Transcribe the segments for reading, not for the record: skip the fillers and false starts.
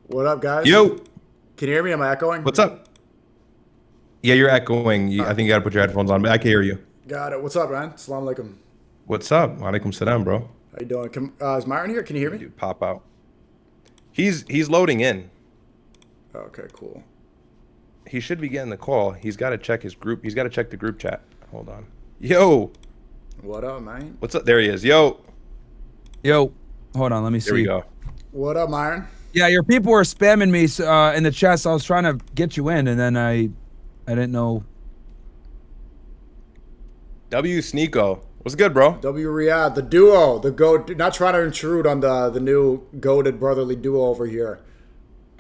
What up, guys? Yo, Can you hear me? Am I echoing? what's up? Yeah, you're echoing. I think you got to put your headphones on, but I can hear you. Got it. What's up, man? Assalamu alaikum. What's up? Walaikum salam, bro. How you doing? Is Myron here? Can you hear me? Dude, pop out. He's loading in. Okay, cool. He should be getting the call. He's got to check his group. He's got to check the group chat. Hold on. Yo, What up, man? what's up? There he is. Yo, Yo, hold on, let me see. there we go. What up, Myron? Yeah, your people were spamming me in the chat, so I was trying to get you in, and then I didn't know. Sneako. What's good, bro? W Ryad, the duo, the goat. Not trying to intrude on the new goated brotherly duo over here.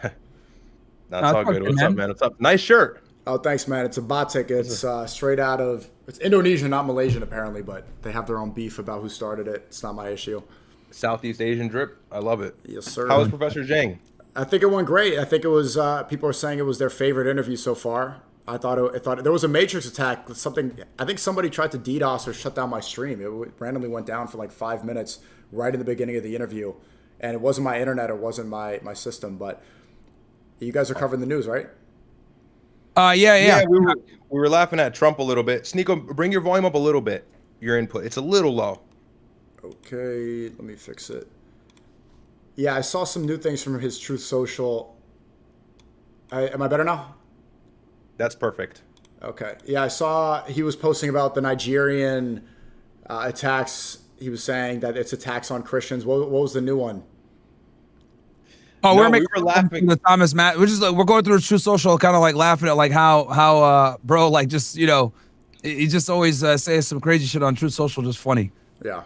That's all good. What's up, man? What's up? Nice shirt. Oh, thanks, man. It's a batik. It's straight out of it's Indonesian, not Malaysian, apparently, but they have their own beef about who started it. It's not my issue. Southeast Asian drip. I love it. Yes, sir. How was Professor Zhang? I think it went great. I think it was people are saying it was their favorite interview so far. I thought there was a Matrix attack. Something I think somebody tried to DDoS or shut down my stream. It randomly went down for like 5 minutes right in the beginning of the interview, and it wasn't my internet. It wasn't my system. But you guys are covering the news, right? Yeah. we were laughing at Trump a little bit. Sneako, bring your volume up a little bit. Your input. It's a little low. Okay, let me fix it. Yeah, I saw some new things from his Truth Social. Am I better now? That's perfect. Okay. Yeah, I saw he was posting about the Nigerian attacks. He was saying that it's attacks on Christians. What was the new one? Oh, No, we were laughing. the Thomas Matt. We're just like we're going through True Social, kind of like laughing at like how bro, like just he just always says some crazy shit on True Social, just funny. Yeah.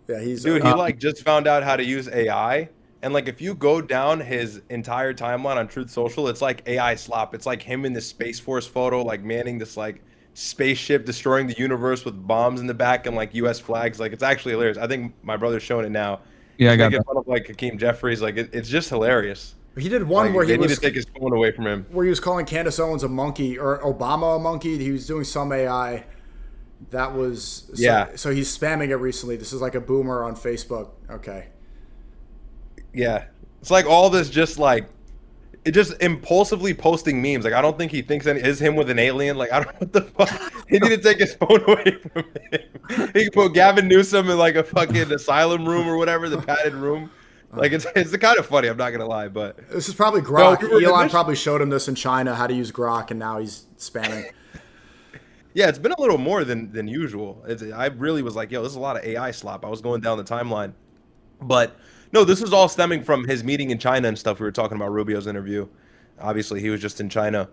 Yeah, he's Dude, he like just found out how to use AI, and like if you go down his entire timeline on Truth Social, it's like AI slop. It's like him in the Space Force photo, like manning this like spaceship, destroying the universe with bombs in the back and like U.S. flags. Like it's actually hilarious. I think my brother's showing it now. Yeah, I got making that. fun of like Hakeem Jeffries. Like it's just hilarious. He did one Like, where he they need was to take his phone away from him. where he was calling Candace Owens a monkey or Obama a monkey. He was doing some AI. That was Yeah. So he's spamming it recently. This is like a boomer on Facebook. Okay. Yeah, it's like all this just like it just impulsively posting memes. Like I don't think he thinks any is him with an alien. Like I don't know what the fuck. He need to take his phone away from him. He can put Gavin Newsom in like a fucking asylum room or whatever, the padded room. Like it's kind of funny. I'm not gonna lie, but This is probably Grok. No, Elon probably showed him this in China, how to use Grok, and now he's spamming. yeah, it's been a little more than usual. I really was like, yo, this is a lot of AI slop. I was going down the timeline, but no, this is all stemming from his meeting in China and stuff. We were talking about Rubio's interview. Obviously, he was just in China.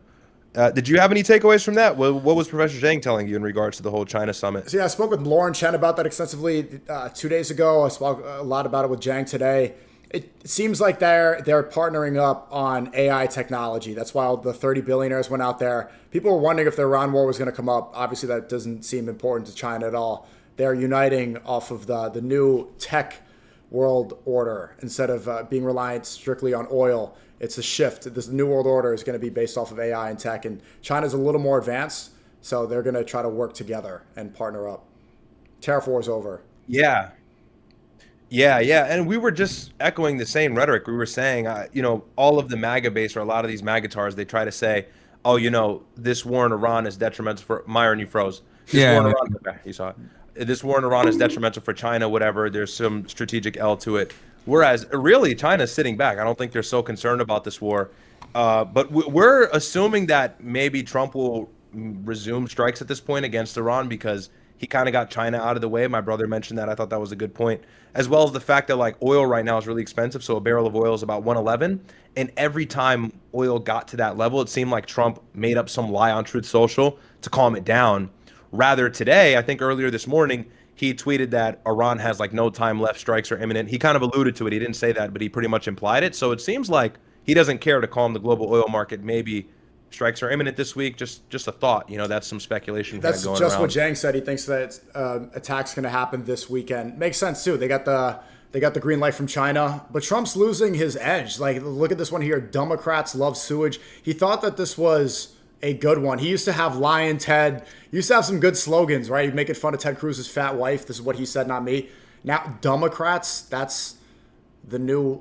Did you have any takeaways from that? What was Professor Zhang telling you in regards to the whole China summit? So yeah, I spoke with Lauren Chen about that extensively 2 days ago. I spoke a lot about it with Zhang today. It seems like they're partnering up on AI technology. That's why all the 30 billionaires went out there. People were wondering if the Iran war was going to come up. Obviously, that doesn't seem important to China at all. They're uniting off of the new tech world order instead of being reliant strictly on oil. It's a shift. This new world order is going to be based off of AI and tech, and China's a little more advanced, so they're going to try to work together and partner up. Tariff war is over. Yeah. Yeah, and we were just echoing the same rhetoric. We were saying, all of the MAGA base or a lot of these MAGATARs, they try to say, oh, this war in Iran is detrimental for Myron. You froze. This war in Iran, okay, you saw it. This war in Iran is detrimental for China. Whatever. There's some strategic L to it. Whereas, really, China's sitting back. I don't think they're so concerned about this war. But we're assuming that maybe Trump will resume strikes at this point against Iran because he kind of got China out of the way. My brother mentioned that. I thought that was a good point. As well as the fact that like oil right now is really expensive. So a barrel of oil is about 111. And every time oil got to that level, it seemed like Trump made up some lie on Truth Social to calm it down. Rather today, I think earlier this morning, he tweeted that Iran has like no time left, strikes are imminent. He kind of alluded to it. He didn't say that, but he pretty much implied it. So it seems like he doesn't care to calm the global oil market. Maybe strikes are imminent this week. Just a thought. That's some speculation. That's going just around. what Zhang said. He thinks that attack's going to happen this weekend. Makes sense too. They got the green light from China, but Trump's losing his edge. Like, look at this one here. Democrats love sewage. He thought that this was a good one. He used to have Lion Ted. He used to have some good slogans, right? He'd making fun of Ted Cruz's fat wife. This is what he said, not me. Now, Democrats, that's the new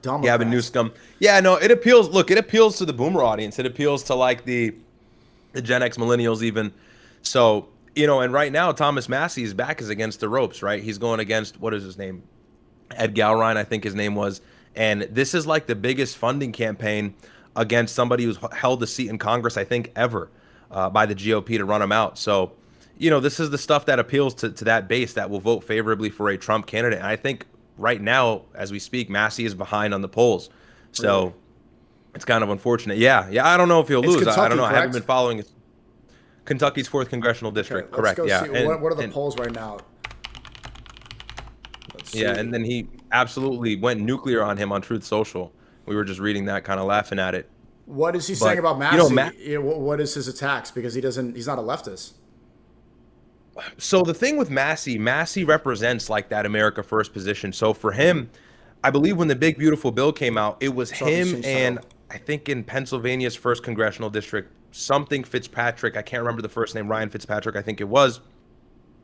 Democrats. Newscomb. Yeah, no, it appeals. Look, it appeals to the boomer audience. It appeals to like the Gen X millennials even. So, and right now Thomas Massie's back is against the ropes, right? He's going against, what is his name? Ed Galrine, I think his name was. And this is like the biggest funding campaign against somebody who's held a seat in Congress, I think, ever by the GOP to run him out. So, this is the stuff that appeals to that base that will vote favorably for a Trump candidate. And I think right now, as we speak, Massie is behind on the polls. So really? It's kind of unfortunate. Yeah. I don't know if he'll lose. Kentucky, I don't know. Correct? I haven't been following it. Kentucky's 4th congressional district. Okay, correct. Yeah. And, what are the polls right now? Yeah, and then he absolutely went nuclear on him on Truth Social. We were just reading that, kind of laughing at it. What is he saying about Massie? What is his attacks? Because he's not a leftist. So the thing with Massie represents like that America First position. So for him, I believe when the Big Beautiful Bill came out, it was him and I think in Pennsylvania's 1st congressional district, something Fitzpatrick, I can't remember the first name, Ryan Fitzpatrick, I think it was.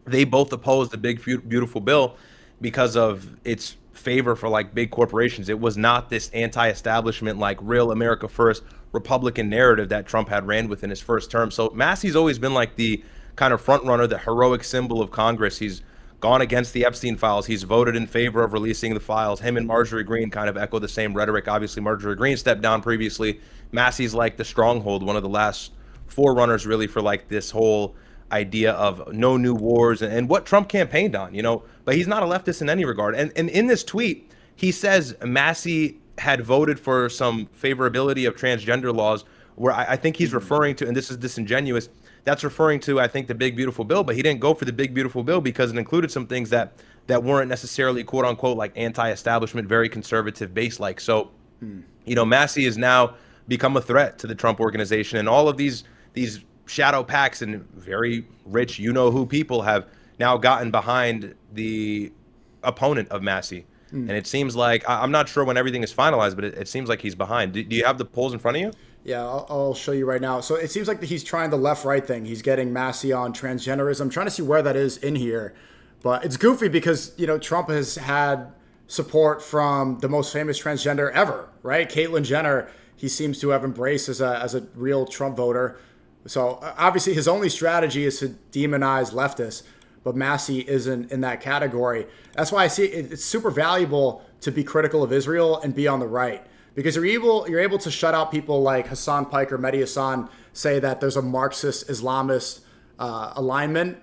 They both opposed the Big Beautiful Bill because of its favor for like big corporations. It was not this anti-establishment, like real America First Republican narrative that Trump had ran with in his first term. So Massie's always been like the kind of front runner, the heroic symbol of Congress. He's gone against the Epstein files. He's voted in favor of releasing the files. Him and Marjorie Greene kind of echo the same rhetoric. Obviously, Marjorie Greene stepped down previously. Massie's like the stronghold, one of the last forerunners really for like this whole idea of no new wars and what Trump campaigned on, but he's not a leftist in any regard. And in this tweet, he says Massie had voted for some favorability of transgender laws, where I think he's referring to, and this is disingenuous, that's referring to, I think, the Big Beautiful Bill, but he didn't go for the Big Beautiful Bill because it included some things that weren't necessarily, quote unquote, like anti-establishment, very conservative base-like. So, Massie has now become a threat to the Trump organization, and all of these shadow PACs and very rich, who people have now gotten behind the opponent of Massie. And it seems like, I'm not sure when everything is finalized, but it seems like he's behind. Do you have the polls in front of you? Yeah, I'll show you right now. So it seems like he's trying the left-right thing. He's getting Massie on transgenderism. I'm trying to see where that is in here. But it's goofy because, Trump has had support from the most famous transgender ever, right? Caitlyn Jenner, he seems to have embraced as a real Trump voter. So obviously his only strategy is to demonize leftists, but Massie isn't in that category. That's why I see it's super valuable to be critical of Israel and be on the right, because you're able to shut out people like Hassan Piker, Mehdi Hassan, say that there's a Marxist Islamist alignment.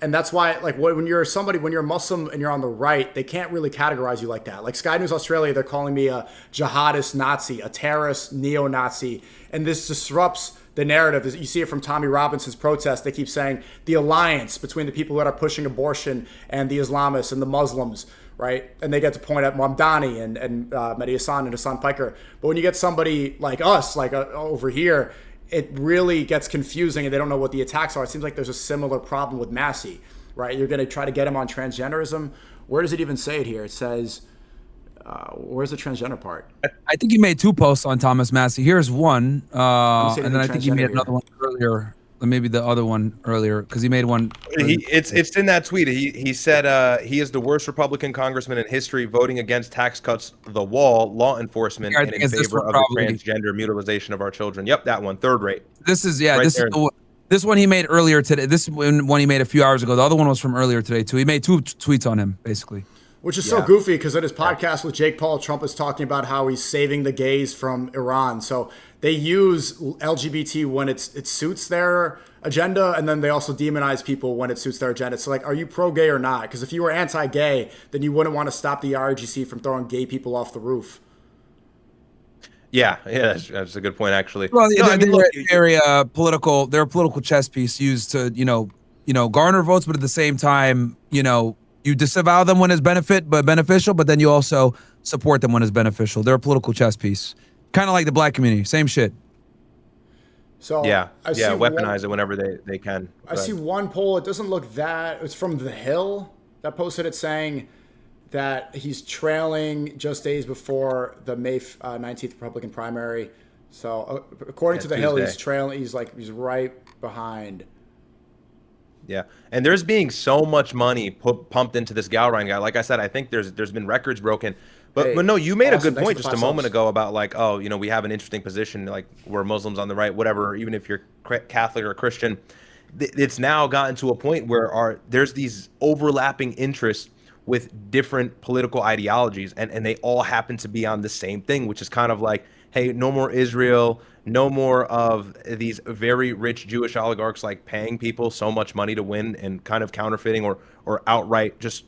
And that's why, like, when you're a Muslim and you're on the right, they can't really categorize you like that. Like Sky News Australia, they're calling me a jihadist Nazi, a terrorist neo-Nazi. And this disrupts the narrative. You see it from Tommy Robinson's protest. They keep saying the alliance between the people that are pushing abortion and the Islamists and the Muslims, right? And they get to point at Mamdani and Mehdi Hassan and Hassan Piker. But when you get somebody like us, like over here, it really gets confusing and they don't know what the attacks are. It seems like there's a similar problem with Massie, right? You're going to try to get him on transgenderism. Where does it even say it here? It says, where's the transgender part? I think he made 2 posts on Thomas Massie. Here's one, and then I think he made another one earlier. Or maybe the other one earlier, because he made one. It's in that tweet. He said he is the worst Republican congressman in history, voting against tax cuts, the wall, law enforcement, and in favor of the transgender mutilization of our children. Yep, that one, third rate. This is this one he made earlier today. This one he made a few hours ago. The other one was from earlier today too. He made 2 tweets on him basically. Which is so goofy because in his podcast with Jake Paul, Trump is talking about how he's saving the gays from Iran. So they use LGBT when it suits their agenda, and then they also demonize people when it suits their agenda. So, like, are you pro-gay or not? Because if you were anti-gay, then you wouldn't want to stop the RGC from throwing gay people off the roof. Yeah, that's a good point, actually. Well, they're a political chess piece used to, garner votes, but at the same time, you disavow them when it's beneficial, but then you also support them when it's beneficial. They're a political chess piece. Kind of like the black community. Same shit. So weaponize it whenever they can. I see one poll. It doesn't look that. It's from The Hill that posted it saying that he's trailing just days before the May 19th Republican primary. So according to The Hill, he's trailing. He's right behind. Yeah, and there's being so much money pumped into this Galrine guy. Like I said, I think there's been records broken. But no, you made a awesome. good Thanks point for the just a 5 moment subs. ago about like, oh, you know, we have an interesting position, like we're Muslims on the right, whatever. Even if you're Catholic or Christian, it's now gotten to a point where there's these overlapping interests with different political ideologies, and they all happen to be on the same thing, which is kind of like, hey, no more Israel, no more of these very rich Jewish oligarchs like paying people so much money to win and kind of counterfeiting or outright just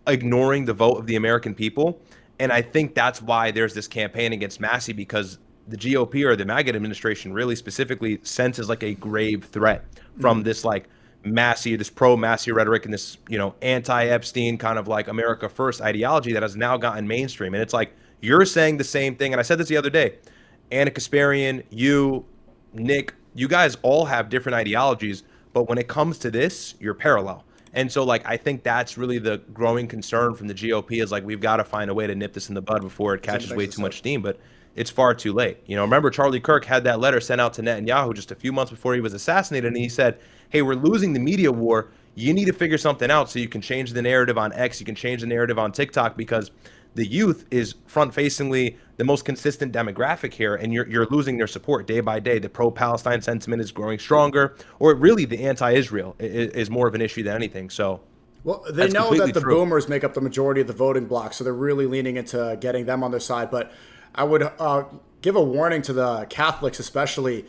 ignoring the vote of the American people. And I think that's why there's this campaign against Massie, because the GOP or the MAGA administration really specifically senses like a grave threat from this like Massie, this pro-Massie rhetoric and this, you know, anti-Epstein kind of like America first ideology that has now gotten mainstream. And it's like, you're saying the same thing. And I said this the other day, Anna Kasparian, you, Nick, you guys all have different ideologies, but when it comes to this, you're parallel. And so, like, I think that's really the growing concern from the GOP is like, we've got to find a way to nip this in the bud before it catches way too much steam. But it's far too late. You know, remember Charlie Kirk had that letter sent out to Netanyahu just a few months before he was assassinated, and he said, hey, we're losing the media war. You need to figure something out so you can change the narrative on X, you can change the narrative on TikTok, because the youth is front-facingly the most consistent demographic here, and you're losing their support day by day. The pro-Palestine sentiment is growing stronger, or really the anti-Israel is more of an issue than anything. So, well, they know that the boomers make up the majority of the voting bloc, so they're really leaning into getting them on their side. But I would give a warning to the Catholics, especially.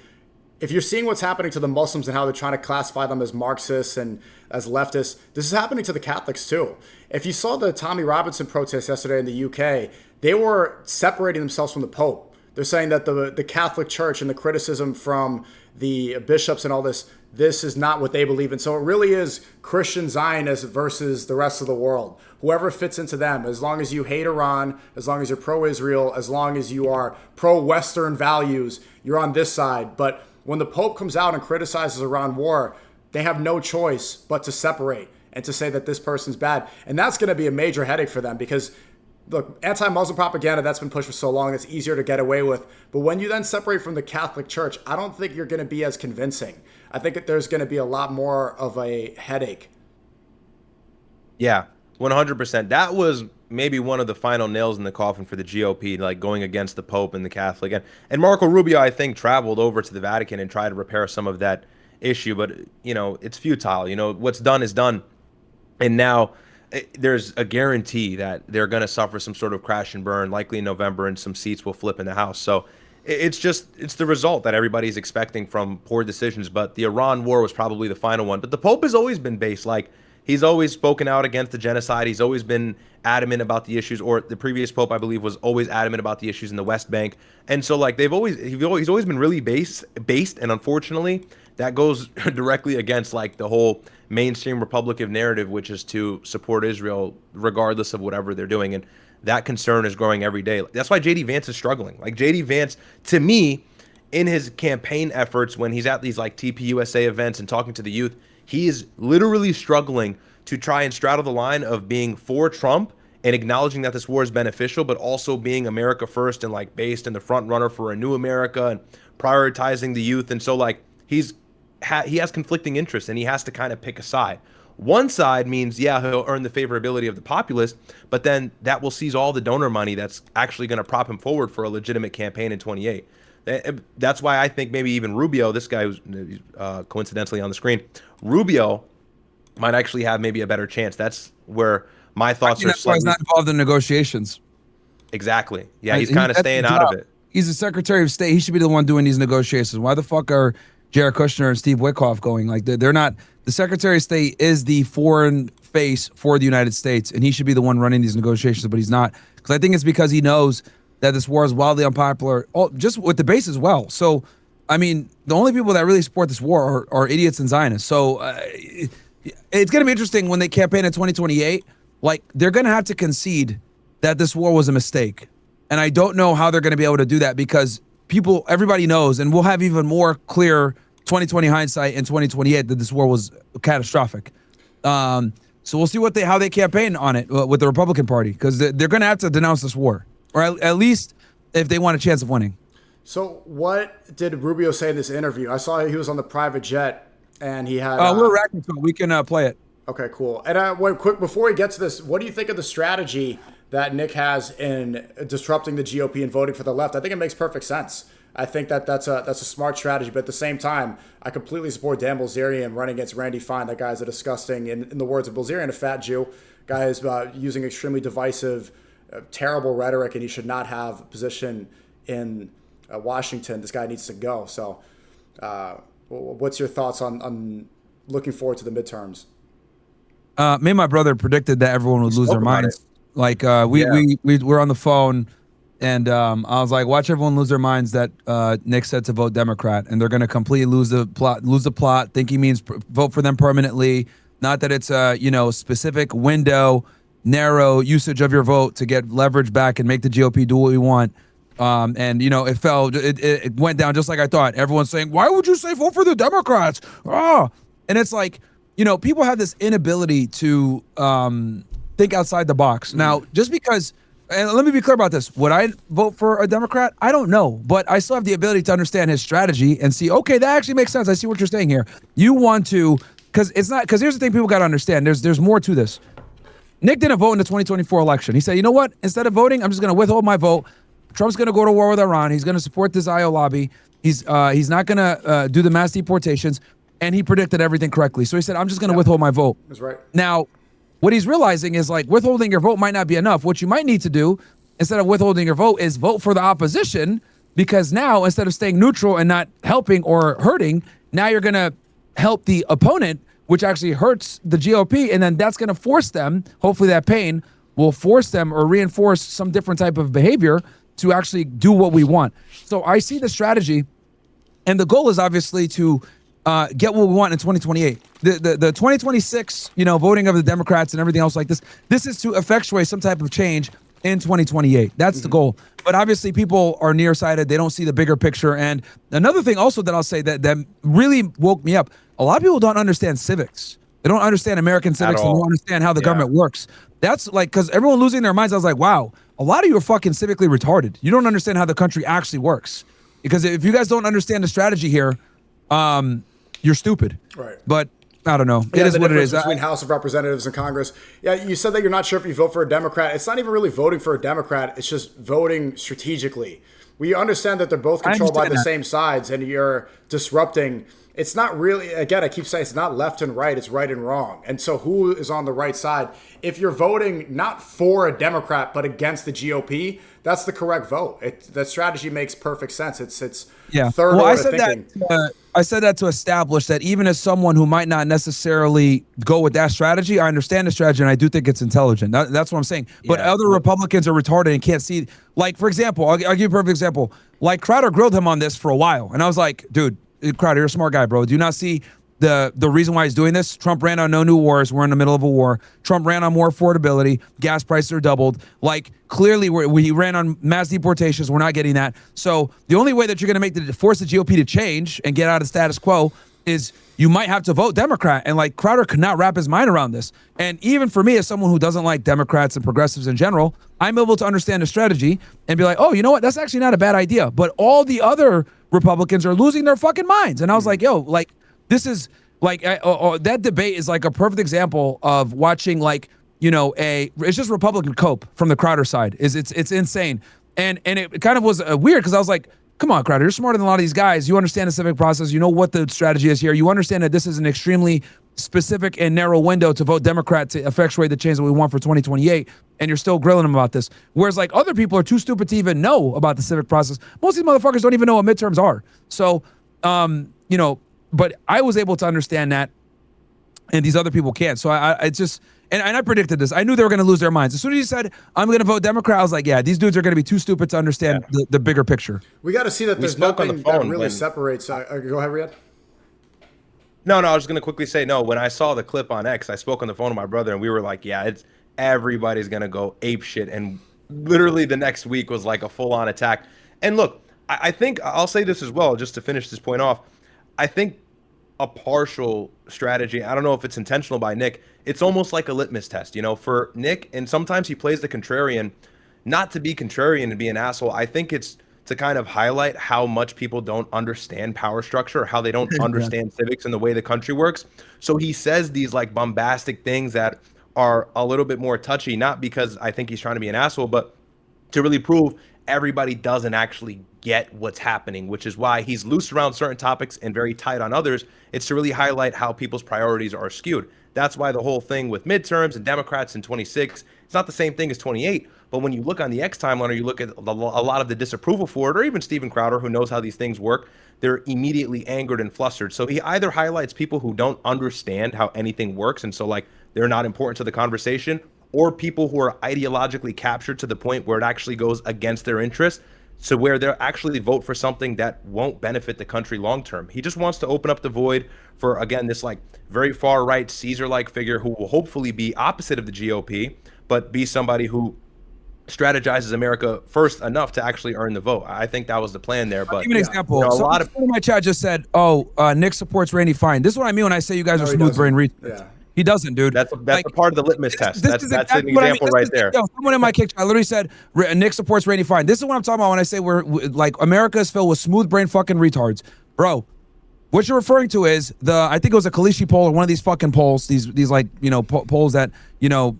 If you're seeing what's happening to the Muslims and how they're trying to classify them as Marxists and as leftists, this is happening to the Catholics too. If you saw the Tommy Robinson protest yesterday in the UK, they were separating themselves from the Pope. They're saying that the Catholic Church and the criticism from the bishops and all this is not what they believe in. So it really is Christian Zionists versus the rest of the world. Whoever fits into them, as long as you hate Iran, as long as you're pro-Israel, as long as you are pro-Western values, you're on this side. But when the Pope comes out and criticizes Iran war, they have no choice but to separate and to say that this person's bad. And that's going to be a major headache for them because, look, anti-Muslim propaganda, that's been pushed for so long, it's easier to get away with. But when you then separate from the Catholic Church, I don't think you're going to be as convincing. I think that there's going to be a lot more of a headache. Yeah, 100%. That was maybe one of the final nails in the coffin for the GOP, like going against the Pope and the Catholic. And Marco Rubio, I think, traveled over to the Vatican and tried to repair some of that issue. But, you know, it's futile. You know, what's done is done. And now there's a guarantee that they're going to suffer some sort of crash and burn, likely in November, and some seats will flip in the House. So it's the result that everybody's expecting from poor decisions. But the Iran war was probably the final one. But the Pope has always been based like, he's always spoken out against the genocide. He's always been adamant about the issues, or the previous Pope, I believe, was always adamant about the issues in the West Bank. And so, like, he's always been really based, and unfortunately, that goes directly against like the whole mainstream Republican narrative, which is to support Israel regardless of whatever they're doing. And that concern is growing every day. That's why JD Vance is struggling. Like, JD Vance, to me, in his campaign efforts, when he's at these like TPUSA events and talking to the youth, he is literally struggling to try and straddle the line of being for Trump and acknowledging that this war is beneficial, but also being America first and like based in the front runner for a new America and prioritizing the youth. And so like he has conflicting interests and he has to kind of pick a side. One side means, yeah, he'll earn the favorability of the populace, but then that will seize all the donor money that's actually going to prop him forward for a legitimate campaign in 28. That's why I think maybe even Rubio, this guy who's coincidentally on the screen, Rubio might actually have maybe a better chance. That's where my thoughts are. That's why he's not involved in negotiations. Exactly. Yeah, he's kind of staying out of it. He's the Secretary of State. He should be the one doing these negotiations. Why the fuck are Jared Kushner and Steve Witkoff going? Like, they're not. The Secretary of State is the foreign face for the United States, and he should be the one running these negotiations, but he's not. Because I think it's because he knows that this war is wildly unpopular, just with the base as well. So, I mean, the only people that really support this war are idiots and Zionists. So it's going to be interesting when they campaign in 2028. Like, they're going to have to concede that this war was a mistake. And I don't know how they're going to be able to do that because everybody knows, and we'll have even more clear 2020 hindsight in 2028 that this war was catastrophic. So we'll see how they campaign on it with the Republican Party, because they're going to have to denounce this war. Or at least if they want a chance of winning. So what did Rubio say in this interview? I saw he was on the private jet and he had... we're reacting to it. We can play it. Okay, cool. And quick, before we get to this, what do you think of the strategy that Nick has in disrupting the GOP and voting for the left, I think it makes perfect sense. I think that's a smart strategy, but at the same time, I completely support Dan Bilzerian running against Randy Fine. That guy is a disgusting, in the words of Bilzerian, a fat Jew. Guy is using extremely divisive, terrible rhetoric, and he should not have a position in Washington. This guy needs to go. So, what's your thoughts on looking forward to the midterms? Me and my brother predicted that everyone would lose their minds. Like we were on the phone. And I was like, watch everyone lose their minds that Nick said to vote Democrat, and they're going to completely lose the plot, think he means vote for them permanently. Not that it's a specific window, narrow usage of your vote to get leverage back and make the GOP do what we want. And it went down just like I thought. Everyone's saying, why would you say vote for the Democrats? Oh, and it's like, people have this inability to think outside the box. Now, just because. And let me be clear about this. Would I vote for a Democrat? I don't know, but I still have the ability to understand his strategy and see, okay, that actually makes sense. I see what you're saying here. You want to, because here's the thing people got to understand. There's more to this. Nick didn't vote in the 2024 election. He said, you know what? Instead of voting, I'm just going to withhold my vote. Trump's going to go to war with Iran. He's going to support the Zio lobby. He's not going to do the mass deportations. And he predicted everything correctly. So he said, I'm just going to withhold my vote. That's right. Now, what he's realizing is like withholding your vote might not be enough. What you might need to do instead of withholding your vote is vote for the opposition, because now instead of staying neutral and not helping or hurting, now you're going to help the opponent, which actually hurts the GOP. And then that's going to force them, hopefully that pain will force them or reinforce some different type of behavior to actually do what we want. So I see the strategy, and the goal is obviously to get what we want in 2028. The 2026, voting of the Democrats and everything else like this is to effectuate some type of change in 2028. That's the goal. But obviously people are nearsighted. They don't see the bigger picture. And another thing also that I'll say that really woke me up, a lot of people don't understand civics. They don't understand American civics. They don't understand how the government works. That's like, because everyone losing their minds, I was like, wow, a lot of you are fucking civically retarded. You don't understand how the country actually works. Because if you guys don't understand the strategy here, you're stupid. Right. But I don't know. It is what it is. Between House of Representatives and Congress. Yeah, you said that you're not sure if you vote for a Democrat. It's not even really voting for a Democrat. It's just voting strategically. We understand that they're both controlled by the same sides, and you're disrupting. It's not really, again, I keep saying it's not left and right. It's right and wrong. And so who is on the right side? If you're voting not for a Democrat, but against the GOP, that's the correct vote. That strategy makes perfect sense. It's third order thinking. I said that to establish that even as someone who might not necessarily go with that strategy, I understand the strategy and I do think it's intelligent. That's what I'm saying. But other Republicans are retarded and can't see. Like, for example, I'll give you a perfect example. Like, Crowder grilled him on this for a while. And I was like, dude, Crowder, you're a smart guy, bro. Do you not see the reason why he's doing this? Trump ran on no new wars. We're in the middle of a war. Trump ran on more affordability. Gas prices are doubled. Like, clearly, he ran on mass deportations. We're not getting that. So the only way that you're going to force the GOP to change and get out of status quo is you might have to vote Democrat. And like, Crowder could not wrap his mind around this. And even for me, as someone who doesn't like Democrats and progressives in general, I'm able to understand the strategy and be like, oh, you know what? That's actually not a bad idea. But all the other Republicans are losing their fucking minds. And I was like, yo, like, this is like that debate is like a perfect example of watching like, it's just Republican cope from the Crowder side. It's insane. And it kind of was weird because I was like, come on, Crowder, you're smarter than a lot of these guys. You understand the civic process. You know what the strategy is here. You understand that this is an extremely specific and narrow window to vote Democrat to effectuate the change that we want for 2028. And you're still grilling them about this. Whereas like other people are too stupid to even know about the civic process. Most of these motherfuckers don't even know what midterms are. So, but I was able to understand that, and these other people can't. So I just, and I predicted this. I knew they were going to lose their minds. As soon as you said, I'm going to vote Democrat, I was like, yeah, these dudes are going to be too stupid to understand the bigger picture. We got to see that there's nothing that really separates. Go ahead, Ryad. No, I was just going to quickly say, no, when I saw the clip on X, I spoke on the phone to my brother, and we were like, yeah, everybody's going to go ape shit. And literally the next week was like a full-on attack. And look, I think I'll say this as well, just to finish this point off. I think a partial strategy, I don't know if it's intentional by Nick, it's almost like a litmus test, for Nick, and sometimes he plays the contrarian, not to be contrarian and be an asshole. I think it's to kind of highlight how much people don't understand power structure, how they don't understand civics and the way the country works. So he says these like bombastic things that are a little bit more touchy, not because I think he's trying to be an asshole, but to really prove everybody doesn't actually get what's happening, which is why he's loose around certain topics and very tight on others. It's to really highlight how people's priorities are skewed. That's why the whole thing with midterms and Democrats in 26, it's not the same thing as 28. But when you look on the X timeline or you look at a lot of the disapproval for it, or even Steven Crowder, who knows how these things work, they're immediately angered and flustered. So he either highlights people who don't understand how anything works, and so like they're not important to the conversation, or people who are ideologically captured to the point where it actually goes against their interests, so where they'll actually vote for something that won't benefit the country long term. He just wants to open up the void for, again, this like very far right Caesar-like figure who will hopefully be opposite of the GOP, but be somebody who strategizes America first enough to actually earn the vote. I think that was the plan there. But I'll give you an example. You know, So a lot of my chat just said, "Oh, Nick supports Randy Fine." This is what I mean when I say you guys are smooth brain retards. Yeah. He doesn't, dude. That's like, a part of the litmus test. That's exactly an example right there. Yo, someone in my kick chat literally said Nick supports Randy Fine. This is what I'm talking about when I say we're like America is filled with smooth brain fucking retards, bro. What you're referring to is I think it was a Kalishi poll or one of these fucking polls, these like, you know, polls that, you know,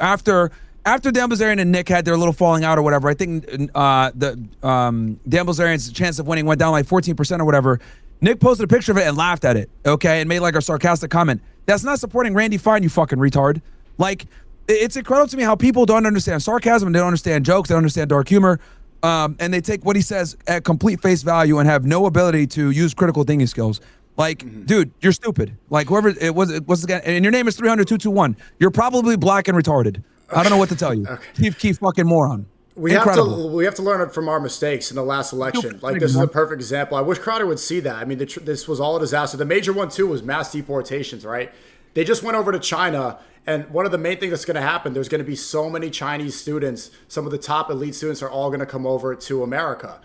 after Dan Bilzerian and Nick had their little falling out or whatever, I think Dan Bilzerian's chance of winning went down like 14% or whatever. Nick posted a picture of it and laughed at it, okay, and made like a sarcastic comment. That's not supporting Randy Fine, you fucking retard. Like, it's incredible to me how people don't understand sarcasm, they don't understand jokes, they don't understand dark humor, and they take what he says at complete face value and have no ability to use critical thinking skills. Like, dude, you're stupid. Like, whoever it was again, and your name is 300-221. You're probably black and retarded. I don't know what to tell you. Keep fucking moron. We have to learn from our mistakes in the last election. Like, this is a perfect example. I wish Crowder would see that. I mean, this was all a disaster. The major one too was mass deportations, right? They just went over to China, and one of the main things that's going to happen, there's going to be so many Chinese students. Some of the top elite students are all going to come over to America.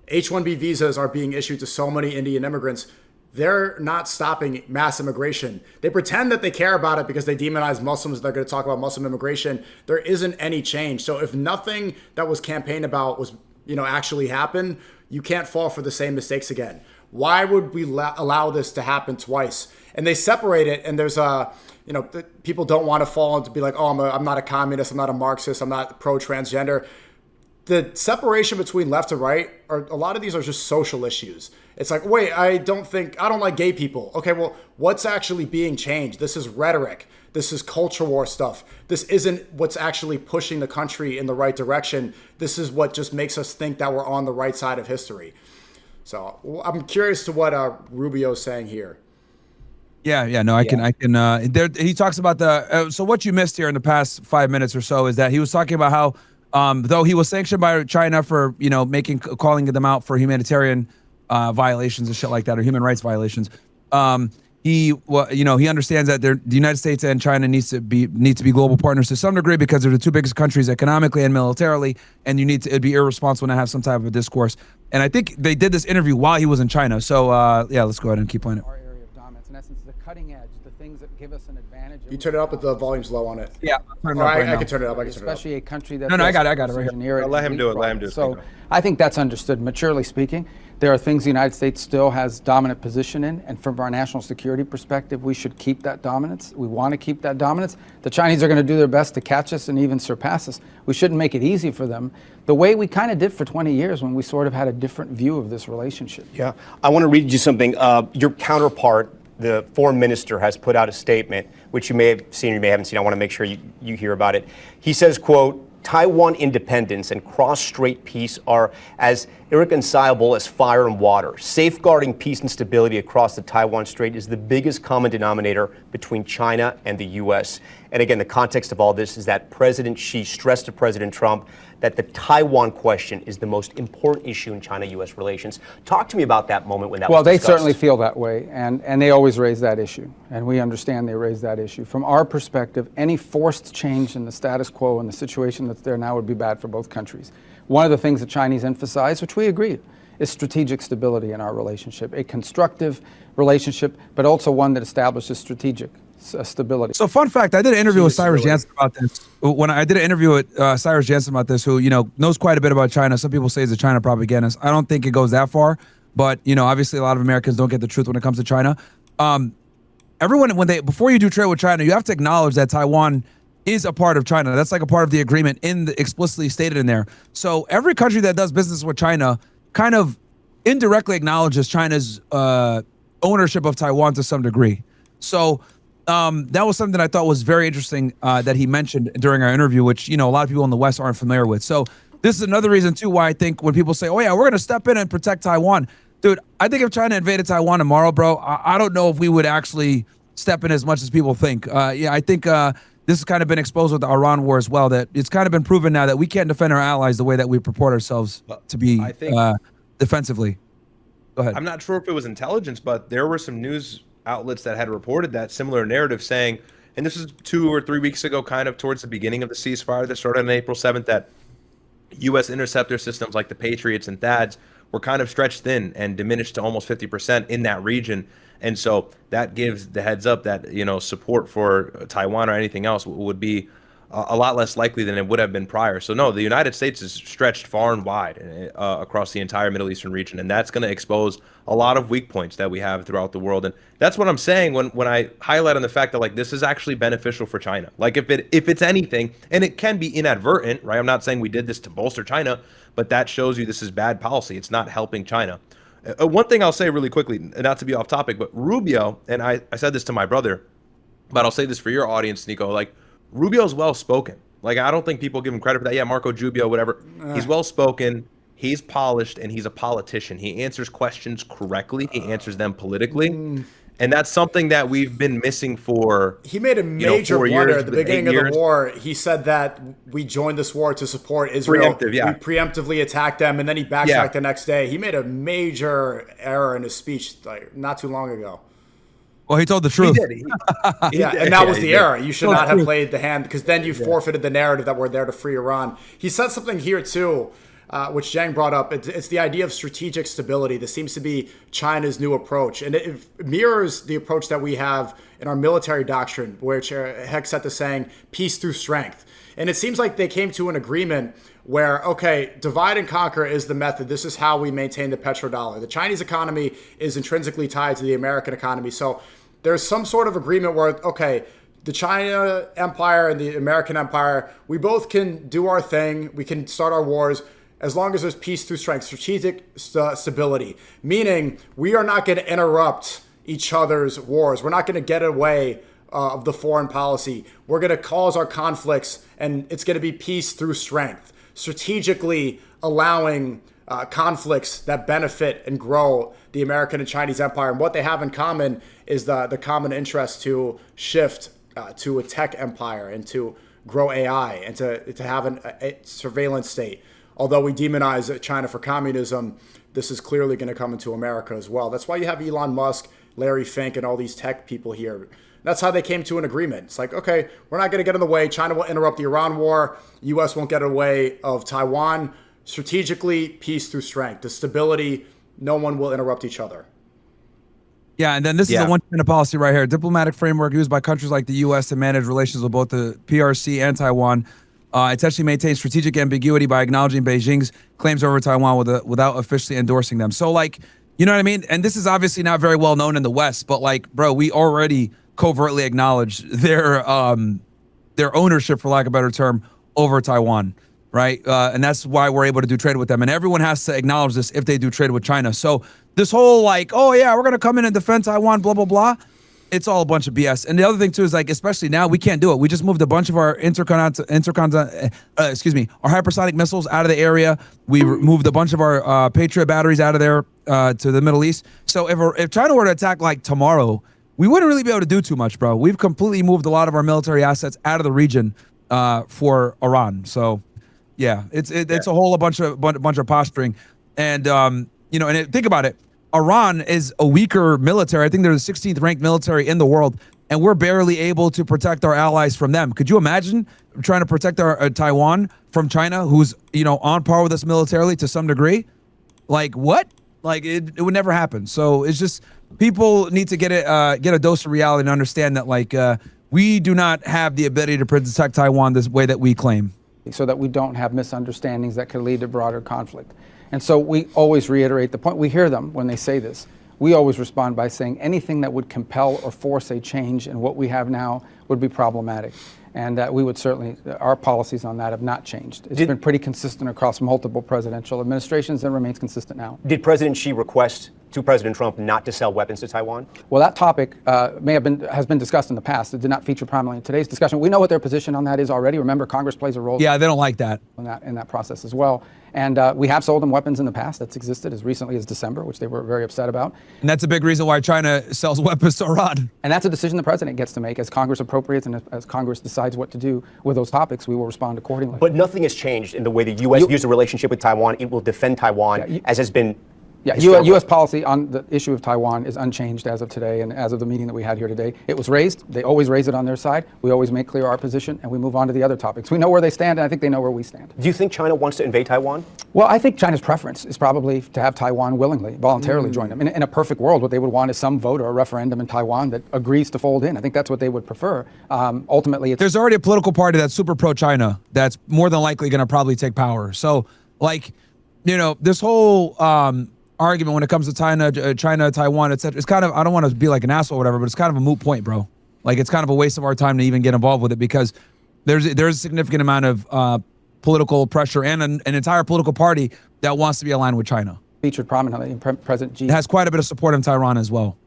H-1B visas are being issued to so many Indian immigrants. They're not stopping mass immigration. They pretend that they care about it because they demonize Muslims. They're going to talk about Muslim immigration. There isn't any change. So if nothing that was campaigned about was, you know, actually happened, you can't fall for the same mistakes again. Why would we allow this to happen twice? And they separate it, and there's you know, people don't want to fall into be like, oh, I'm not a communist, I'm not a Marxist, I'm not pro-transgender. The separation between left and right, or a lot of these are just social issues. It's like, wait, I don't like gay people. Okay, well, what's actually being changed? This is rhetoric. This is culture war stuff. This isn't what's actually pushing the country in the right direction. This is what just makes us think that we're on the right side of history. So I'm curious to what Rubio's saying here. Yeah, no, I can. He talks about so what you missed here in the past 5 minutes or so is that he was talking about how, though he was sanctioned by China for, you know, calling them out for humanitarian violations and shit like that, or human rights violations. He understands that the United States and China need to be global partners to some degree because they're the two biggest countries economically and militarily, and it'd be irresponsible to have some type of a discourse. And I think they did this interview while he was in China. So yeah, let's go ahead and keep playing it. Our area of dominance, in essence, the cutting edge, the things that give us an advantage. You turn it up, but the volume's low on it. Yeah, I can turn it up. Especially a country that. No, I got it right here. Let him do it. So I think that's understood. Maturely speaking, there are things the United States still has dominant position in, and from our national security perspective, we should keep that dominance. We want to keep that dominance. The Chinese are going to do their best to catch us and even surpass us. We shouldn't make it easy for them, the way we kind of did for 20 years when we sort of had a different view of this relationship. Yeah, I want to read you something. Your counterpart, the foreign minister, has put out a statement, which you may have seen or you may haven't seen. I want to make sure you hear about it. He says, quote, Taiwan independence and cross-strait peace are as irreconcilable as fire and water. Safeguarding peace and stability across the Taiwan Strait is the biggest common denominator between China and the U.S. And again, the context of all this is that President Xi stressed to President Trump that the Taiwan question is the most important issue in China-U.S. relations. Talk to me about that moment when that was discussed. Well, they certainly feel that way, and they always raise that issue, and we understand they raise that issue. From our perspective, any forced change in the status quo and the situation that's there now would be bad for both countries. One of the things the Chinese emphasize, which we agree, is strategic stability in our relationship, a constructive relationship, but also one that establishes strategic stability. So fun fact, I did an interview with Cyrus Jansen about this. When I did an interview with Cyrus Jansen about this, who, you know, knows quite a bit about China. Some people say he's a China propagandist. I don't think it goes that far, but, you know, obviously a lot of Americans don't get the truth when it comes to China. everyone, before you do trade with China, you have to acknowledge that Taiwan is a part of China. That's like a part of the agreement explicitly stated in there. So every country that does business with China kind of indirectly acknowledges China's ownership of Taiwan to some degree. So that was something that I thought was very interesting that he mentioned during our interview, which, a lot of people in the West aren't familiar with. So this is another reason too why I think when people say, oh yeah, we're going to step in and protect Taiwan. Dude, I think if China invaded Taiwan tomorrow, bro, I don't know if we would actually step in as much as people think. Yeah, I think this has kind of been exposed with the Iran war as well, that it's kind of been proven now that we can't defend our allies the way that we purport ourselves to be defensively. Go ahead. I'm not sure if it was intelligence, but there were some news outlets that had reported that similar narrative saying, and this is 2 or 3 weeks ago, kind of towards the beginning of the ceasefire that started on April 7th, that U.S. interceptor systems like the Patriots and THAADs were kind of stretched thin and diminished to almost 50% in that region. And so that gives the heads up that, support for Taiwan or anything else would be a lot less likely than it would have been prior. So no, the United States is stretched far and wide across the entire Middle Eastern region, and that's going to expose a lot of weak points that we have throughout the world. And that's what I'm saying when I highlight on the fact that this is actually beneficial for China. If it's anything, and it can be inadvertent, right? I'm not saying we did this to bolster China, but that shows you this is bad policy. It's not helping China. One thing I'll say really quickly, not to be off topic, but Rubio, and I said this to my brother, but I'll say this for your audience, Sneako, Rubio's well-spoken. I don't think people give him credit for that. Yeah, Marco Rubio, whatever. He's well-spoken, he's polished, and he's a politician. He answers questions correctly. He answers them politically. And that's something that we've been missing for. He made a major blunder at the beginning of the war. He said that we joined this war to support Israel. Preemptive, yeah. We preemptively attacked them, and then he backtracked the next day. He made a major error in his speech not too long ago. Well, he told the truth. He did. He did. And that was the error. You should not have played the hand, because then you forfeited the narrative that we're there to free Iran. He said something here too, which Zhang brought up. It's the idea of strategic stability. This seems to be China's new approach. And it mirrors the approach that we have in our military doctrine, which Hegseth is saying peace through strength. And it seems like they came to an agreement where, okay, divide and conquer is the method. This is how we maintain the petrodollar. The Chinese economy is intrinsically tied to the American economy. So there's some sort of agreement where, okay, the China empire and the American empire, we both can do our thing. We can start our wars as long as there's peace through strength, strategic stability, meaning we are not going to interrupt each other's wars. We're not going to get away of the foreign policy. We're going to cause our conflicts, and it's going to be peace through strength, strategically allowing conflicts that benefit and grow the American and Chinese empire. And what they have in common is the common interest to shift to a tech empire and to grow AI and to have a surveillance state. Although we demonize China for communism, this is clearly going to come into America as well. That's why you have Elon Musk, Larry Fink, and all these tech people here. That's how they came to an agreement. It's like, okay, we're not going to get in the way. China will interrupt the Iran war. U.S. won't get in the way of Taiwan. Strategically, peace through strength. The stability, no one will interrupt each other. Yeah, and then this is a one-China policy right here. Diplomatic framework used by countries like the U.S. to manage relations with both the PRC and Taiwan. Essentially maintains strategic ambiguity by acknowledging Beijing's claims over Taiwan without officially endorsing them. So, you know what I mean? And this is obviously not very well known in the West, but bro, we already covertly acknowledge their ownership, for lack of a better term, over Taiwan, right? And that's why we're able to do trade with them. And everyone has to acknowledge this if they do trade with China. So this whole oh yeah, we're gonna come in and defend Taiwan, blah blah blah. It's all a bunch of BS. And the other thing too is especially now, we can't do it. We just moved a bunch of our our hypersonic missiles out of the area. We moved a bunch of our Patriot batteries out of there to the Middle East. So if China were to attack tomorrow, we wouldn't really be able to do too much, bro. We've completely moved a lot of our military assets out of the region for Iran. So yeah, it's a whole bunch of posturing. And think about it. Iran is a weaker military. I think they're the 16th ranked military in the world, and we're barely able to protect our allies from them. Could you imagine trying to protect our Taiwan from China, who's on par with us militarily to some degree? What? It would never happen. So it's just people need to get a dose of reality and understand that we do not have the ability to protect Taiwan this way that we claim, so that we don't have misunderstandings that could lead to broader conflict. And so we always reiterate the point. We hear them when they say this. we always respond by saying anything that would compel or force a change in what we have now would be problematic. And we would certainly, our policies on that have not changed. It's been pretty consistent across multiple presidential administrations and remains consistent now. Did President Xi request to President Trump not to sell weapons to Taiwan? Well, that topic has been discussed in the past. It did not feature prominently in today's discussion. We know what their position on that is already. Remember, Congress plays a role. Yeah, they don't like that. In that process as well. And we have sold them weapons in the past. That's existed as recently as December, which they were very upset about. And that's a big reason why China sells weapons to Iran. And that's a decision the president gets to make as Congress appropriates and as Congress decides what to do with those topics. We will respond accordingly. But nothing has changed in the way the U.S. views the relationship with Taiwan. It will defend Taiwan, as has been. Yeah, U.S. policy on the issue of Taiwan is unchanged as of today and as of the meeting that we had here today. It was raised. They always raise it on their side. We always make clear our position, and we move on to the other topics. We know where they stand, and I think they know where we stand. Do you think China wants to invade Taiwan? Well, I think China's preference is probably to have Taiwan willingly, voluntarily join them. In a perfect world, what they would want is some vote or a referendum in Taiwan that agrees to fold in. I think that's what they would prefer. Ultimately, there's already a political party that's super pro-China that's more than likely going to probably take power. So, like, you know, this whole argument when it comes to China, Taiwan, etc. It's kind of, I don't want to be like an asshole or whatever, but it's kind of a moot point, bro. Like, it's kind of a waste of our time to even get involved with it because there's a significant amount of political pressure and an entire political party that wants to be aligned with China. Featured prominently in President Xi. It has quite a bit of support in Tehran as well.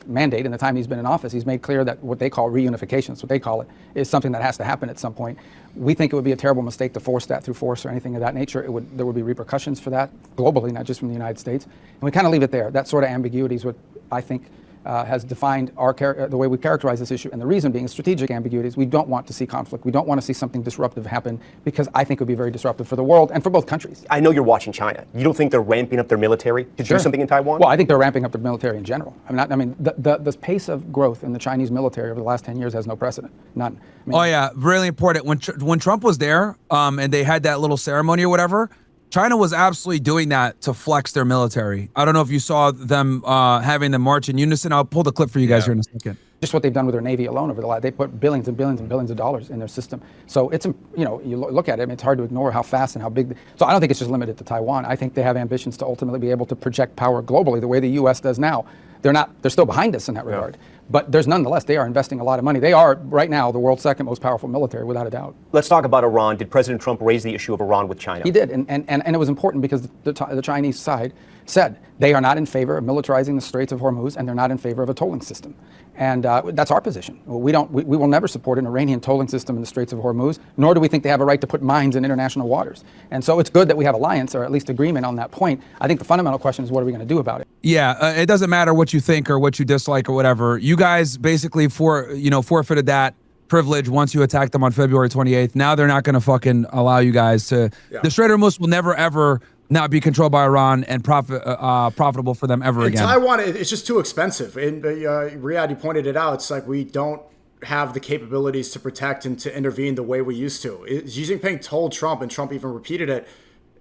Mandate in the time he's been in office, he's made clear that what they call reunification, that's what they call it, is something that has to happen at some point. We think it would be a terrible mistake to force that through force or anything of that nature. There would be repercussions for that globally, not just from the United States. And we kind of leave it there. That sort of ambiguity is what I think has defined the way we characterize this issue. And the reason being strategic ambiguities. We don't want to see conflict. We don't want to see something disruptive happen because I think it would be very disruptive for the world and for both countries. I know you're watching China. You don't think they're ramping up their military to do something in Taiwan? Well, I think they're ramping up their military in general. The pace of growth in the Chinese military over the last 10 years has no precedent. None. Oh yeah, really important. When Trump was there, and they had that little ceremony or whatever, China was absolutely doing that to flex their military. I don't know if you saw them having them march in unison. I'll pull the clip for you guys here in a second. Just what they've done with their Navy alone over the last, they put billions and billions and billions of dollars in their system. So it's, you know, you look at it, I mean, it's hard to ignore how fast and how big. So I don't think it's just limited to Taiwan. I think they have ambitions to ultimately be able to project power globally the way the U.S. does now. They're still behind us in that regard. But nonetheless, they are investing a lot of money. They are, right now, the world's second most powerful military, without a doubt. Let's talk about Iran. Did President Trump raise the issue of Iran with China? He did, and it was important because the Chinese side said they are not in favor of militarizing the Straits of Hormuz, and they're not in favor of a tolling system. And that's our position. We will never support an Iranian tolling system in the Straits of Hormuz, nor do we think they have a right to put mines in international waters. And so it's good that we have alliance, or at least agreement on that point. I think the fundamental question is, what are we going to do about it? Yeah, it doesn't matter what you think or what you dislike or whatever. You guys basically forfeited that privilege once you attacked them on February 28th. Now they're not going to fucking allow you guys to. Yeah. The Strait of Hormuz will never ever not be controlled by Iran and profitable for them ever again. Taiwan, it's just too expensive. And Ryad, you pointed it out. It's like we don't have the capabilities to protect and to intervene the way we used to. Xi Jinping told Trump, and Trump even repeated it,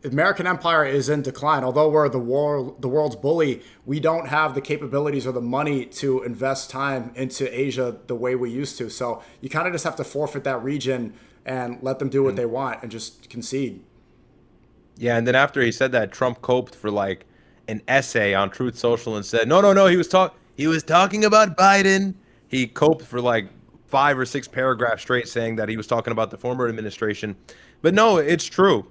American empire is in decline. Although we're the world's bully, we don't have the capabilities or the money to invest time into Asia the way we used to. So you kind of just have to forfeit that region and let them do what they want and just concede. Yeah, and then after he said that, Trump coped for like an essay on Truth Social and said, no, he was talking about Biden. He coped for like 5 or 6 paragraphs straight saying that he was talking about the former administration. But no, it's true.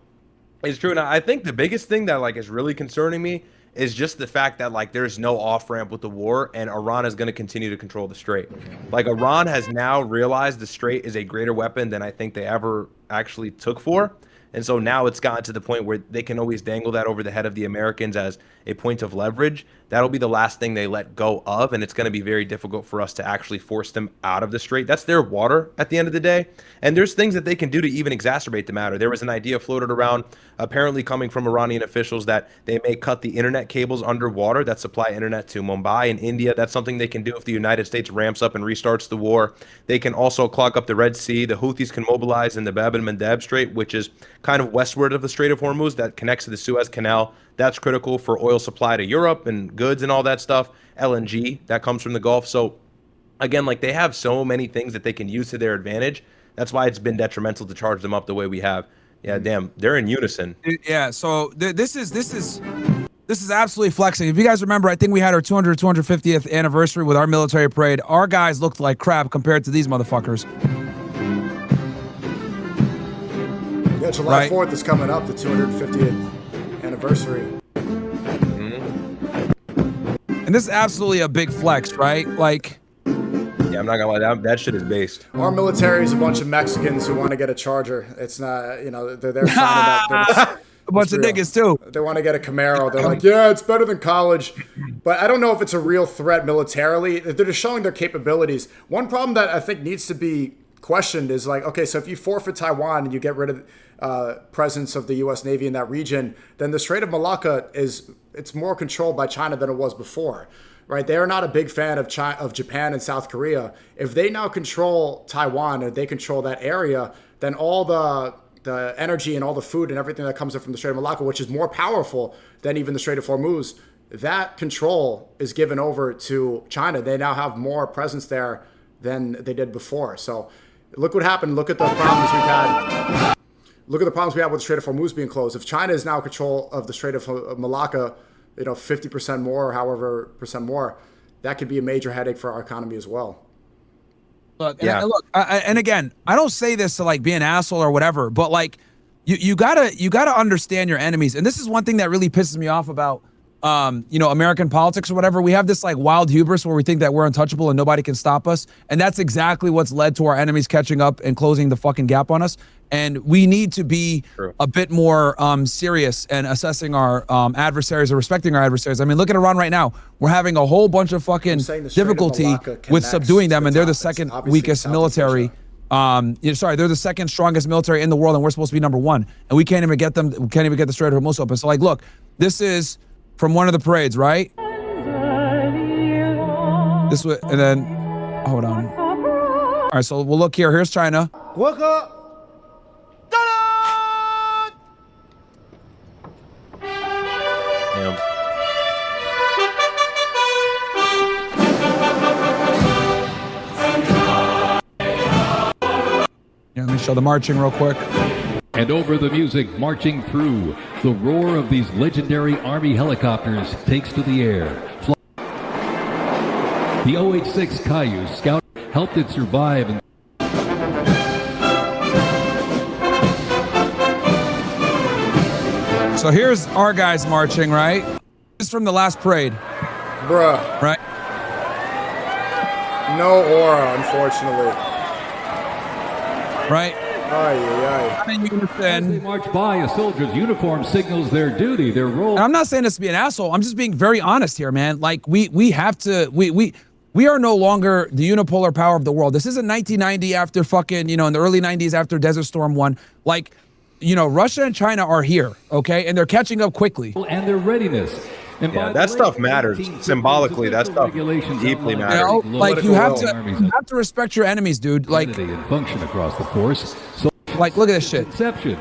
It's true. And I think the biggest thing that like is really concerning me is just the fact that like there's no off-ramp with the war and Iran is going to continue to control the Strait. Like Iran has now realized the Strait is a greater weapon than I think they ever actually took for. And so now it's gotten to the point where they can always dangle that over the head of the Americans as a point of leverage. That'll be the last thing they let go of, and it's going to be very difficult for us to actually force them out of the Strait. That's their water at the end of the day. And there's things that they can do to even exacerbate the matter. There was an idea floated around, apparently coming from Iranian officials, that they may cut the internet cables underwater that supply internet to Mumbai and India. That's something they can do if the United States ramps up and restarts the war. They can also clog up the Red Sea. The Houthis can mobilize in the Bab el-Mandeb Strait, which is kind of westward of the Strait of Hormuz that connects to the Suez Canal. That's critical for oil supply to Europe and goods and all that stuff. LNG, that comes from the Gulf. So again, like they have so many things that they can use to their advantage. That's why it's been detrimental to charge them up the way we have. Yeah, damn, they're in unison. Yeah, so this is This is absolutely flexing. If you guys remember, I think we had our 250th anniversary with our military parade. Our guys looked like crap compared to these motherfuckers. Yeah, July 4th is coming up, the 250th anniversary. And this is absolutely a big flex, right? Like, yeah, I'm not gonna lie, that shit is based. Our military is a bunch of Mexicans who want to get a Charger. It's not, you know, they're signing that. A bunch of niggas too. They want to get a Camaro. They're like, yeah, it's better than college. But I don't know if it's a real threat militarily. They're just showing their capabilities. One problem that I think needs to be questioned is like, okay, so if you forfeit Taiwan and you get rid of presence of the U.S. Navy in that region, then the Strait of Malacca it's more controlled by China than it was before, right? They are not a big fan of Japan and South Korea. If they now control Taiwan or they control that area, then all the energy and all the food and everything that comes in from the Strait of Malacca, which is more powerful than even the Strait of Hormuz, that control is given over to China. They now have more presence there than they did before. So look what happened. Look at the problems we've had. Look at the problems we have with the Strait of Hormuz being closed. If China is now in control of the Strait of Malacca, 50% more, or however percent more, that could be a major headache for our economy as well. Look, and again, I don't say this to like be an asshole or whatever, but like you gotta understand your enemies. And this is one thing that really pisses me off about American politics or whatever. We have this like wild hubris where we think that we're untouchable and nobody can stop us. And that's exactly what's led to our enemies catching up and closing the fucking gap on us. And we need to be a bit more serious and assessing our adversaries or respecting our adversaries. I mean, look at Iran right now. We're having a whole bunch of fucking difficulty with subduing them, and they're the second weakest military. They're the second strongest military in the world, and we're supposed to be number one. And we can't even get them. We can't even get the Strait of Hormuz open. So, like, look, this is from one of the parades, right? This was, and then, hold on. All right, so we'll look here. Here's China. Wake up! Yeah, let me show the marching real quick. And over the music marching through, the roar of these legendary Army helicopters takes to the air. The OH-6 Caillou scout helped it survive. So here's our guys marching, right? This is from the last parade. Bruh. Right? No aura, unfortunately. Right? Aye. As they march by, a soldier's uniform signals their duty, their role. And I'm not saying this to be an asshole. I'm just being very honest here, man. Like we have to, we are no longer the unipolar power of the world. This isn't 1990 after fucking, in the early 90s after Desert Storm 1. Like, Russia and China are here, okay? And they're catching up quickly. And their readiness. And yeah, that stuff matters symbolically. That stuff deeply matters. Like you have to respect your enemies, dude. Like and function across the force. So, like look at this shit. Inception.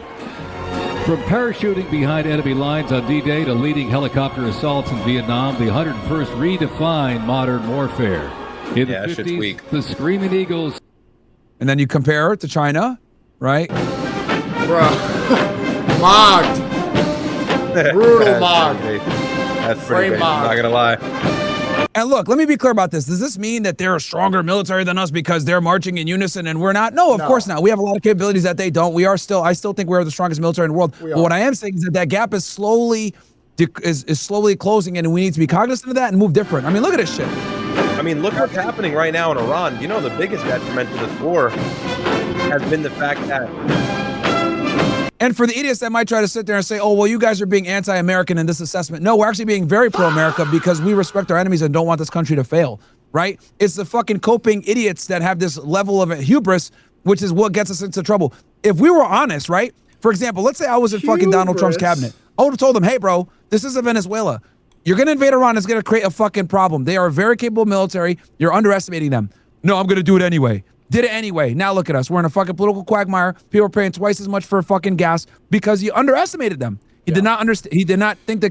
From parachuting behind enemy lines on D-Day to leading helicopter assaults in Vietnam, the 101st redefined modern warfare. In the 50s, the Screaming Eagles. And then you compare it to China, right? Bruh. Mogged. Brutal mogged. That's pretty big, I'm not gonna lie. And look, let me be clear about this. Does this mean that they're a stronger military than us because they're marching in unison and we're not? No, of course not. We have a lot of capabilities that they don't. I still think we're the strongest military in the world. But what I am saying is that gap is slowly closing, and we need to be cognizant of that and move different. I mean, look at this shit. I mean, look what's happening right now in Iran. The biggest detriment to this war has been the fact that. And for the idiots that might try to sit there and say, oh, well, you guys are being anti-American in this assessment. No, we're actually being very pro-America because we respect our enemies and don't want this country to fail, right? It's the fucking coping idiots that have this level of hubris, which is what gets us into trouble. If we were honest, right? For example, let's say I was in fucking Donald Trump's cabinet. I would have told them, hey, bro, this isn't Venezuela. You're going to invade Iran. It's going to create a fucking problem. They are a very capable military. You're underestimating them. No, I'm going to do it anyway. Did it anyway. Now look at us. We're in a fucking political quagmire. People are paying twice as much for fucking gas because you underestimated them. He did not understand. He did not think the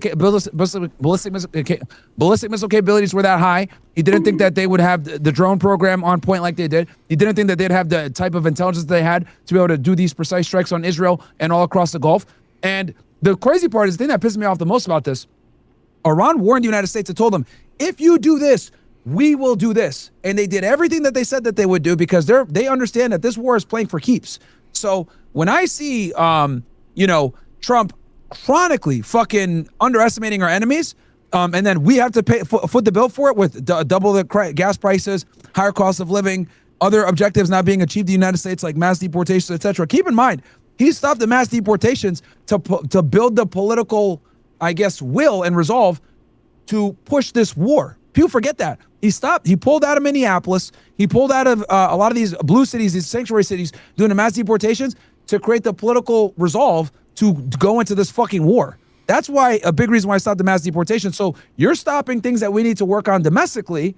ballistic missile capabilities were that high. He didn't think that they would have the drone program on point like they did. He didn't think that they'd have the type of intelligence they had to be able to do these precise strikes on Israel and all across the Gulf. And the crazy part is the thing that pisses me off the most about this Iran warned the United States and told them, if you do this, we will do this. And they did everything that they said that they would do because they understand that this war is playing for keeps. So when I see, Trump chronically fucking underestimating our enemies, and then we have to foot the bill for it with double the gas prices, higher cost of living, other objectives not being achieved in the United States like mass deportations, etc. Keep in mind, he stopped the mass deportations to build the political, I guess, will and resolve to push this war. People forget that. He pulled out of Minneapolis. He pulled out of a lot of these blue cities, these sanctuary cities, doing the mass deportations to create the political resolve to go into this fucking war. That's why a big reason why I stopped the mass deportation. So you're stopping things that we need to work on domestically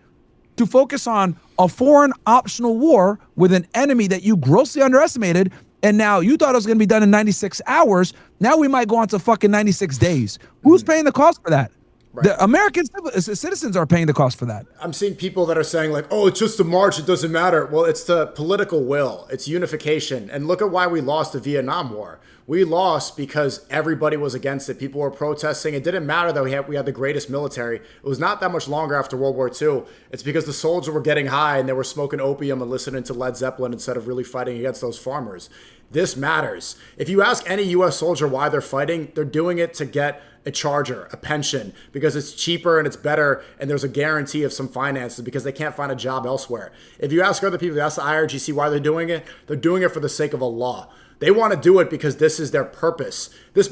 to focus on a foreign optional war with an enemy that you grossly underestimated. And now you thought it was going to be done in 96 hours. Now we might go on to fucking 96 days. Who's paying the cost for that? Right. The American citizens are paying the cost for that. I'm seeing people that are saying like, oh, it's just a march, it doesn't matter. Well, it's the political will. It's unification. And look at why we lost the Vietnam War. We lost because everybody was against it. People were protesting. It didn't matter that we had the greatest military. It was not that much longer after World War II. It's because the soldiers were getting high and they were smoking opium and listening to Led Zeppelin instead of really fighting against those farmers. This matters. If you ask any U.S. soldier why they're fighting, they're doing it to get a charger, a pension, because it's cheaper and it's better and there's a guarantee of some finances because they can't find a job elsewhere. If you ask other people, you ask the IRGC why they're doing it for the sake of Allah. They want to do it because this is their purpose.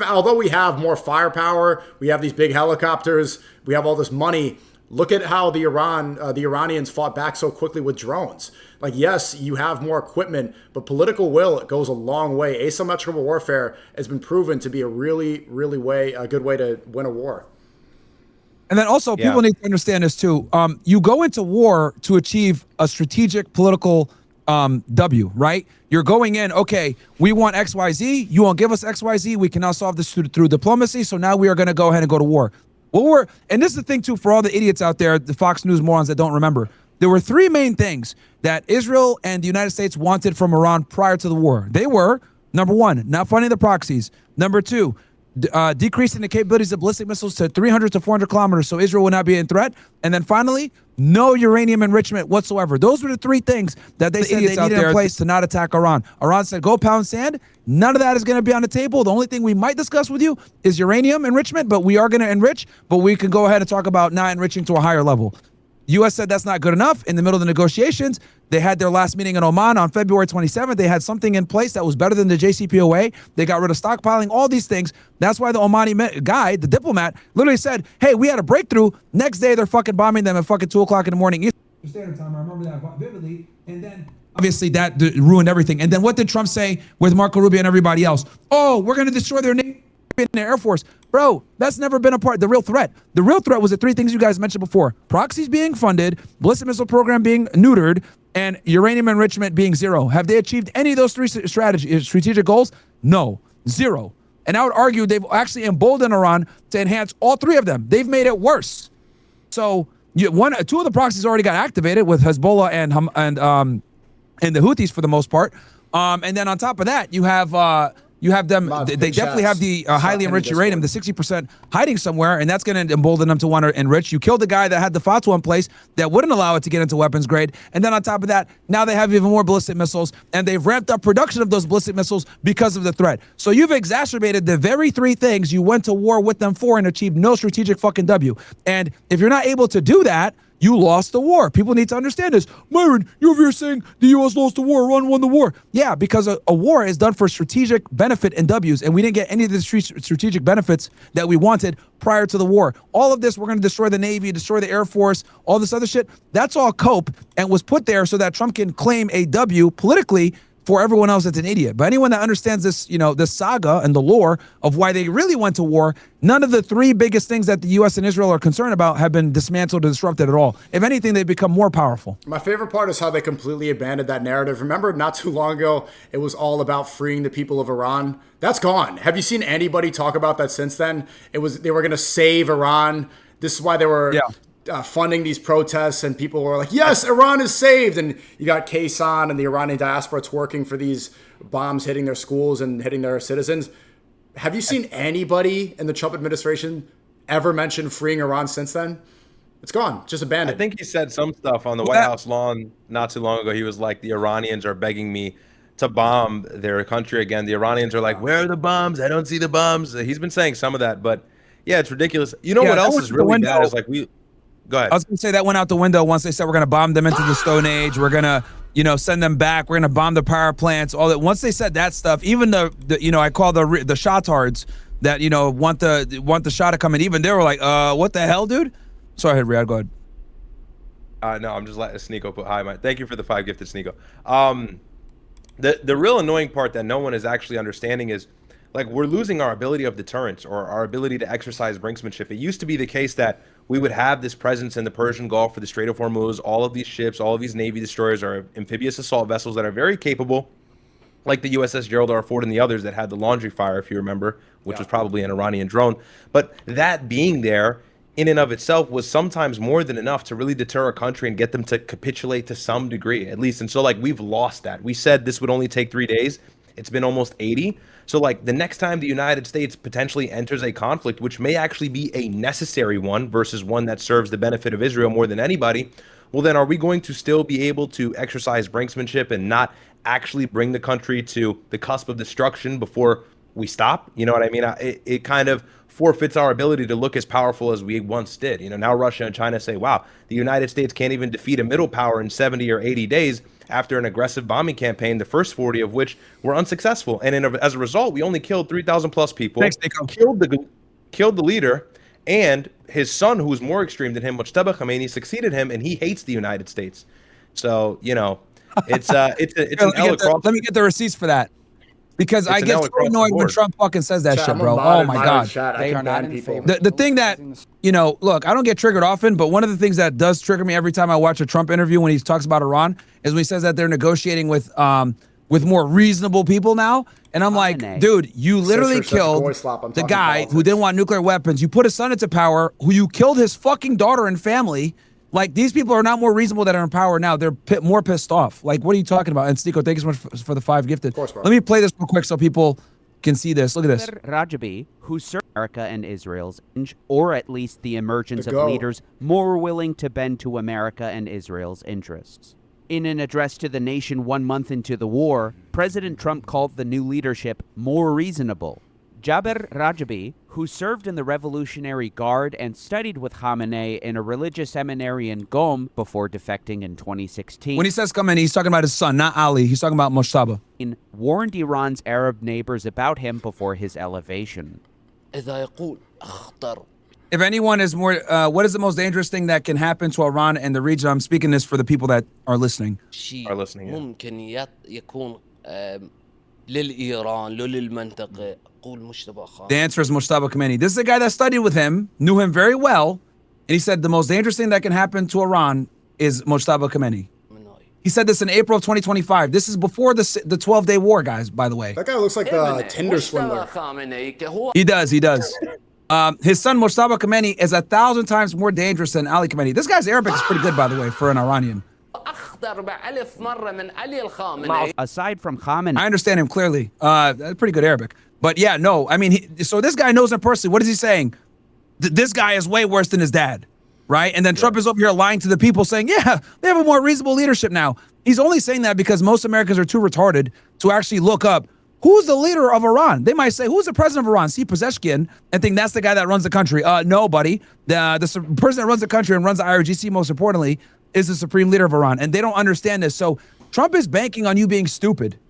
Although we have more firepower, we have these big helicopters, we have all this money. Look at how the Iranians fought back so quickly with drones. Like, yes, you have more equipment, but political will, it goes a long way. Asymmetrical warfare has been proven to be a really, really good way to win a war. And then also, people need to understand this too. You go into war to achieve a strategic political W, right? You're going in, okay, we want XYZ, you won't give us XYZ, we can now solve this through diplomacy, so now we are going to go ahead and go to war. And this is the thing too, for all the idiots out there, the Fox News morons that don't remember, there were three main things that Israel and the United States wanted from Iran prior to the war. They were, number one, not funding the proxies. Number two, decreasing the capabilities of ballistic missiles to 300 to 400 kilometers so Israel would not be in threat. And then finally, no uranium enrichment whatsoever. Those were the three things that they said they needed in place to not attack Iran. Iran said, go pound sand. None of that is going to be on the table. The only thing we might discuss with you is uranium enrichment, but we are going to enrich, but we can go ahead and talk about not enriching to a higher level. U.S. said that's not good enough. In the middle of the negotiations, they had their last meeting in Oman on February 27th. They had something in place that was better than the JCPOA. They got rid of stockpiling, all these things. That's why the Omani guy, the diplomat, literally said, hey, we had a breakthrough. Next day, they're fucking bombing them at fucking 2 o'clock in the morning. Eastern Standard Time. I remember that vividly. And then obviously that ruined everything. And then what did Trump say with Marco Rubio and everybody else? Oh, we're going to destroy their Navy and their Air Force. Bro, that's never been a part. The real threat was the three things you guys mentioned before. Proxies being funded, ballistic missile program being neutered, and uranium enrichment being zero. Have they achieved any of those three strategic goals? No, zero. And I would argue they've actually emboldened Iran to enhance all three of them. They've made it worse. So two of the proxies already got activated with Hezbollah and the Houthis for the most part. And then on top of that, you have them. They definitely have the highly enriched uranium, the 60% hiding somewhere, and that's going to embolden them to want to enrich. You killed the guy that had the fatwa in place that wouldn't allow it to get into weapons grade. And then on top of that, now they have even more ballistic missiles, and they've ramped up production of those ballistic missiles because of the threat. So you've exacerbated the very three things you went to war with them for and achieved no strategic fucking W. And if you're not able to do that, you lost the war. People need to understand this. Myron, you're over here saying the U.S. lost the war, Iran won the war. Yeah, because a war is done for strategic benefit and W's, and we didn't get any of the strategic benefits that we wanted prior to the war. All of this, we're going to destroy the Navy, destroy the Air Force, all this other shit. That's all cope and was put there so that Trump can claim a W politically for everyone else that's an idiot. But anyone that understands this, this saga and the lore of why they really went to war, none of the three biggest things that the U.S. and Israel are concerned about have been dismantled or disrupted at all. If anything, they've become more powerful. My favorite part is how they completely abandoned that narrative. Remember, not too long ago, it was all about freeing the people of Iran. That's gone. Have you seen anybody talk about that since then? They were going to save Iran. This is why they were... Yeah. Funding these protests, and people were like, yes, Iran is saved. And you got Kaysan and the Iranian diaspora twerking for these bombs hitting their schools and hitting their citizens. Have you seen anybody in the Trump administration ever mentioned freeing Iran since then. It's gone, just abandoned. I think he said some stuff on the White House lawn not too long ago. He was like, the Iranians are begging me to bomb their country again. The Iranians are like, where are the bombs? I don't see the bombs. He's been saying some of that, but yeah, it's ridiculous. You know what else is really bad is like go ahead. I was going to say that went out the window once they said we're going to bomb them into the Stone Age. We're going to, send them back. We're going to bomb the power plants. All that. Once they said that stuff, even the I call the shotards that, want the Shah to come in. Even they were like, what the hell, dude? Sorry, Ryad, go ahead. No, I'm just letting Sneako put hi. Thank you for the 5 gifted, Sneako. The real annoying part that no one is actually understanding is, like, we're losing our ability of deterrence or our ability to exercise brinksmanship. It used to be the case that we would have this presence in the Persian Gulf for the Strait of Hormuz, all of these ships, all of these Navy destroyers are amphibious assault vessels that are very capable, like the USS Gerald R. Ford and the others that had the laundry fire, if you remember, which was probably an Iranian drone. But that being there in and of itself was sometimes more than enough to really deter a country and get them to capitulate to some degree, at least. And so, like, we've lost that. We said this would only take 3 days. It's been almost 80. So, like, the next time the United States potentially enters a conflict, which may actually be a necessary one versus one that serves the benefit of Israel more than anybody, well, then are we going to still be able to exercise brinksmanship and not actually bring the country to the cusp of destruction before we stop? You know what I mean? It kind of forfeits our ability to look as powerful as we once did. Now Russia and China say, wow, the United States can't even defeat a middle power in 70 or 80 days after an aggressive bombing campaign, the first 40 of which were unsuccessful. And as a result, we only killed 3,000 plus people, killed the leader, and his son, who was more extreme than him, Mujtaba Khomeini, succeeded him, and he hates the United States. So, it's an L across. Let me get the receipts for that. Because I get so annoyed when Trump fucking says that shit, bro. Oh my God. They are not in favor. The thing that, look, I don't get triggered often, but one of the things that does trigger me every time I watch a Trump interview when he talks about Iran is when he says that they're negotiating with more reasonable people now. And I'm like, dude, you literally killed the guy who didn't want nuclear weapons. You put his son into power, who you killed his fucking daughter and family. Like, these people are not more reasonable that are in power now. They're more pissed off. Like, what are you talking about? And Sneako, thank you so much for the 5 gifted. Of course, bro. Let me play this real quick so people can see this. Look at this. Rajabi, who served America and Israel's, or at least the emergence of leaders more willing to bend to America and Israel's interests. In an address to the nation 1 month into the war, President Trump called the new leadership more reasonable. Jaber Rajabi, who served in the Revolutionary Guard and studied with Khamenei in a religious seminary in Qom before defecting in 2016. When he says Khamenei, he's talking about his son, not Ali. He's talking about Mujtaba. Warned Iran's Arab neighbors about him before his elevation. If anyone is more, what is the most dangerous thing that can happen to Iran and the region? I'm speaking this for the people that are listening. The answer is Mujtaba Khomeini. This is a guy that studied with him, knew him very well, and he said the most dangerous thing that can happen to Iran is Mujtaba Khomeini. He said this in April of 2025. This is before the 12-day war, guys, by the way. That guy looks like the Tinder swindler. He does. His son, Mujtaba Khomeini, is 1,000 times more dangerous than Ali Khomeini. This guy's Arabic is pretty good, by the way, for an Iranian. Aside from Khamenei, I understand him clearly. Pretty good Arabic. But yeah, no, I mean, so this guy knows him personally. What is he saying? This guy is way worse than his dad, right? And then Trump is over here lying to the people saying, yeah, they have a more reasonable leadership now. He's only saying that because most Americans are too retarded to actually look up who's the leader of Iran. They might say, who's the president of Iran? See Pezeshkian and think that's the guy that runs the country. No, buddy. The person that runs the country and runs the IRGC, most importantly, is the supreme leader of Iran. And they don't understand this. So Trump is banking on you being stupid.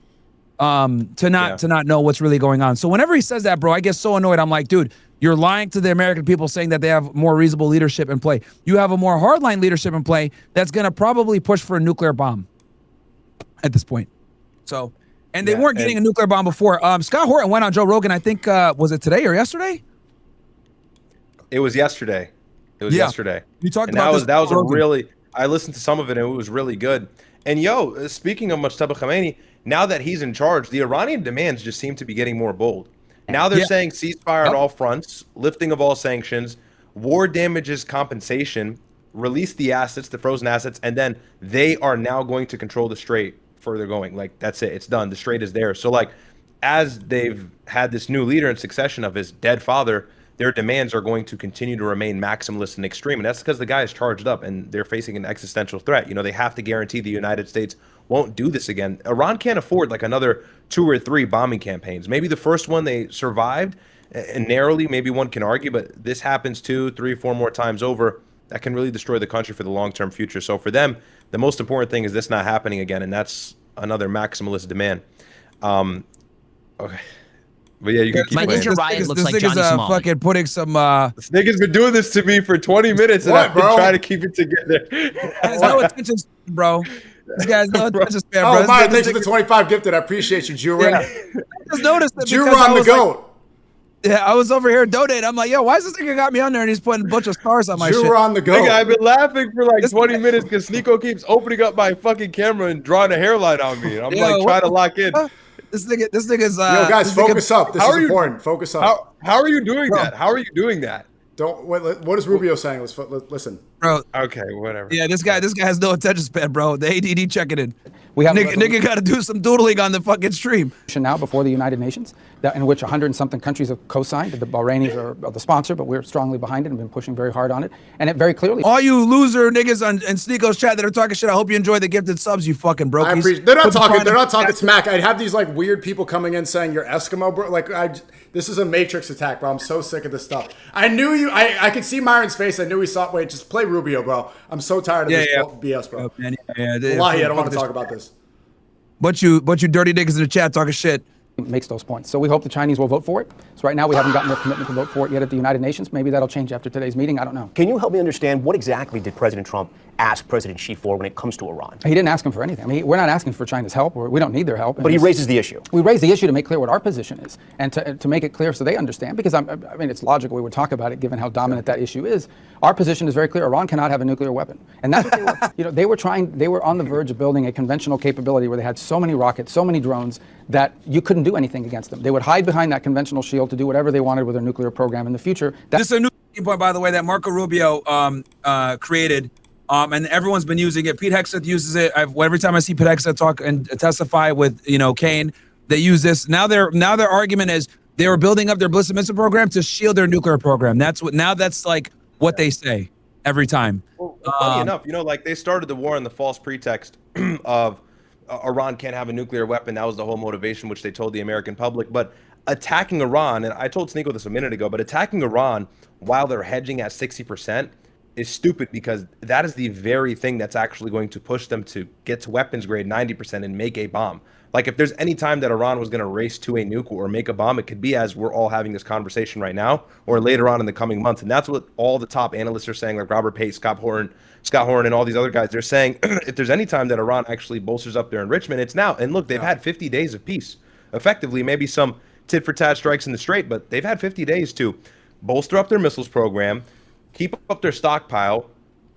To not know what's really going on. So whenever he says that, bro, I get so annoyed. I'm like, dude, you're lying to the American people saying that they have more reasonable leadership in play. You have a more hardline leadership in play that's going to probably push for a nuclear bomb at this point. So, and they weren't getting a nuclear bomb before. Scott Horton went on Joe Rogan, I think, was it today or yesterday? It was yesterday. Yesterday. You talked about this. That was a really, I listened to some of it and it was really good. And speaking of Mujtaba Khomeini, now that he's in charge, the Iranian demands just seem to be getting more bold. Now they're saying ceasefire at all fronts, lifting of all sanctions, war damages compensation, release the assets, the frozen assets, and then they are now going to control the strait further going. Like, that's it. It's done. The strait is there. So, like, as they've had this new leader in succession of his dead father, their demands are going to continue to remain maximalist and extreme. And that's because the guy is charged up and they're facing an existential threat. You know, they have to guarantee the United States won't do this again. Iran can't afford like another 2 or 3 bombing campaigns. Maybe the first one they survived, and narrowly, maybe one can argue, but this happens 2, 3, 4 more times over. That can really destroy the country for the long-term future. So for them, the most important thing is this not happening again, and that's another maximalist demand. Okay. But yeah, you can keep My playing. Ninja Ryad looks like this Johnny nigga's Smalley. fucking putting some This nigga's been doing this to me for 20 minutes, and I've been trying to keep it together. has no attention span, bro. This guy's no attention span, bro. Oh, Myron, thanks for the 25 gifted. I appreciate you, Juran. I just noticed that because Juran the GOAT. yeah, I was over here donating. I'm like, yo, why is this nigga got me on there and he's putting a bunch of stars on my shit? Juran the GOAT. Nigga, I've been laughing for like 20 minutes because Sneako keeps opening up my fucking camera and drawing a hairline on me. And I'm like trying to lock in. This nigga's Yo, guys, focus up. This is important. Focus up. How are you doing that? How are you doing that? Don't. What is Rubio saying? Let's listen. bro. Okay, whatever. Yeah, this guy has no attention span, bro. The ADD checking in. We have nigga got to do some doodling on the fucking stream. Now before the United Nations, in which 100 and something countries have co-signed. The Bahrainis are the sponsor, but we're strongly behind it and been pushing very hard on it. And it very clearly. All you loser niggas on Sneako's chat that are talking shit, I hope you enjoy the gifted subs, you fucking brokies. I appreciate. They're not talking smack. I'd have these like weird people coming in saying you're Eskimo, bro. Like this is a Matrix attack, bro. I'm so sick of this stuff. I knew you. I could see Myron's face. I knew he saw. Wait, just play Rubio, bro. I'm so tired of this BS, bro. Yeah, Wallahi, I don't want to talk about this. But you dirty niggas in the chat talking shit. Makes those points. So we hope the Chinese will vote for it. So right now we haven't gotten their commitment to vote for it yet at the United Nations. Maybe that'll change after today's meeting. I don't know. Can you help me understand what exactly did President Trump ask President Xi for when it comes to Iran? He didn't ask him for anything. I mean, we're not asking for China's help. We don't need their help. But he raises the issue. We raise the issue to make clear what our position is and to make it clear so they understand. Because I mean, it's logical we would talk about it given how dominant that issue is. Our position is very clear. Iran cannot have a nuclear weapon, and that's what they were. They were trying. They were on the verge of building a conventional capability where they had so many rockets, so many drones that you couldn't do anything against them. They would hide behind that conventional shield to do whatever they wanted with their nuclear program in the future. This is a new point, by the way, that Marco Rubio created, and everyone's been using it. Pete Hegseth uses it. Every time I see Pete Hegseth talk and testify with Kane, they use this. Now their argument is they were building up their ballistic missile program to shield their nuclear program. That's like what they say every time. Well, funny enough, like they started the war on the false pretext of Iran can't have a nuclear weapon. That was the whole motivation, which they told the American public. But attacking Iran, and I told Sneako this a minute ago, but attacking Iran while they're hedging at 60% is stupid because that is the very thing that's actually going to push them to get to weapons grade 90% and make a bomb. Like if there's any time that Iran was going to race to a nuke or make a bomb, it could be as we're all having this conversation right now or later on in the coming months. And that's what all the top analysts are saying, like Robert Pate, Scott Horn, and all these other guys. They're saying if there's any time that Iran actually bolsters up their enrichment, it's now. And look, they've had 50 days of peace. Effectively, maybe some tit-for-tat strikes in the Strait, but they've had 50 days to bolster up their missiles program, keep up their stockpile,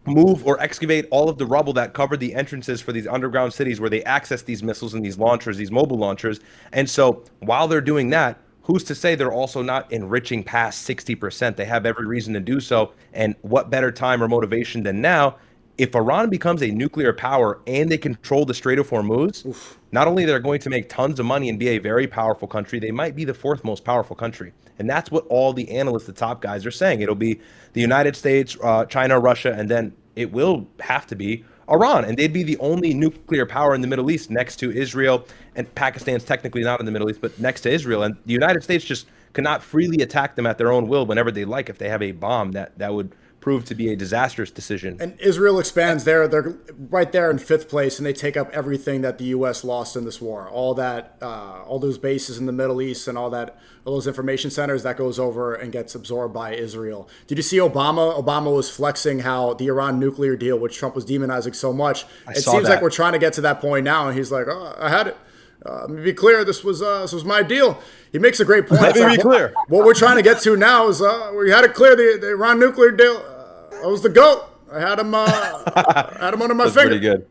move or excavate all of the rubble that covered the entrances for these underground cities where they access these missiles and these launchers, these mobile launchers. And so while they're doing that, who's to say they're also not enriching past 60%? They have every reason to do so. And what better time or motivation than now? If Iran becomes a nuclear power and they control the Strait of Hormuz, not only they're going to make tons of money and be a very powerful country, they might be the 4th most powerful country. And that's what all the analysts, the top guys, are saying. It'll be the United States, China, Russia, and then it will have to be Iran. And they'd be the only nuclear power in the Middle East next to Israel. And Pakistan's technically not in the Middle East, but next to Israel. And the United States just cannot freely attack them at their own will whenever they like if they have a bomb that would prove to be a disastrous decision. And Israel expands there. They're right there in 5th place, and they take up everything that the U.S. lost in this war. All that, all those bases in the Middle East and all those information centers, that goes over and gets absorbed by Israel. Did you see Obama? Obama was flexing how the Iran nuclear deal, which Trump was demonizing so much. It seems like we're trying to get to that point now, and he's like, "Oh, I had it. Let me be clear. This was my deal." He makes a great point. Let me be clear. What we're trying to get to now is we had it clear. The Iran nuclear deal. I was the GOAT. I had him. Had him under my finger. Pretty good.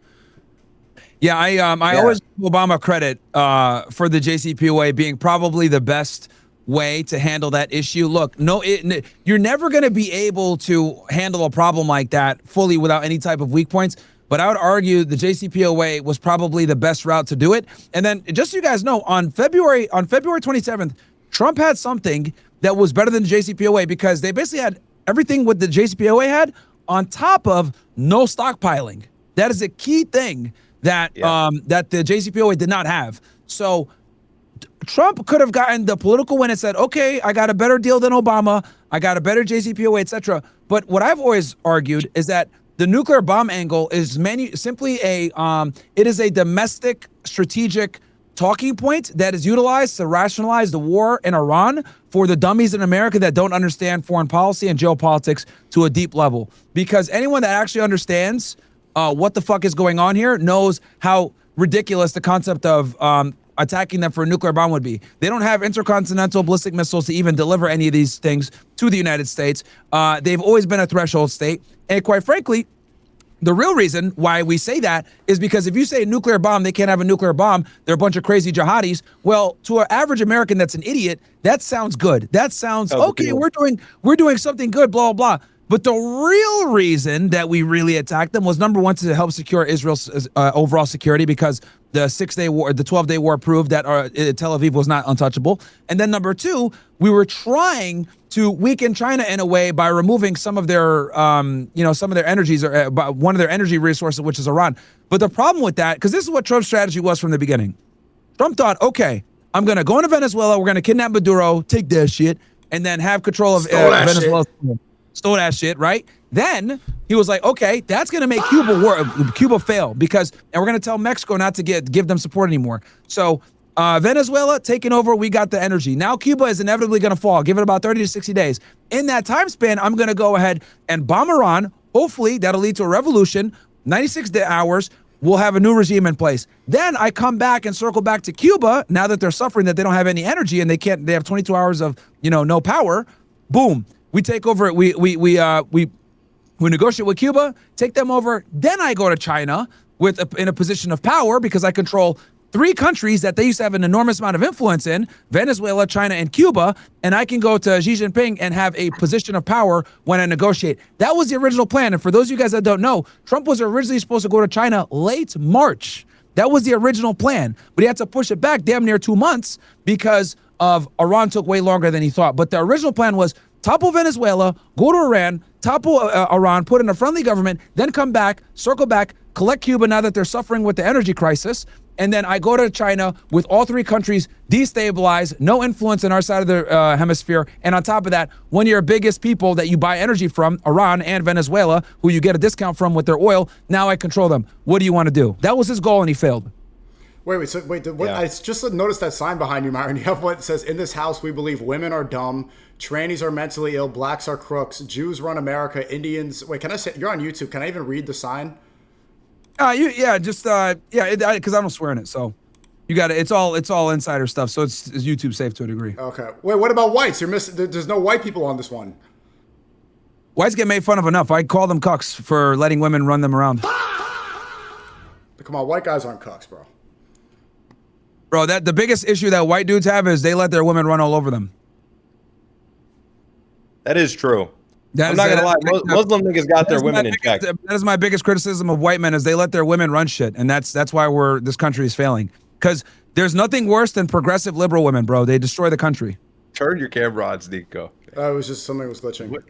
Yeah, I always give Obama credit for the JCPOA being probably the best way to handle that issue. Look, you're never going to be able to handle a problem like that fully without any type of weak points. But I would argue the JCPOA was probably the best route to do it. And then, just so you guys know, on February 27th, Trump had something that was better than the JCPOA because they basically had everything what the JCPOA had on top of no stockpiling. That is a key thing that that the JCPOA did not have. So Trump could have gotten the political win and said, okay, I got a better deal than Obama. I got a better JCPOA, etc. But what I've always argued is that the nuclear bomb angle is simply it is a domestic strategic talking point that is utilized to rationalize the war in Iran for the dummies in America that don't understand foreign policy and geopolitics to a deep level. Because anyone that actually understands what the fuck is going on here knows how ridiculous the concept of attacking them for a nuclear bomb would be. They don't have intercontinental ballistic missiles to even deliver any of these things to the United States. They've always been a threshold state. And quite frankly, the real reason why we say that is because if you say a nuclear bomb, they can't have a nuclear bomb, they're a bunch of crazy jihadis. Well, to an average American that's an idiot, that sounds good. That sounds, okay, we're doing something good, blah, blah, blah. But the real reason that we really attacked them was, number one, to help secure Israel's overall security, because the 6-day war, the 12-day war proved that Tel Aviv was not untouchable. And then number two, we were trying to weaken China in a way by removing some of their, some of their energies, or one of their energy resources, which is Iran. But the problem with that, because this is what Trump's strategy was from the beginning. Trump thought, okay, I'm going to go into Venezuela, we're going to kidnap Maduro, take that shit, and then have control of Venezuela. Stole that shit, right? Then he was like, okay, that's going to make Cuba fail, because, and we're going to tell Mexico not to give them support anymore. So Venezuela taking over, we got the energy. Now Cuba is inevitably going to fall. Give it about 30 to 60 days. In that time span, I'm going to go ahead and bomb Iran. Hopefully that'll lead to a revolution. 96 hours, we'll have a new regime in place. Then I come back and circle back to Cuba, now that they're suffering, that they don't have any energy and they have 22 hours of, no power. Boom. We take over. We negotiate with Cuba, take them over. Then I go to China in a position of power, because I control 3 countries that they used to have an enormous amount of influence in: Venezuela, China, and Cuba. And I can go to Xi Jinping and have a position of power when I negotiate. That was the original plan. And for those of you guys that don't know, Trump was originally supposed to go to China late March. That was the original plan, but he had to push it back damn near 2 months because of Iran took way longer than he thought. But the original plan was topple Venezuela, go to Iran, topple Iran, put in a friendly government, then come back, circle back, collect Cuba now that they're suffering with the energy crisis. And then I go to China with all 3 countries destabilized, no influence in our side of the hemisphere. And on top of that, one of your biggest people that you buy energy from, Iran and Venezuela, who you get a discount from with their oil, now I control them. What do you want to do? That was his goal, and he failed. Wait, I just noticed that sign behind you, Myron. You have what says, "In this house, we believe women are dumb, trannies are mentally ill, blacks are crooks, Jews run America, Indians." Wait, can I say, you're on YouTube? Can I even read the sign? Because I don't swear in it, so you got it. It's all insider stuff, so it's YouTube safe to a degree. Okay. Wait, what about whites? You're missing. There's no white people on this one. Whites get made fun of enough. I call them cucks for letting women run them around. Come on, white guys aren't cucks, bro. Bro, the biggest issue that white dudes have is they let their women run all over them. That is true. I'm not gonna lie. Muslim niggas got their women in check. That is my biggest criticism of white men, is they let their women run shit, and that's why this country is failing. Because there's nothing worse than progressive liberal women, bro. They destroy the country. Turn your camera on, Sneako. It was just something was glitching.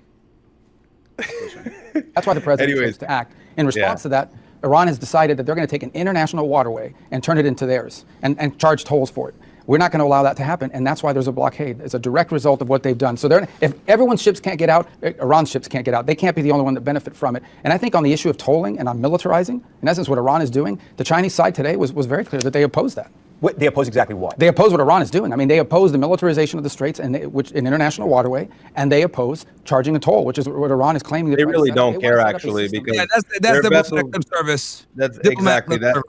That's why the president chose to act. In response to that, Iran has decided that they're going to take an international waterway and turn it into theirs and charge tolls for it. We're not going to allow that to happen, and that's why there's a blockade. It's a direct result of what they've done. So if everyone's ships can't get out, Iran's ships can't get out. They can't be the only one that benefit from it. And I think on the issue of tolling and on militarizing, in essence what Iran is doing, the Chinese side today was very clear that they oppose that. They oppose exactly what? They oppose what Iran is doing. I mean, they oppose the militarization of the Straits which an international waterway, and they oppose charging a toll, which is what Iran is claiming. They really don't care, actually, because that's diplomatic service. That's exactly that.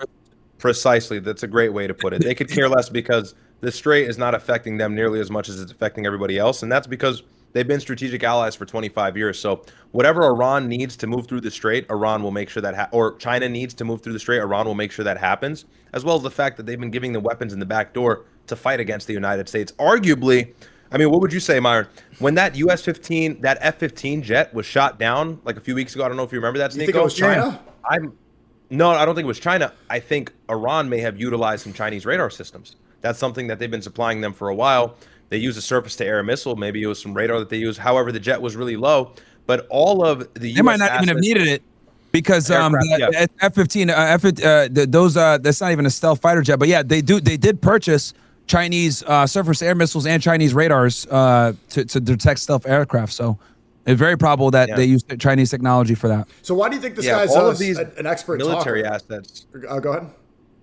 Precisely. That's a great way to put it. They could care less because the Strait is not affecting them nearly as much as it's affecting everybody else, and that's because they've been strategic allies for 25 years. So whatever Iran needs to move through the Strait, Iran will make sure that, or China needs to move through the Strait, Iran will make sure that happens, as well as the fact that they've been giving the weapons in the back door to fight against the United States. Arguably, I mean, what would you say, Myron? When that US-15, that F-15 jet was shot down like a few weeks ago, I don't know if you remember that, Sneako. You think it was China? No, I don't think it was China. I think Iran may have utilized some Chinese radar systems. That's something that they've been supplying them for a while. they used a surface-to-air missile. Maybe it was some radar that they used. However, the jet was really low. But all of the they might not even have needed it because the F-15, that's not even a stealth fighter jet. But yeah, they did purchase Chinese surface-to-air missiles and Chinese radars to detect stealth aircraft. So it's very probable that they used Chinese technology for that. So why do you think this guy's all of these an expert military talker? assets? Go ahead.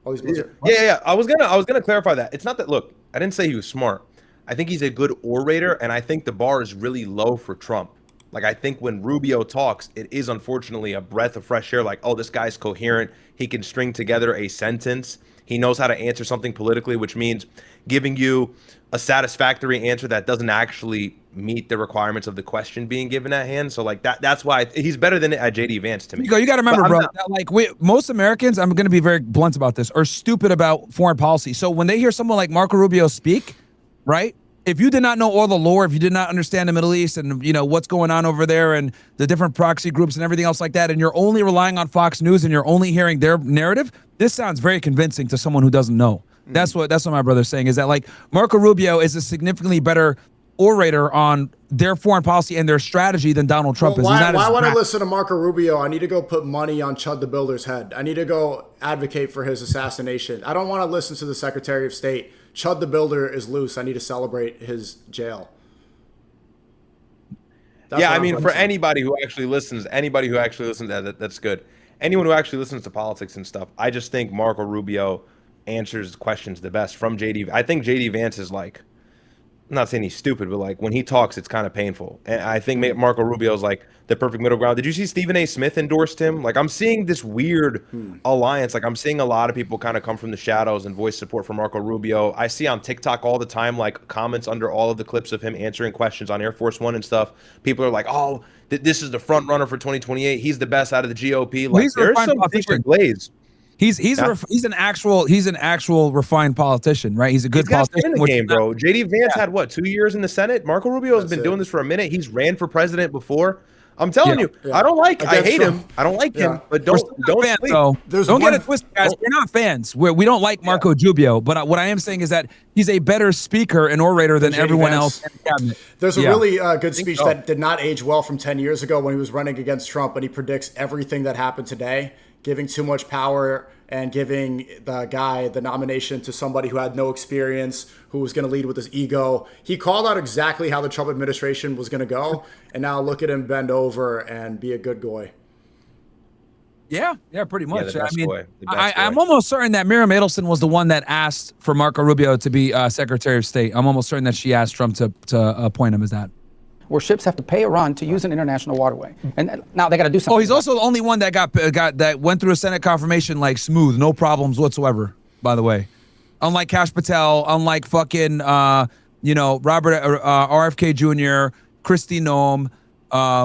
All these military. Yeah. I was gonna clarify that. It's not that. Look, I didn't say he was smart. I think he's a good orator, and I think the bar is really low for Trump. Like, I think when Rubio talks, it is unfortunately a breath of fresh air. Like, oh, this guy's coherent. He can string together a sentence. He knows how to answer something politically, which means giving you a satisfactory answer that doesn't actually meet the requirements of the question being given at hand. So, like, that's why he's better than JD Vance to me. You got to remember, bro, that, like, most Americans, I'm going to be very blunt about this, are stupid about foreign policy. So when they hear someone like Marco Rubio speak, right? If you did not know all the lore, if you did not understand the Middle East and, you know, what's going on over there and the different proxy groups and everything else like that, and you're only relying on Fox News and you're only hearing their narrative, this sounds very convincing to someone who doesn't know. That's what my brother's saying, is that, like, Marco Rubio is a significantly better orator on their foreign policy and their strategy than Donald Trump is. Why would I listen to Marco Rubio? I need to go put money on Chud the Builder's head. I need to go advocate for his assassination. I don't want to listen to the Secretary of State. Chud the Builder is loose. I need to celebrate his jail. Yeah, I mean, for anybody who actually listens, that's good. Anyone who actually listens to politics and stuff, I just think Marco Rubio answers questions the best from JD. I think JD Vance is, like, I'm not saying he's stupid, but, like, when he talks, it's kind of painful. And I think Marco Rubio is, like, the perfect middle ground. Did you see Stephen A. Smith endorsed him? Like, I'm seeing this weird alliance. Like, I'm seeing a lot of people kind of come from the shadows and voice support for Marco Rubio. I see on TikTok all the time, like, comments under all of the clips of him answering questions on Air Force One and stuff. People are like, oh, this is the front runner for 2028. He's the best out of the GOP. Like, there's some secret glaze. He's an actual refined politician, right? He's a good politician. In the game, bro. JD Vance had what, 2 years in the Senate? Marco Rubio has been doing this for a minute. He's ran for president before. I'm telling you, I don't like. I hate him. I don't like him. But don't fans, though. Don't get it twisted, guys. We're not fans. We don't like Marco Rubio. But what I am saying is that he's a better speaker and orator than everyone else in the cabinet. There's a really good speech that did not age well from 10 years ago when he was running against Trump, and he predicts everything that happened today, giving too much power and giving the guy the nomination to somebody who had no experience, who was going to lead with his ego. He called out exactly how the Trump administration was going to go, and now look at him bend over and be a good boy. Yeah, pretty much. I mean, I'm almost certain that Miriam Adelson was the one that asked for Marco Rubio to be Secretary of State. I'm almost certain that she asked Trump to appoint him as that. Where ships have to pay Iran to use an international waterway, and now they got to do something. Oh, he's also the only one that that went through a Senate confirmation like smooth, no problems whatsoever. By the way, unlike Kash Patel, unlike fucking Robert RFK Jr., Kristi Noem,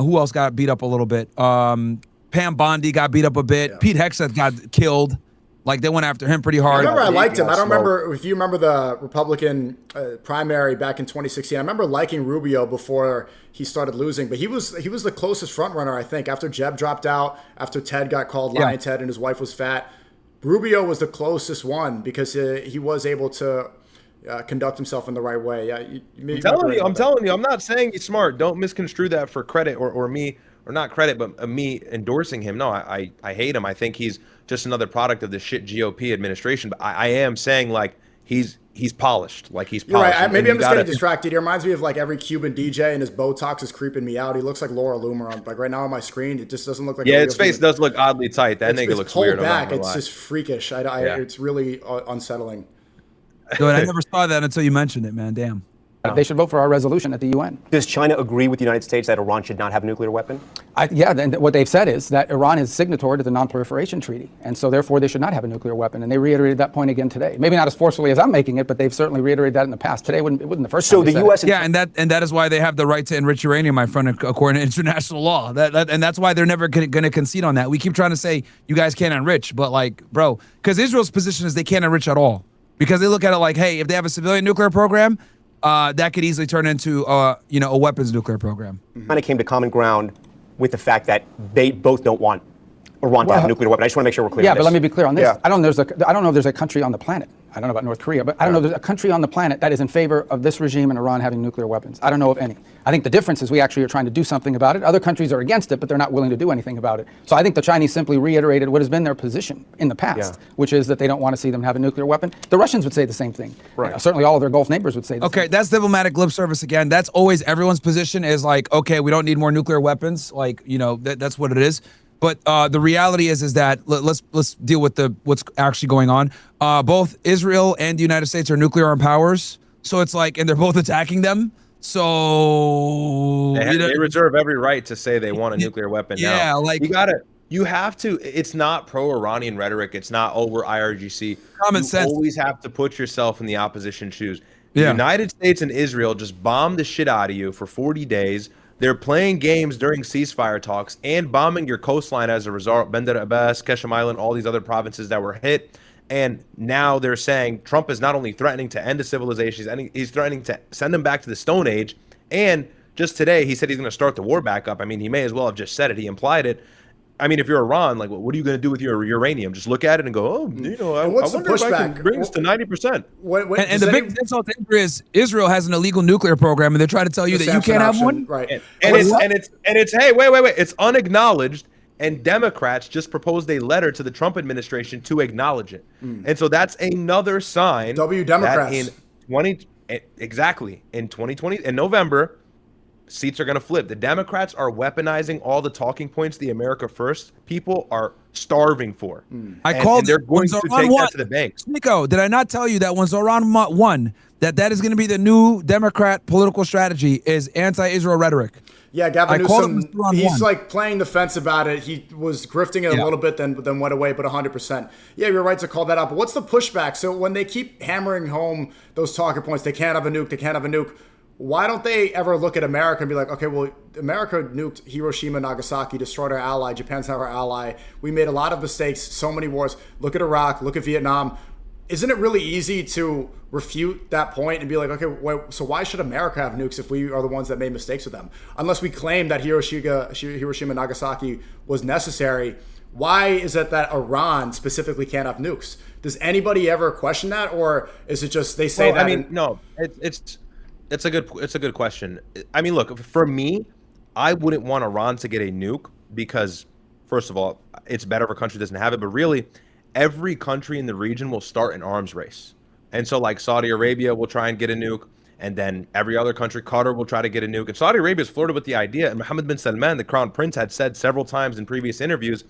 who else got beat up a little bit? Pam Bondi got beat up a bit. Yeah. Pete Hegseth got killed. Like, they went after him pretty hard. I remember I liked him. I don't remember if you remember the Republican primary back in 2016. I remember liking Rubio before he started losing, but he was the closest front runner, I think. After Jeb dropped out, after Ted got called Lion Ted and his wife was fat, Rubio was the closest one because he was able to conduct himself in the right way. Yeah, I'm telling you, I'm not saying he's smart. Don't misconstrue that for credit or me. Or not credit, but me endorsing him. No, I hate him. I think he's just another product of the shit GOP administration. But I am saying, like, he's polished. Like, he's polished. Right. Maybe I'm just getting distracted. He reminds me of, like, every Cuban DJ, and his Botox is creeping me out. He looks like Laura Loomer. Like, right now on my screen, it just doesn't look like. Yeah, his face does look oddly tight. That nigga looks weird. Back. It's just freakish. It's really unsettling. Good. I never saw that until you mentioned it, man. Damn. They should vote for our resolution at the UN. Does China agree with the United States that Iran should not have a nuclear weapon? And what they've said is that Iran is signatory to the Non-proliferation treaty, and so therefore they should not have a nuclear weapon. And they reiterated that point again today. Maybe not as forcefully as I'm making it, but they've certainly reiterated that in the past. Today wouldn't the first time. So the U.S. and that is why they have the right to enrich uranium, my friend, according to international law. And that's why they're never going to concede on that. We keep trying to say you guys can't enrich, but, like, bro, because Israel's position is they can't enrich at all, because they look at it like, hey, if they have a civilian nuclear program, that could easily turn into a weapons nuclear program. Kind of came to common ground with the fact that they both don't want Iran to have a nuclear weapon. I just want to make sure we're clear. Yeah, but let me be clear on this. Yeah. I don't know if there's a country on the planet I don't know about North Korea, but I don't know there's a country on the planet that is in favor of this regime and Iran having nuclear weapons. I don't know of any. I think the difference is we actually are trying to do something about it. Other countries are against it, but they're not willing to do anything about it. So I think the Chinese simply reiterated what has been their position in the past, which is that they don't want to see them have a nuclear weapon. The Russians would say the same thing. Right. Certainly all of their Gulf neighbors would say the same thing. That's diplomatic lip service again. That's always everyone's position is like, okay, we don't need more nuclear weapons. Like, you know, that's what it is. But the reality is that let's deal with what's actually going on. Both Israel and the United States are nuclear armed powers, so it's like, and they're both attacking them. So they reserve every right to say they want a nuclear weapon. Yeah, now. like you have to. It's not pro-Iranian rhetoric. It's not we're IRGC. Common sense. You always have to put yourself in the opposition shoes. The United States and Israel just bombed the shit out of you for 40 days. They're playing games during ceasefire talks and bombing your coastline as a result. Bandar Abbas, Keshem Island, all these other provinces that were hit. And now they're saying Trump is not only threatening to end the civilization, he's threatening to send them back to the Stone Age. And just today, he said he's going to start the war back up. I mean, he may as well have just said it. He implied it. I mean, if you're Iran, like, what are you going to do with your uranium? Just look at it and go, oh, you know, I wonder if I can bring this to 90%. And the big insult to injury is Israel has an illegal nuclear program, and they're trying to tell you that you can't have one. Right. And it's hey, wait. It's unacknowledged, and Democrats just proposed a letter to the Trump administration to acknowledge it. And so that's another sign. Democrats. In 2020, in November, seats are going to flip. The Democrats are weaponizing all the talking points the America First people are starving for. I called. They're going to take that to the bank. Sneako, did I not tell you that when Zoran won, that is going to be the new Democrat political strategy is anti-Israel rhetoric? Yeah, Gavin Newsom, he's like playing the fence about it. He was grifting it a little bit, then went away, but 100%. Yeah, you're right to call that out. But what's the pushback? So when they keep hammering home those talking points, they can't have a nuke, they can't have a nuke. Why don't they ever look at America and be like, okay, well, America nuked Hiroshima, Nagasaki, destroyed our ally. Japan's not our ally. We made a lot of mistakes, so many wars. Look at Iraq, look at Vietnam. Isn't it really easy to refute that point and be like, okay, so why should America have nukes if we are the ones that made mistakes with them? Unless we claim that Hiroshima, Nagasaki was necessary, why is it that Iran specifically can't have nukes? Does anybody ever question that, or is it just they say that? I mean, no, it's a good question. I mean, look, for me, I wouldn't want Iran to get a nuke because, first of all, it's better if a country doesn't have it. But really, every country in the region will start an arms race. And so, like, Saudi Arabia will try and get a nuke. And then every other country, Qatar, will try to get a nuke. And Saudi Arabia is flirted with the idea. And Mohammed bin Salman, the crown prince, had said several times in previous interviews,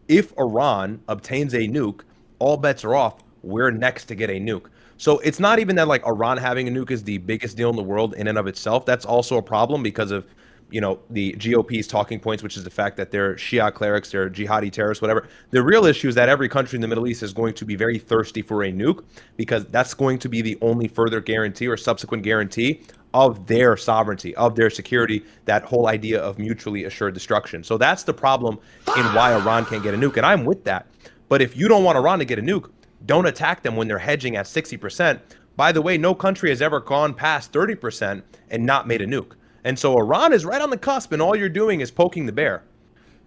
if Iran obtains a nuke, all bets are off. We're next to get a nuke. So it's not even that like Iran having a nuke is the biggest deal in the world in and of itself. That's also a problem because of, you know, the GOP's talking points, which is the fact that they're Shia clerics, they're jihadi terrorists, whatever. The real issue is that every country in the Middle East is going to be very thirsty for a nuke because that's going to be the only further guarantee or subsequent guarantee of their sovereignty, of their security, that whole idea of mutually assured destruction. So that's the problem in why Iran can't get a nuke. And I'm with that. But if you don't want Iran to get a nuke, don't attack them when they're hedging at 60%. By the way, no country has ever gone past 30% and not made a nuke. And so Iran is right on the cusp, and all you're doing is poking the bear.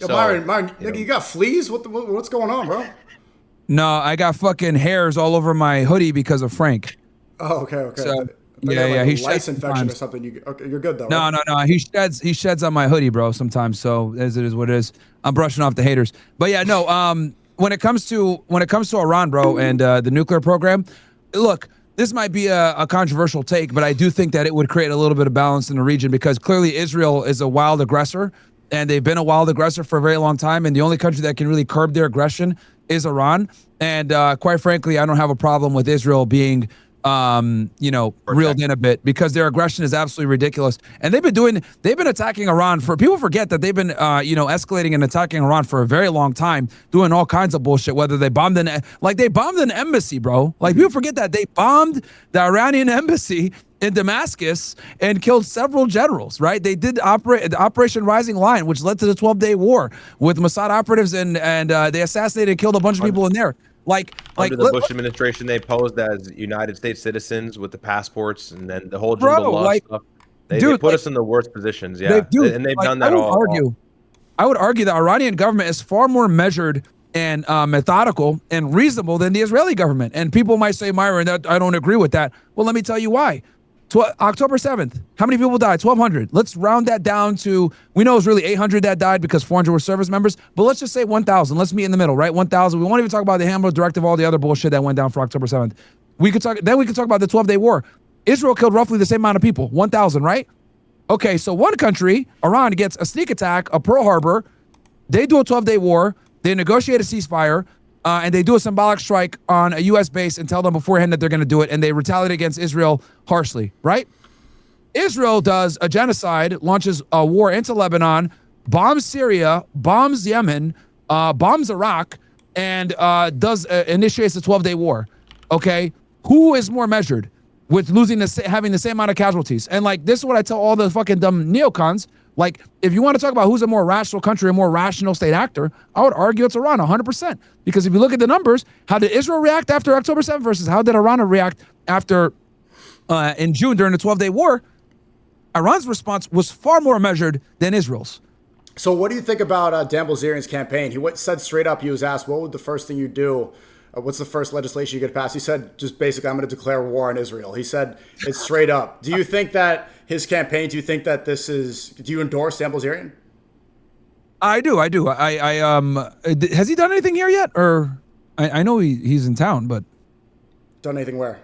Yo, so, Myron, you got fleas? What's going on, bro? No, I got fucking hairs all over my hoodie because of Frank. Oh, okay. So, yeah. He lice infection or something. You're good though. No, right? no. He sheds on my hoodie, bro. Sometimes. So as it is what it is. I'm brushing off the haters. But yeah, no. When it comes to Iran, bro, and the nuclear program, look, this might be a controversial take, but I do think that it would create a little bit of balance in the region because clearly Israel is a wild aggressor, and they've been a wild aggressor for a very long time, and the only country that can really curb their aggression is Iran. And quite frankly, I don't have a problem with Israel being reeled in a bit because their aggression is absolutely ridiculous. And they've been attacking Iran people forget that they've been, escalating and attacking Iran for a very long time, doing all kinds of bullshit, whether they bombed an embassy, bro. Like people forget that they bombed the Iranian embassy in Damascus and killed several generals, right? They did Operation Rising Lion, which led to the 12-day war with Mossad operatives and they assassinated and killed a bunch of people in there. Under the Bush administration, they posed as United States citizens with the passports, and then the whole jingle law stuff. They put us in the worst positions, yeah. And they've done that all. I would argue the Iranian government is far more measured and methodical and reasonable than the Israeli government. And people might say, Myron, that I don't agree with that. Well, let me tell you why. October 7th, how many people died? 1,200. Let's round that down to, we know it was really 800 that died because 400 were service members, but let's just say 1,000. Let's meet in the middle, right? 1,000. We won't even talk about the Hamburg Directive, all the other bullshit that went down for October 7th. We could talk about the 12-day war. Israel killed roughly the same amount of people, 1,000, right? Okay, so one country, Iran, gets a sneak attack of Pearl Harbor. They do a 12-day war. They negotiate a ceasefire. And they do a symbolic strike on a U.S. base and tell them beforehand that they're going to do it, and they retaliate against Israel harshly, right? Israel does a genocide, launches a war into Lebanon, bombs Syria, bombs Yemen, bombs Iraq, and initiates a 12-day war. Okay, who is more measured with having the same amount of casualties? And like, this is what I tell all the fucking dumb neocons. Like, if you want to talk about who's a more rational country, a more rational state actor, I would argue it's Iran 100%. Because if you look at the numbers, how did Israel react after October 7th versus how did Iran react after in June during the 12-day war? Iran's response was far more measured than Israel's. So what do you think about Dan Bilzerian's campaign? He said straight up, he was asked, what would the first thing you do? What's the first legislation you get passed? He said, just basically, I'm going to declare war on Israel. He said it straight up. Do you think that his campaign, do you think that do you endorse Dan Bilzerian? I do. Has he done anything here yet? Or I know he's in town, but. Done anything where?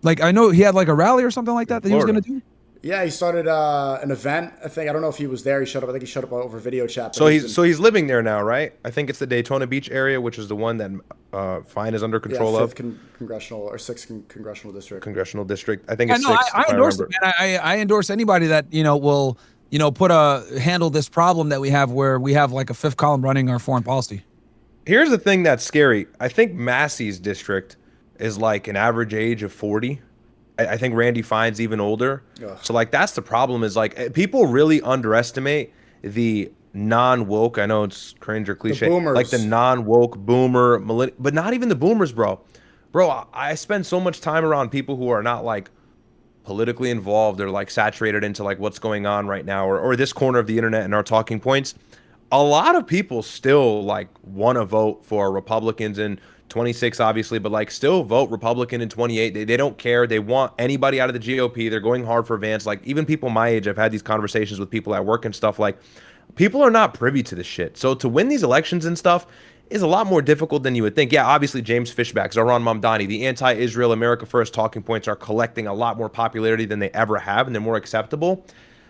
Like, I know he had like a rally or something like that he was going to do. Yeah, he started an event. I think, I don't know if he was there. He showed up. I think he showed up over video chat. So he's living there now, right? I think it's the Daytona Beach area, which is the one that Fine is under control of. Congressional or 6th congressional district. Congressional district. I think it's 6. I endorse it, man. I endorse anybody that will handle this problem that we have, where we have like a fifth column running our foreign policy. Here's the thing that's scary. I think Massie's district is like an average age of 40. I think Randy Fine's even older. Ugh. So like, that's the problem, is like, people really underestimate the non-woke. I know it's cringe or cliche. Like the non-woke boomer, but not even the boomers, bro. Bro, I spend so much time around people who are not like politically involved or like saturated into like what's going on right now, or this corner of the internet and our talking points. A lot of people still like want to vote for Republicans in 26, obviously, but like still vote Republican in 28. They don't care. They want anybody out of the GOP. They're going hard for Vance. Like, even people my age, I've had these conversations with people at work and stuff. Like, people are not privy to this shit. So to win these elections and stuff is a lot more difficult than you would think. Yeah, obviously James Fishback, Zohran Mamdani, the anti-Israel, America First talking points are collecting a lot more popularity than they ever have, and they're more acceptable.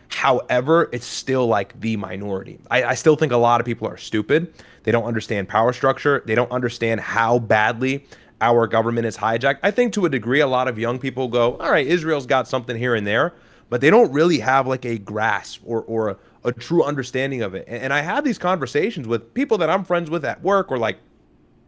However, it's still like the minority. I still think a lot of people are stupid. They don't understand power structure. They don't understand how badly our government is hijacked. I think to a degree, a lot of young people go, all right, Israel's got something here and there, but they don't really have like a grasp or a true understanding of it. And I have these conversations with people that I'm friends with at work or like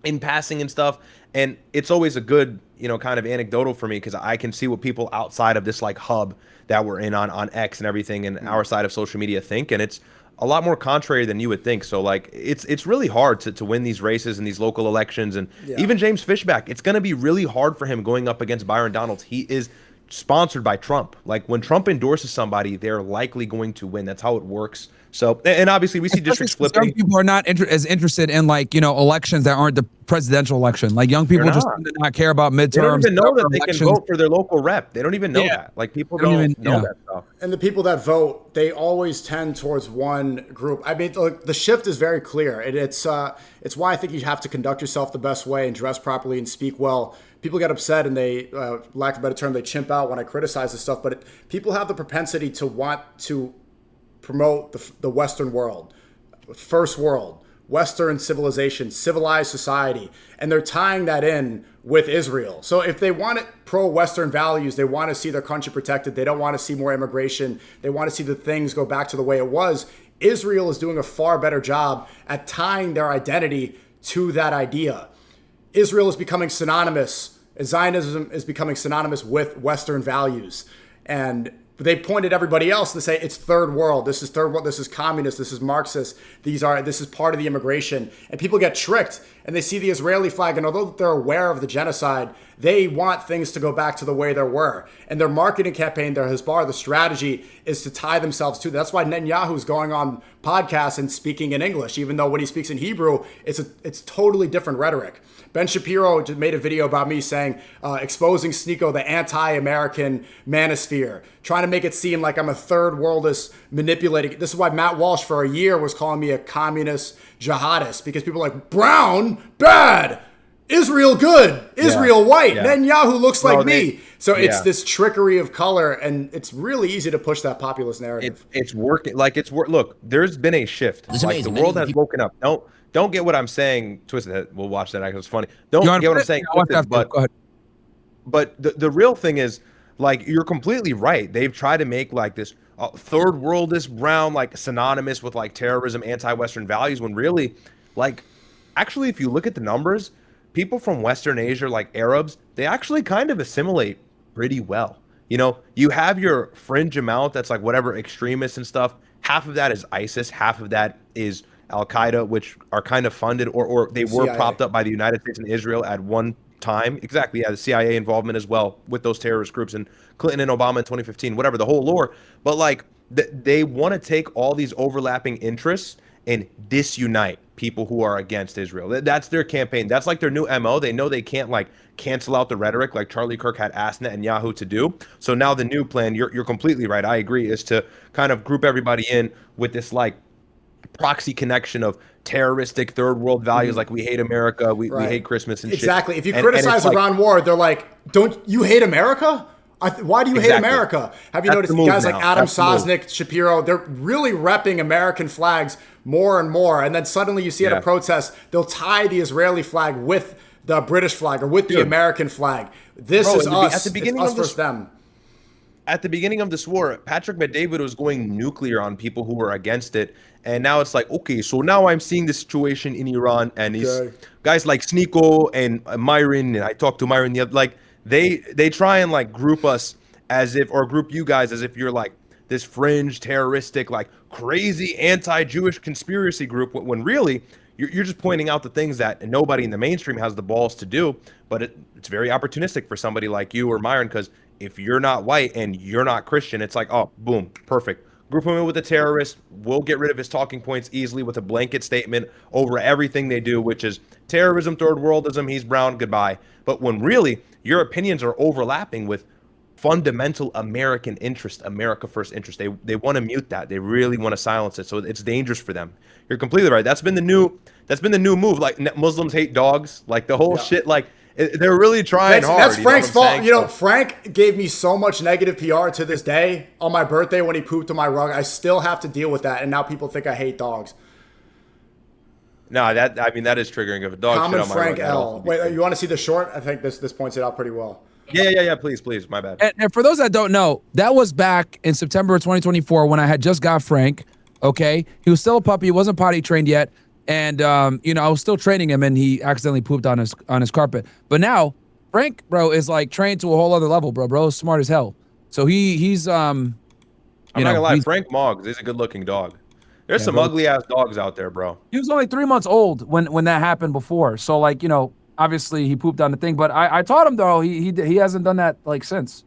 in passing and stuff. And it's always a good, kind of anecdotal for me, because I can see what people outside of this like hub that we're in on X and everything and our side of social media think. And it's a lot more contrary than you would think. So like, it's really hard to win these races and these local elections. And even James Fishback, it's going to be really hard for him going up against Byron Donalds. He is sponsored by Trump. Like, when Trump endorses somebody, they're likely going to win. That's how it works. So, and obviously we see districts flipping. Young people are not as interested in like, elections that aren't the presidential election. Like, young people just do not care about midterms. They don't even know that they can vote for their local rep. They don't even know that. Like, people don't even know that stuff. And the people that vote, they always tend towards one group. I mean, look, the shift is very clear. It's why I think you have to conduct yourself the best way and dress properly and speak well. People get upset and they, lack of a better term, they chimp out when I criticize this stuff. But people have the propensity to want to promote the Western world, first world, Western civilization, civilized society. And they're tying that in with Israel. So if they want it pro-Western values, they want to see their country protected. They don't want to see more immigration. They want to see the things go back to the way it was. Israel is doing a far better job at tying their identity to that idea. Israel is becoming synonymous, Zionism is becoming synonymous with Western values. And they point at everybody else and say it's third world. This is third world. This is communist. This is Marxist. This is part of the immigration. And people get tricked and they see the Israeli flag. And although they're aware of the genocide, they want things to go back to the way they were. And their marketing campaign, their Hezbollah, the strategy is to tie themselves to. That's why Netanyahu is going on podcasts and speaking in English, even though when he speaks in Hebrew, it's totally different rhetoric. Ben Shapiro just made a video about me saying, exposing Sneako, the anti-American manosphere, trying to make it seem like I'm a third worldist manipulating. This is why Matt Walsh for a year was calling me a communist jihadist, because people are like, Brown, bad, Israel good, Israel white, Netanyahu looks like me. So it's this trickery of color, and it's really easy to push that populist narrative. It's working. Like look, there's been a shift. Like the world has woken up. Don't get what I'm saying twisted. We'll watch that. It was funny. Don't get what I'm saying twisted, but the real thing is, like, you're completely right. They've tried to make like this third worldist brown like synonymous with like terrorism, anti-Western values, when really, like, actually, if you look at the numbers, people from Western Asia, like Arabs, they actually kind of assimilate pretty well. You know, you have your fringe amount that's like whatever extremists and stuff. Half of that is ISIS. Half of that is Al-Qaeda, which are kind of funded or they were propped up by the United States and Israel at one time. Exactly. Yeah, the CIA involvement as well with those terrorist groups, and Clinton and Obama in 2015, whatever, the whole lore. But like they want to take all these overlapping interests and disunite people who are against Israel. That's their campaign. That's like their new MO. They know they can't like cancel out the rhetoric like Charlie Kirk had asked Netanyahu to do. So now the new plan, you're completely right, I agree, is to kind of group everybody in with this like proxy connection of terroristic third world values, like we hate America, we hate Christmas and shit. Exactly. If you criticize Iran war, they're like, don't you hate America? Why do you hate America? Have you noticed guys like Adam Sosnick, Shapiro, they're really repping American flags more and more. And then suddenly you see at a protest, they'll tie the Israeli flag with the British flag or with the American flag. This is us. At the beginning of versus them. At the beginning of this war, Patrick Bet-David was going nuclear on people who were against it. And now it's like, okay, so now I'm seeing the situation in Iran, and these guys like Sneako and Myron, and I talked to Myron the other, like, they try and like group us as if, or group you guys as if you're like this fringe terroristic, like crazy anti-Jewish conspiracy group, when really you're just pointing out the things that nobody in the mainstream has the balls to do. But it's very opportunistic for somebody like you or Myron, because if you're not white and you're not Christian, it's like, oh, boom, perfect. Group him in with a terrorist. We'll get rid of his talking points easily with a blanket statement over everything they do, which is terrorism, third worldism, he's brown, goodbye. But when really your opinions are overlapping with fundamental American interest, America first interest, they want to mute that. They really want to silence it. So it's dangerous for them. You're completely right. That's been the new move. Like, Muslims hate dogs. Like, the whole shit, like, they're really trying hard. That's Frank's fault. You know, Frank gave me so much negative PR to this day on my birthday when he pooped on my rug. I still have to deal with that, and now people think I hate dogs. No, that is triggering. If a dog Common shit on my Frank rug, L. Wait, you want to see the short? I think this points it out pretty well. Yeah. Please. My bad. And for those that don't know, that was back in September of 2024 when I had just got Frank. Okay, he was still a puppy. He wasn't potty trained yet. And, you know, I was still training him, and he accidentally pooped on his carpet. But now, Frank, bro, is like trained to a whole other level, bro. Smart as hell. So he's I'm not gonna lie, Frank Moggs is a good looking dog. There's some ugly ass dogs out there, bro. He was only 3 months old when that happened before. So, like, you know, obviously he pooped on the thing. But I taught him, though. He hasn't done that like since.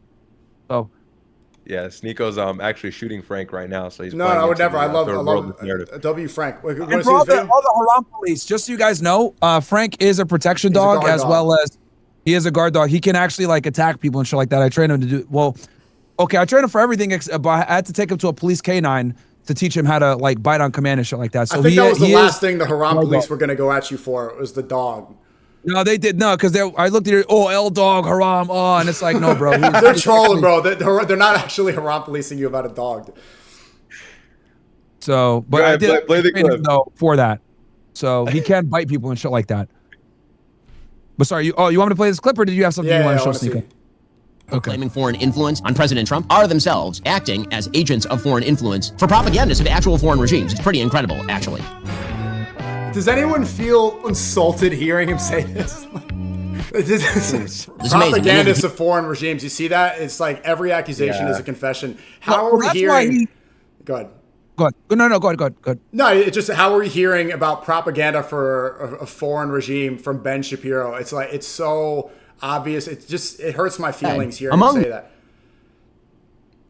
So. Yeah, Sneako's actually shooting Frank right now, so he's no, I would never. I love W. Frank. Wait, and for all the Haram police, just so you guys know, Frank is a protection dog as well as he is a guard dog. He can actually like attack people and shit like that. I trained him to do well. Okay, I trained him for everything, but I had to take him to a police canine to teach him how to like bite on command and shit like that. So I think that was the last thing the Haram police were gonna go at you for. Was the dog. No, they did not, because I looked at it. Oh, L dog Haram. Oh, and it's like, no, bro. They're trolling, bro. They're not actually Haram policing you about a dog. So, but I did play the clip though for that. So he can bite people and shit like that. But sorry, you want me to play this clip, or did you have something you want to show, Sneako? Okay. Claiming foreign influence on President Trump are themselves acting as agents of foreign influence for propagandists of actual foreign regimes. It's pretty incredible, actually. Does anyone feel insulted hearing him say this? Propagandists of foreign regimes. You see that? It's like every accusation is a confession. How are we hearing? Go ahead. Go ahead. No, go ahead. No, it's just how are we hearing about propaganda for a foreign regime from Ben Shapiro? It's like, it's so obvious. It hurts my feelings hearing him say that.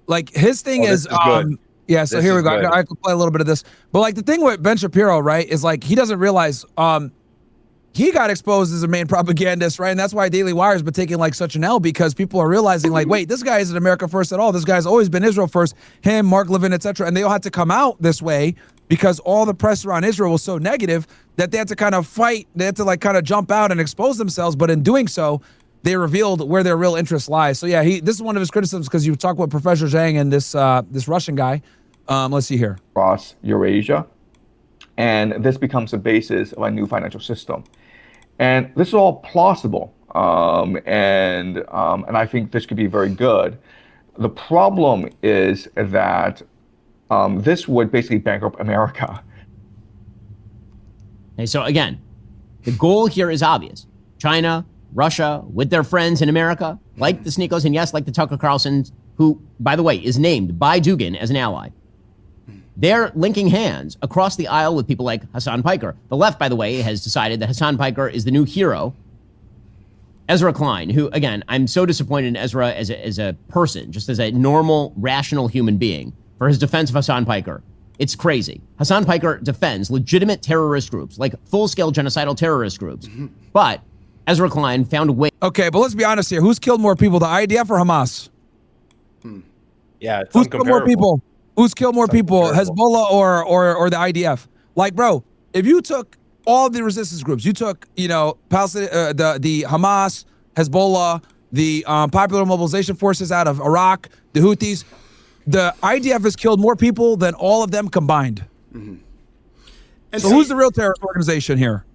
Like, his thing is Yeah, so here we go. I could play a little bit of this. But like the thing with Ben Shapiro, right, is like he doesn't realize he got exposed as a main propagandist, right? And that's why Daily Wire's been taking like such an L, because people are realizing like, wait, this guy isn't America first at all. This guy's always been Israel first. Him, Mark Levin, etc. And they all had to come out this way because all the press around Israel was so negative that they had to kind of fight. They had to like kind of jump out and expose themselves. But in doing so, they revealed where their real interest lies. So yeah, this is one of his criticisms, because you talk about Professor Zhang and this Russian guy. Let's see here. Across Eurasia, and this becomes the basis of a new financial system. And this is all plausible, and I think this could be very good. The problem is that this would basically bankrupt America. Okay, so again, the goal here is obvious. China, Russia, with their friends in America, like the Sneakos, and yes, like the Tucker Carlsons, who, by the way, is named by Dugin as an ally. They're linking hands across the aisle with people like Hassan Piker. The left, by the way, has decided that Hassan Piker is the new hero. Ezra Klein, who, again, I'm so disappointed in Ezra as a person, just as a normal, rational human being, for his defense of Hassan Piker. It's crazy. Hassan Piker defends legitimate terrorist groups, like full-scale genocidal terrorist groups. But Ezra Klein found a way. Okay, but let's be honest here. Who's killed more people, the IDF or Hamas? Yeah, it's who's killed more people? Who's killed more people, Hezbollah or the IDF? Like, bro, if you took all the resistance groups, you took, you know, the Hamas, Hezbollah, the Popular Mobilization Forces out of Iraq, the Houthis, the IDF has killed more people than all of them combined. And so who's the real terrorist organization here?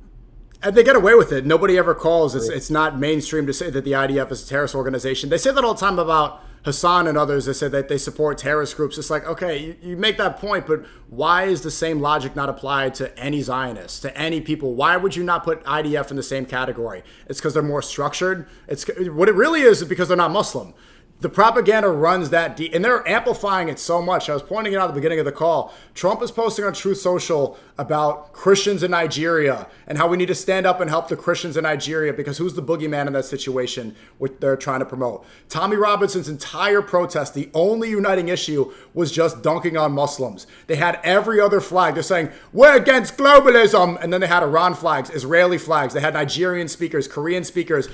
And they get away with it. Nobody ever calls. It's not mainstream to say that the IDF is a terrorist organization. They say that all the time about Hassan and others. They say that they support terrorist groups. It's like, okay, you make that point, but why is the same logic not applied to any Zionists, to any people? Why would you not put IDF in the same category? It's because they're more structured. What it really is because they're not Muslim. The propaganda runs that deep, and they're amplifying it so much. I was pointing it out at the beginning of the call. Trump is posting on Truth Social about Christians in Nigeria and how we need to stand up and help the Christians in Nigeria, because who's the boogeyman in that situation, what they're trying to promote? Tommy Robinson's entire protest, the only uniting issue was just dunking on Muslims. They had every other flag. They're saying, we're against globalism. And then they had Iran flags, Israeli flags. They had Nigerian speakers, Korean speakers.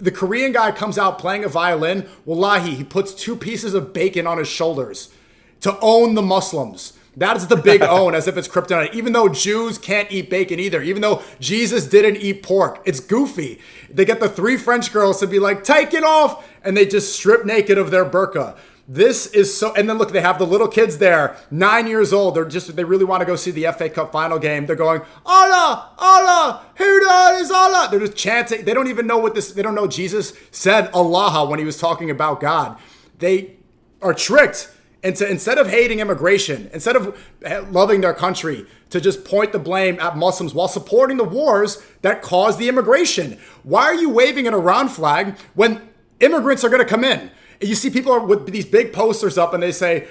The Korean guy comes out playing a violin. Wallahi, he puts 2 pieces of bacon on his shoulders to own the Muslims. That is the big own, as if it's kryptonite. Even though Jews can't eat bacon either. Even though Jesus didn't eat pork. It's goofy. They get the 3 French girls to be like, take it off. And they just strip naked of their burqa. This is so, and then look, they have the little kids there, 9 years old. They really want to go see the FA Cup final game. They're going, Allah, Allah, who is Allah? They're just chanting. They don't even know they don't know Jesus said Allah when he was talking about God. They are tricked into, instead of hating immigration, instead of loving their country, to just point the blame at Muslims while supporting the wars that caused the immigration. Why are you waving an Iran flag when immigrants are going to come in? You see people with these big posters up and they say,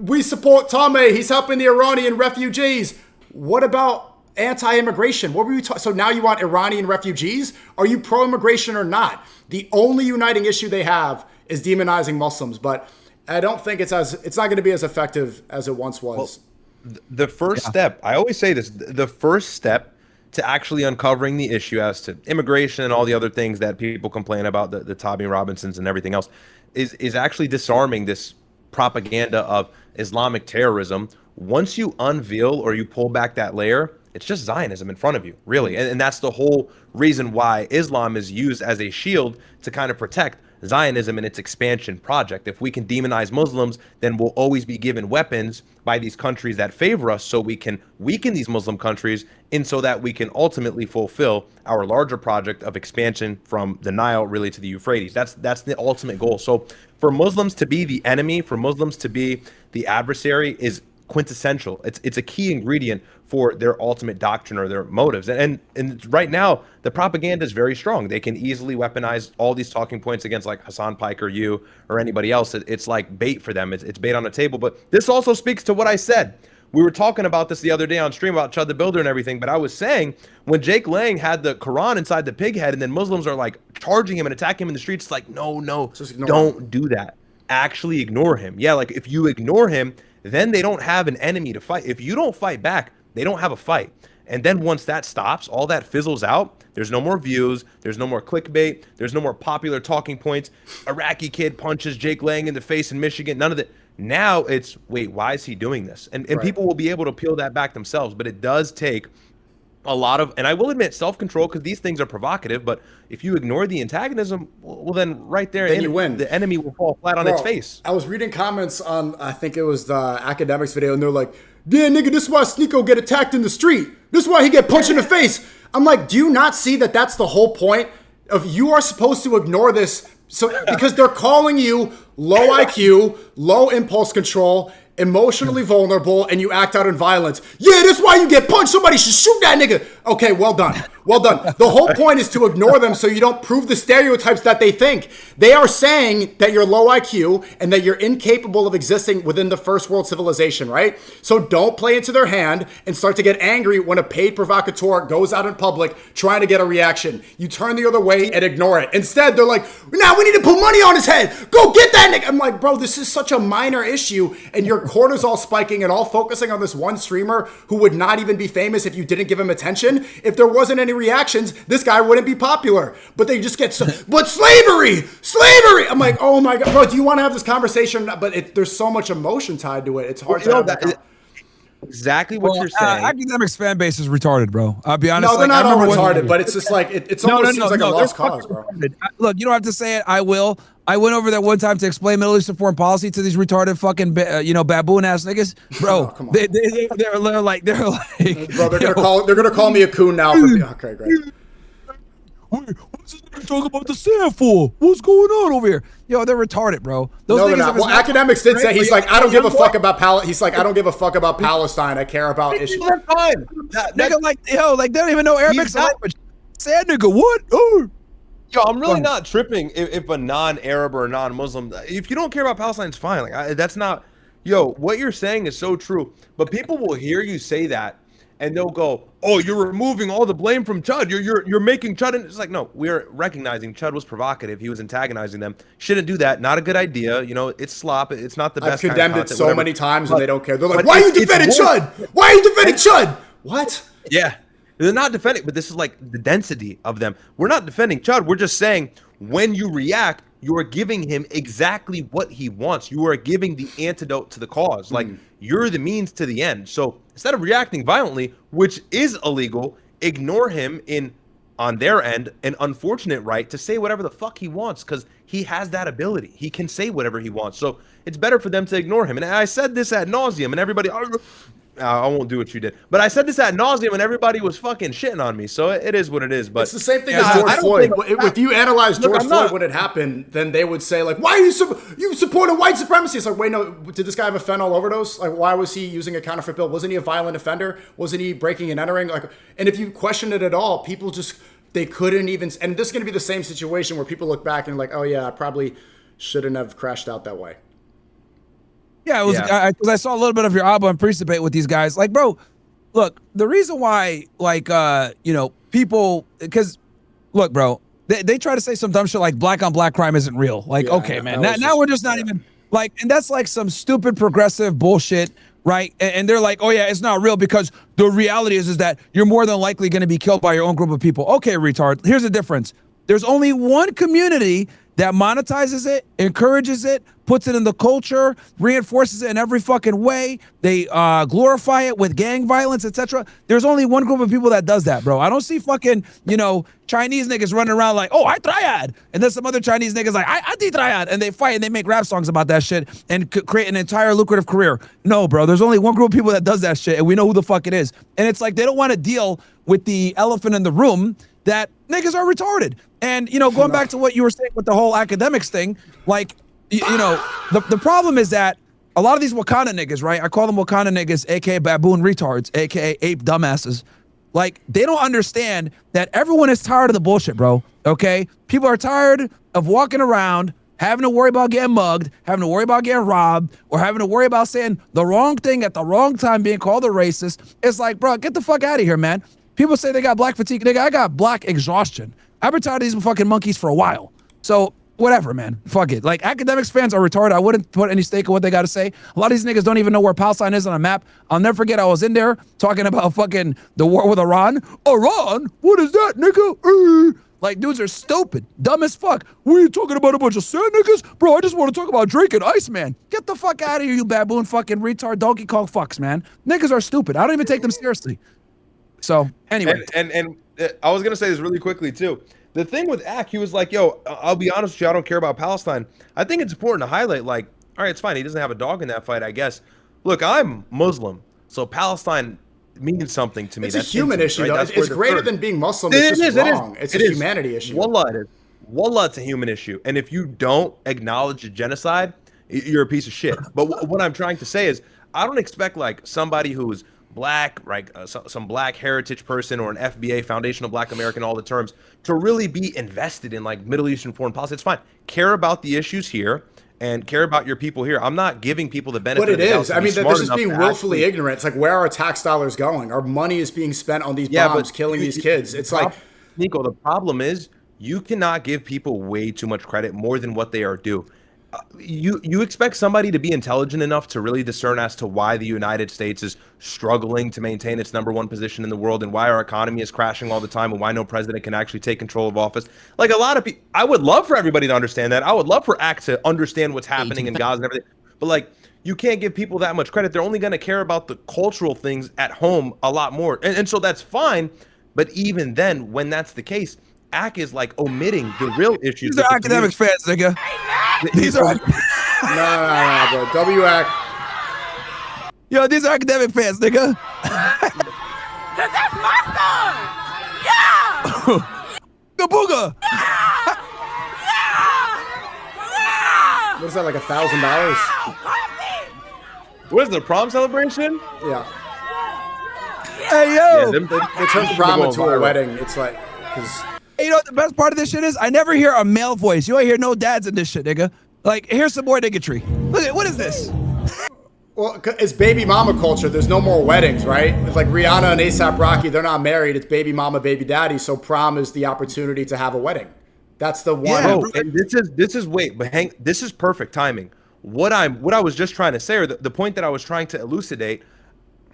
we support Tommy, he's helping the Iranian refugees. What about anti-immigration? What were you talking? So now you want Iranian refugees? Are you pro-immigration or not? The only uniting issue they have is demonizing Muslims, but I don't think it's not going to be as effective as it once was. Well, the first step, I always say this, the first step to actually uncovering the issue as to immigration and all the other things that people complain about, the Tommy Robinsons and everything else, is actually disarming this propaganda of Islamic terrorism. Once you unveil or you pull back that layer, it's just Zionism in front of you, really. And that's the whole reason why Islam is used as a shield to kind of protect Zionism and its expansion project. If we can demonize Muslims, then we'll always be given weapons by these countries that favor us, so we can weaken these Muslim countries, and so that we can ultimately fulfill our larger project of expansion from the Nile really to the Euphrates. That's the ultimate goal. So for Muslims to be the enemy, for Muslims to be the adversary, is quintessential. It's a key ingredient for their ultimate doctrine or their motives. And right now, the propaganda is very strong. They can easily weaponize all these talking points against like Hassan Piker, you, or anybody else. It's like bait for them. It's bait on the table. But this also speaks to what I said. We were talking about this the other day on stream about Chud the Builder and everything, but I was saying when Jake Lang had the Quran inside the pig head and then Muslims are like charging him and attacking him in the streets, it's like, no, don't do that. Actually ignore him. Yeah, like if you ignore him, then they don't have an enemy to fight. If you don't fight back, they don't have a fight. And then once that stops, all that fizzles out. There's no more views. There's no more clickbait. There's no more popular talking points. Iraqi kid punches Jake Lang in the face in Michigan. None of that. Now it's, wait, why is he doing this? And people will be able to peel that back themselves. But it does take a lot of, and I will admit, self-control, because these things are provocative. But if you ignore the antagonism, well, then right there, then you win. The enemy will fall flat on its face. I was reading comments on, I think it was the academics video, and they're like, yeah, nigga, this is why Sneako get attacked in the street. This is why he get punched in the face. I'm like, do you not see that that's the whole point of, you are supposed to ignore this, so because they're calling you low IQ, low impulse control, emotionally vulnerable, and you act out in violence. Yeah, that's why you get punched. Somebody should shoot that nigga. Okay, well done. Well done. The whole point is to ignore them so you don't prove the stereotypes that they think. They are saying that you're low IQ and that you're incapable of existing within the first world civilization, right? So don't play into their hand and start to get angry when a paid provocateur goes out in public trying to get a reaction. You turn the other way and ignore it. Instead, they're like, now we need to put money on his head. Go get that nigga. I'm like, bro, this is such a minor issue, and your cortisol spiking and all focusing on this one streamer who would not even be famous if you didn't give him attention. If there wasn't any reactions, this guy wouldn't be popular. But they just get but slavery. I'm like, oh my god, bro, do you want to have this conversation? But there's so much emotion tied to it. It's hard to have that. Exactly what you're saying. Academics fan base is retarded, bro. I'll be honest. No, they're not all retarded, but it's just like it's almost seems like a lost cause, bro. Look, you don't have to say it. I will. I went over there one time to explain Middle Eastern foreign policy to these retarded fucking baboon ass niggas, bro. Come on. They're like, bro, they're gonna call me a coon now. Okay, great. What's this nigga talking about the sand for? What's going on over here? Yo, they're retarded, bro. No, they're not. Well, academics did say he's like, I don't give a fuck about He's like, I don't give a fuck about Palestine. I care about issues. That's fine. Nigga, like, yo, like they don't even know Arabic language. Sand nigga, what? Oh. Yo, I'm really not tripping if a non-Arab or a non-Muslim, if you don't care about Palestine, it's fine. Like, that's not, yo, what you're saying is so true. But people will hear you say that, and they'll go, oh, you're removing all the blame from Chud. You're making Chud. And it's like, no, we're recognizing Chud was provocative. He was antagonizing them. Shouldn't do that. Not a good idea. You know, it's slop. It's not the best. I've condemned it so many times, and they don't care. They're like, why are you defending Chud? Why are you defending Chud? What? Yeah. They're not defending, but this is like the density of them. We're not defending Chud. We're just saying when you react, you are giving him exactly what he wants. You are giving the antidote to the cause. Like, you're the means to the end. So instead of reacting violently, which is illegal, ignore him on their end an unfortunate right to say whatever the fuck he wants, because he has that ability. He can say whatever he wants. So it's better for them to ignore him. And I said this ad nauseum, and everybody, I won't do what you did, but I said this ad nauseum, and everybody was fucking shitting on me. So it is what it is. But it's the same thing as George Floyd. If you analyze George Floyd when it happened, then they would say like, "Why are you supporting white supremacy?" It's like, wait, no. Did this guy have a fentanyl overdose? Like, why was he using a counterfeit bill? Wasn't he a violent offender? Wasn't he breaking and entering? Like, and if you question it at all, people just they couldn't even. And this is going to be the same situation where people look back and like, "Oh yeah, I probably shouldn't have crashed out that way." Yeah, it was because I saw a little bit of your album and priest debate with these guys. Like, bro, look, the reason why, like, people, because, look, bro, they try to say some dumb shit like black on black crime isn't real. Like, okay, man, now we're just not even, like, and that's like some stupid progressive bullshit, right? And they're like, oh yeah, it's not real because the reality is that you're more than likely going to be killed by your own group of people. Okay, retard, here's the difference. There's only one community that monetizes it, encourages it, puts it in the culture, reinforces it in every fucking way. They glorify it with gang violence, etc. There's only one group of people that does that, bro. I don't see fucking, Chinese niggas running around like, oh, I triad. And then some other Chinese niggas like, I triad. And they fight and they make rap songs about that shit and create an entire lucrative career. No, bro, there's only one group of people that does that shit, and we know who the fuck it is. And it's like they don't want to deal with the elephant in the room that niggas are retarded. And, going back to what you were saying with the whole academics thing, like, the problem is that a lot of these Wakanda niggas, right? I call them Wakanda niggas, aka baboon retards, aka ape dumbasses. Like, they don't understand that everyone is tired of the bullshit, bro. Okay? People are tired of walking around, having to worry about getting mugged, having to worry about getting robbed, or having to worry about saying the wrong thing at the wrong time, being called a racist. It's like, bro, get the fuck out of here, man. People say they got black fatigue. Nigga, I got black exhaustion. I've been tired of these fucking monkeys for a while. So whatever, man. Fuck it. Like, academics fans are retarded. I wouldn't put any stake in what they got to say. A lot of these niggas don't even know where Palestine is on a map. I'll never forget I was in there talking about fucking the war with Iran. Iran? What is that, nigga? Like, dudes are stupid. Dumb as fuck. What are you talking about, a bunch of sand niggas? Bro, I just want to talk about Drake and Iceman. Get the fuck out of here, you baboon fucking retard Donkey Kong fucks, man. Niggas are stupid. I don't even take them seriously. So, anyway. And I was going to say this really quickly, too. The thing with Ack, he was like, yo, I'll be honest with you, I don't care about Palestine. I think it's important to highlight, like, all right, it's fine. He doesn't have a dog in that fight, I guess. Look, I'm Muslim, so Palestine means something to me. It's a human issue, though. It's greater than being Muslim. It's just wrong. It's a humanity issue. Wallah, it is. Wallah, it's a human issue. And if you don't acknowledge the genocide, you're a piece of shit. But what I'm trying to say is, I don't expect, like, somebody who's black, right, some black heritage person or an FBA, foundational black American, all the terms, to really be invested in like Middle Eastern foreign policy. It's fine. Care about the issues here and care about your people here. I'm not giving people the benefit. But it is. I mean, this is being willfully actually ignorant. It's like, where are our tax dollars going? Our money is being spent on these bombs, killing these kids. It's like, Sneako, the problem is you cannot give people way too much credit, more than what they are due. You expect somebody to be intelligent enough to really discern as to why the United States is struggling to maintain its #1 position in the world and why our economy is crashing all the time and why no president can actually take control of office. Like, a lot of people, I would love for everybody to understand that. I would love for ACT to understand what's happening in Gaza and everything. But like, you can't give people that much credit. They're only going to care about the cultural things at home a lot more. And so that's fine. But even then, when that's the case, ACT is like omitting the real issues. These are academic fans, nigga. These are no, bro. WAC. Yo, these are academic fans, nigga. That's my son. Yeah. The booger. What is that, like $1,000? What is the prom celebration? Yeah. Hey, yo. They turned prom into a wedding. It's like, because... You know what the best part of this shit is? I never hear a male voice. You ain't hear no dads in this shit, nigga. Like, here's some more niggatry. Look at, what is this? Well, it's baby mama culture. There's no more weddings, right? It's like Rihanna and A$AP Rocky, they're not married. It's baby mama, baby daddy. So prom is the opportunity to have a wedding. That's the one. Yeah, bro, and this is perfect timing. What I was just trying to say, or the point that I was trying to elucidate,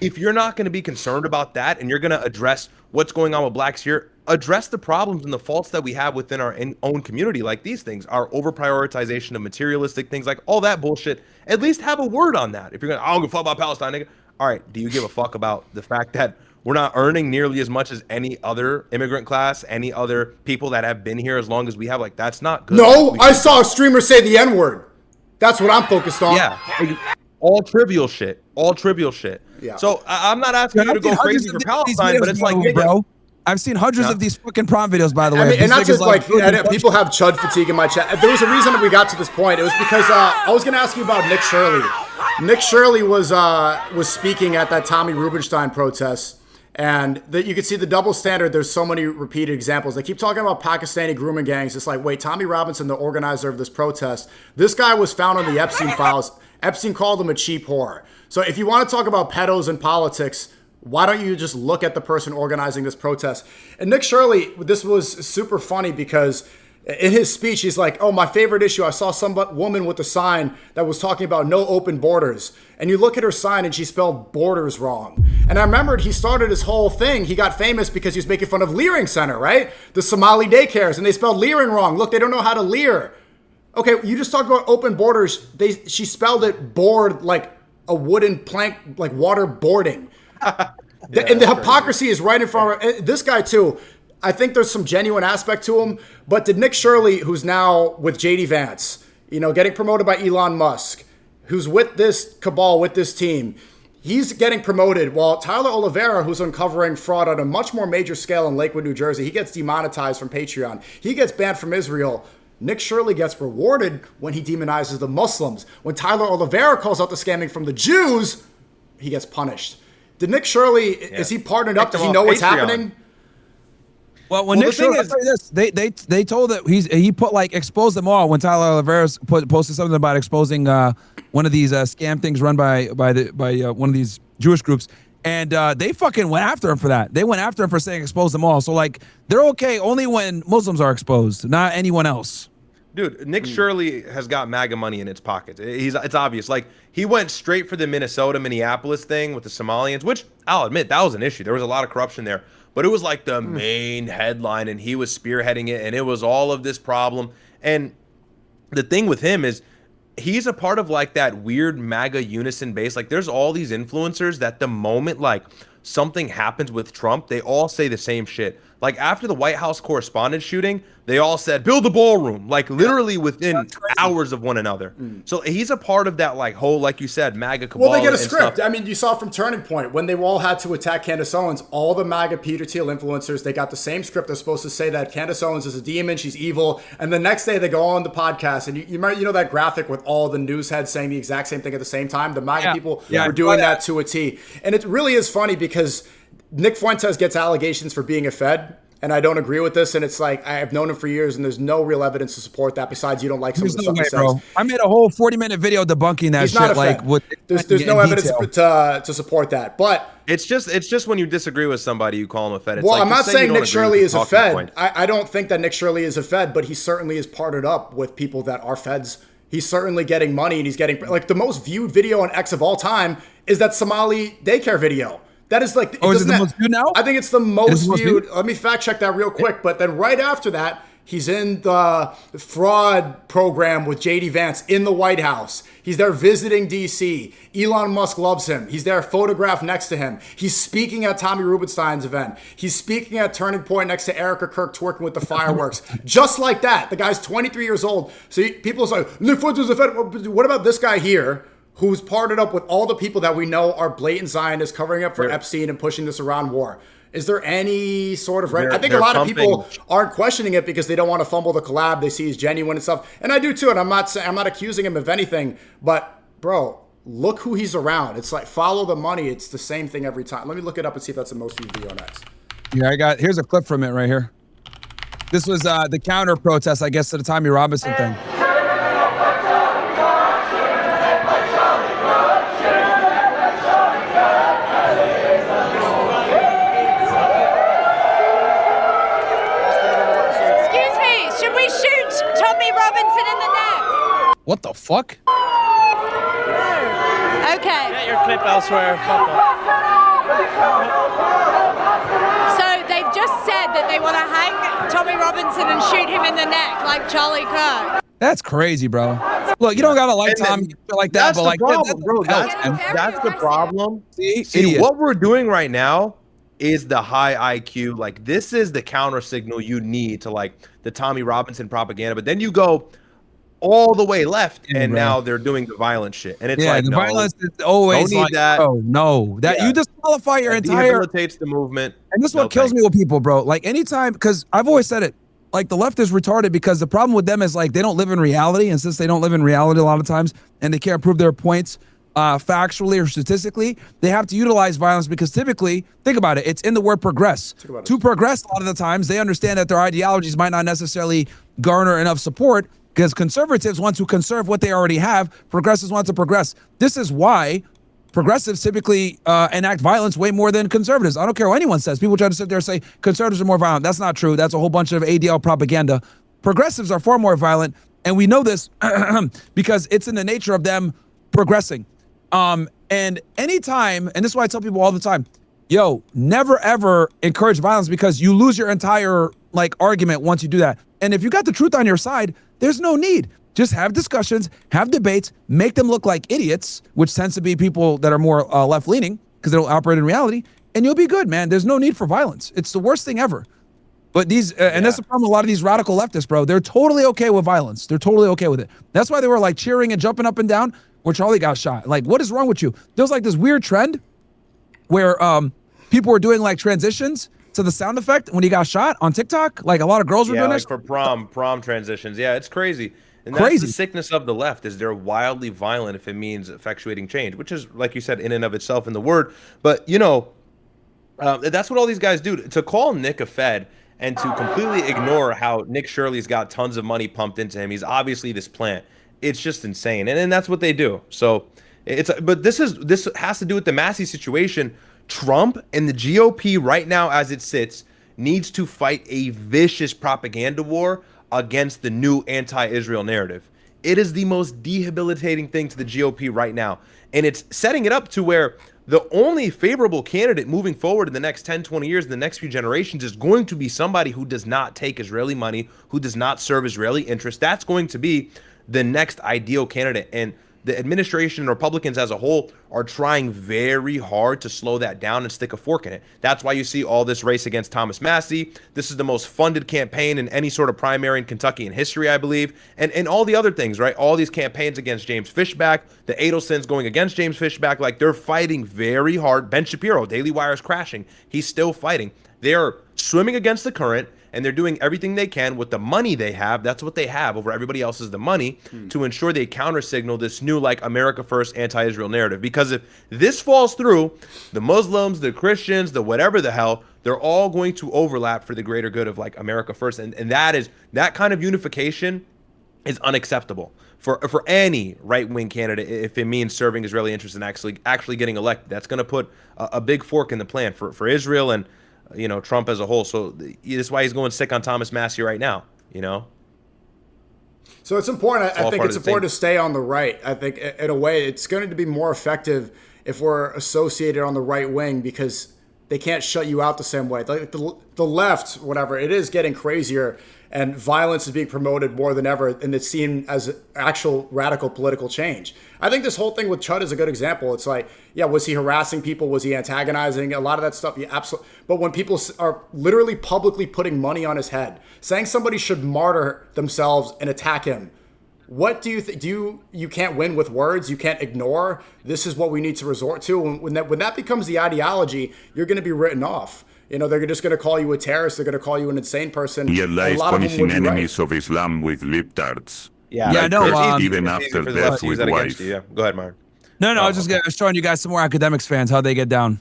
if you're not going to be concerned about that and you're going to address what's going on with blacks here, address the problems and the faults that we have within our own community, like these things, our over prioritization of materialistic things, like all that bullshit. At least have a word on that. If you're going, I don't give a fuck about Palestine, nigga. All right, do you give a fuck about the fact that we're not earning nearly as much as any other immigrant class, any other people that have been here as long as we have? Like, that's not good. No, I saw a streamer say the N-word. That's what I'm focused on. Yeah. All trivial shit. All trivial shit. Yeah. So I'm not asking you to go crazy for Palestine, but it's like, bro. I've seen hundreds of these fucking prom videos, by the way. I mean, and not just like people have chud fatigue in my chat. There was a reason that we got to this point. It was because I was going to ask you about Nick Shirley. Nick Shirley was speaking at that Tommy Rubenstein protest, and you could see the double standard. There's so many repeated examples. They keep talking about Pakistani grooming gangs. It's like, wait, Tommy Robinson, the organizer of this protest, this guy was found on the Epstein files. Epstein called him a cheap whore. So if you want to talk about pedos and politics, why don't you just look at the person organizing this protest? And Nick Shirley, this was super funny because in his speech, he's like, oh, my favorite issue, I saw some woman with a sign that was talking about no open borders. And you look at her sign and she spelled borders wrong. And I remembered he started his whole thing. He got famous because he was making fun of Leering Center, right? The Somali daycares, and they spelled Leering wrong. Look, they don't know how to leer. Okay, you just talked about open borders. She spelled it board like a wooden plank, like waterboarding. And the hypocrisy is right in front of this guy too. I think there's some genuine aspect to him. But did Nick Shirley, who's now with JD Vance, getting promoted by Elon Musk, who's with this cabal, with this team, he's getting promoted while Tyler Oliveira, who's uncovering fraud on a much more major scale in Lakewood, New Jersey, he gets demonetized from Patreon. He gets banned from Israel. Nick Shirley gets rewarded when he demonizes the Muslims. When Tyler Oliveira calls out the scamming from the Jews, he gets punished. Did Nick Shirley, is he partnered up? Does he know what's happening? Well, when Nick Shirley, they told that he put like expose them all when Tyler Oliveira posted something about exposing one of these scam things run by one of these Jewish groups, and they fucking went after him for that. They went after him for saying expose them all. So like they're okay only when Muslims are exposed, not anyone else. Dude, Nick Shirley has got MAGA money in its pockets. It's obvious. Like, he went straight for the Minnesota-Minneapolis thing with the Somalians, which I'll admit, that was an issue. There was a lot of corruption there. But it was like the main headline, and he was spearheading it, and it was all of this problem. And the thing with him is he's a part of like that weird MAGA unison base. Like, there's all these influencers that the moment like something happens with Trump, they all say the same shit. Like, after the White House correspondence shooting, they all said, build the ballroom, like literally within hours of one another. So he's a part of that like whole, like you said, MAGA cabal. Well, they get a script. I mean, you saw from Turning Point, when they all had to attack Candace Owens, all the MAGA Peter Thiel influencers, they got the same script. They're supposed to say that Candace Owens is a demon, she's evil. And the next day they go on the podcast, and you know that graphic with all the news heads saying the exact same thing at the same time? The MAGA people were doing that to a T. And it really is funny because Nick Fuentes gets allegations for being a Fed, and I don't agree with this. And it's like, I have known him for years, and there's no real evidence to support that besides you don't like some of the stuff he says. I made a whole 40-minute video debunking that shit. Like, there's no evidence to support that. But it's just when you disagree with somebody, you call him a Fed. It's well, like, I'm not saying Nick Shirley is a Fed. Point. I don't think that Nick Shirley is a Fed, but he certainly is partnered up with people that are Feds. He's certainly getting money, and he's getting, like, the most viewed video on X of all time is that Somali daycare video. That is like, is it the most viewed now? I think it's the most viewed. Let me fact check that real quick. But then right after that, he's in the fraud program with JD Vance in the White House. He's there visiting DC. Elon Musk loves him. He's there photographed next to him. He's speaking at Tommy Rubenstein's event. He's speaking at Turning Point next to Erica Kirk twerking with the fireworks. Just like that. The guy's 23 years old. So people say, Nick Fuentes is a Fed. What about this guy here, who's partnered up with all the people that we know are blatant Zionists covering up for Epstein and pushing this Iran war? Is there any sort of... I think a lot of people aren't questioning it because they don't want to fumble the collab. They see he's genuine and stuff. And I do too, and I'm not accusing him of anything. But, bro, look who he's around. It's like, follow the money. It's the same thing every time. Let me look it up and see if that's the most viewed video on X. Yeah, here's a clip from it right here. This was the counter protest, I guess, to the Tommy Robinson thing. What the fuck? Okay. Get your clip elsewhere. So they've just said that they want to hang Tommy Robinson and shoot him in the neck like Charlie Kirk. That's crazy, bro. Look, you don't gotta like Tommy like that, but like, that's the problem. See, what we're doing right now is the high IQ. Like, this is the counter signal you need to like the Tommy Robinson propaganda. But then you go all the way left, and now they're doing the violent shit, and it's like, the violence is always don't need like, that. oh no, that you disqualify your entire. Debilitates the movement, and this is what kills me with people, bro. Like, anytime, because I've always said it, like, the left is retarded because the problem with them is like they don't live in reality, and since they don't live in reality a lot of times, and they can't prove their points factually or statistically, they have to utilize violence because typically, think about it, it's in the word progress. To progress, a lot of the times, they understand that their ideologies might not necessarily garner enough support. Because conservatives want to conserve what they already have. Progressives want to progress. This is why progressives typically enact violence way more than conservatives. I don't care what anyone says. People try to sit there and say conservatives are more violent. That's not true. That's a whole bunch of ADL propaganda. Progressives are far more violent. And we know this because it's in the nature of them progressing. And anytime, and this is why I tell people all the time, yo, never ever encourage violence because you lose your entire like argument once you do that. And if you got the truth on your side, there's no need. Just have discussions, have debates, make them look like idiots, which tends to be people that are more left-leaning because they don't operate in reality, and you'll be good, man. There's no need for violence. It's the worst thing ever. But these, and that's the problem with a lot of these radical leftists, bro. They're totally okay with violence. They're totally okay with it. That's why they were like cheering and jumping up and down when Charlie got shot. Like, what is wrong with you? There's like this weird trend where people were doing like transitions to the sound effect when he got shot on TikTok. Like, a lot of girls were doing like this for prom transitions. Yeah, it's crazy. And that's the sickness of the left, is they're wildly violent if it means effectuating change, which is, like you said, in and of itself in the word. But, you know, that's what all these guys do. To call Nick a Fed and to completely ignore how Nick Shirley's got tons of money pumped into him. He's obviously this plant. It's just insane. And that's what they do. So but this has to do with the Massie situation. Trump and the GOP right now, as it sits, needs to fight a vicious propaganda war against the new anti-Israel narrative. It is the most debilitating thing to the GOP right now. And it's setting it up to where the only favorable candidate moving forward in the next 10, 20 years, in the next few generations, is going to be somebody who does not take Israeli money, who does not serve Israeli interests. That's going to be the next ideal candidate. And the administration and Republicans as a whole are trying very hard to slow that down and stick a fork in it. That's why you see all this race against Thomas Massie. This is the most funded campaign in any sort of primary in Kentucky in history, I believe. And all the other things, right? All these campaigns against James Fishback, the Adelsons going against James Fishback, like they're fighting very hard. Ben Shapiro, Daily Wire's crashing. He's still fighting. They're swimming against the current, and they're doing everything they can with the money they have. That's what they have over everybody else's, the money, to ensure they counter-signal this new, like, America First anti-Israel narrative. Because if this falls through, the Muslims, the Christians, the whatever the hell, they're all going to overlap for the greater good of, like, America First. And that kind of unification is unacceptable for any right-wing candidate if it means serving Israeli interests and actually getting elected. That's going to put a big fork in the plan for Israel and, you know, Trump as a whole. So that's why he's going sick on Thomas Massie right now, you know? So it's important. I think it's important to stay on the right. I think in a way it's going to be more effective if we're associated on the right wing, because they can't shut you out the same way. Like the left, whatever, it is getting crazier, and violence is being promoted more than ever, and it's seen as actual radical political change. I think this whole thing with Chud is a good example. It's like, yeah, was he harassing people? Was he antagonizing? A lot of that stuff, yeah, absolutely. But when people are literally publicly putting money on his head, saying somebody should martyr themselves and attack him, what do you think? You can't win with words? You can't ignore? This is what we need to resort to. When that becomes the ideology, you're going to be written off. You know, they're just going to call you a terrorist. They're going to call you an insane person. He allies punishing enemies of Islam with libtards. Yeah, like no, even after death with wife. Yeah, go ahead, Myron. No, I was showing you guys some more academics fans how they get down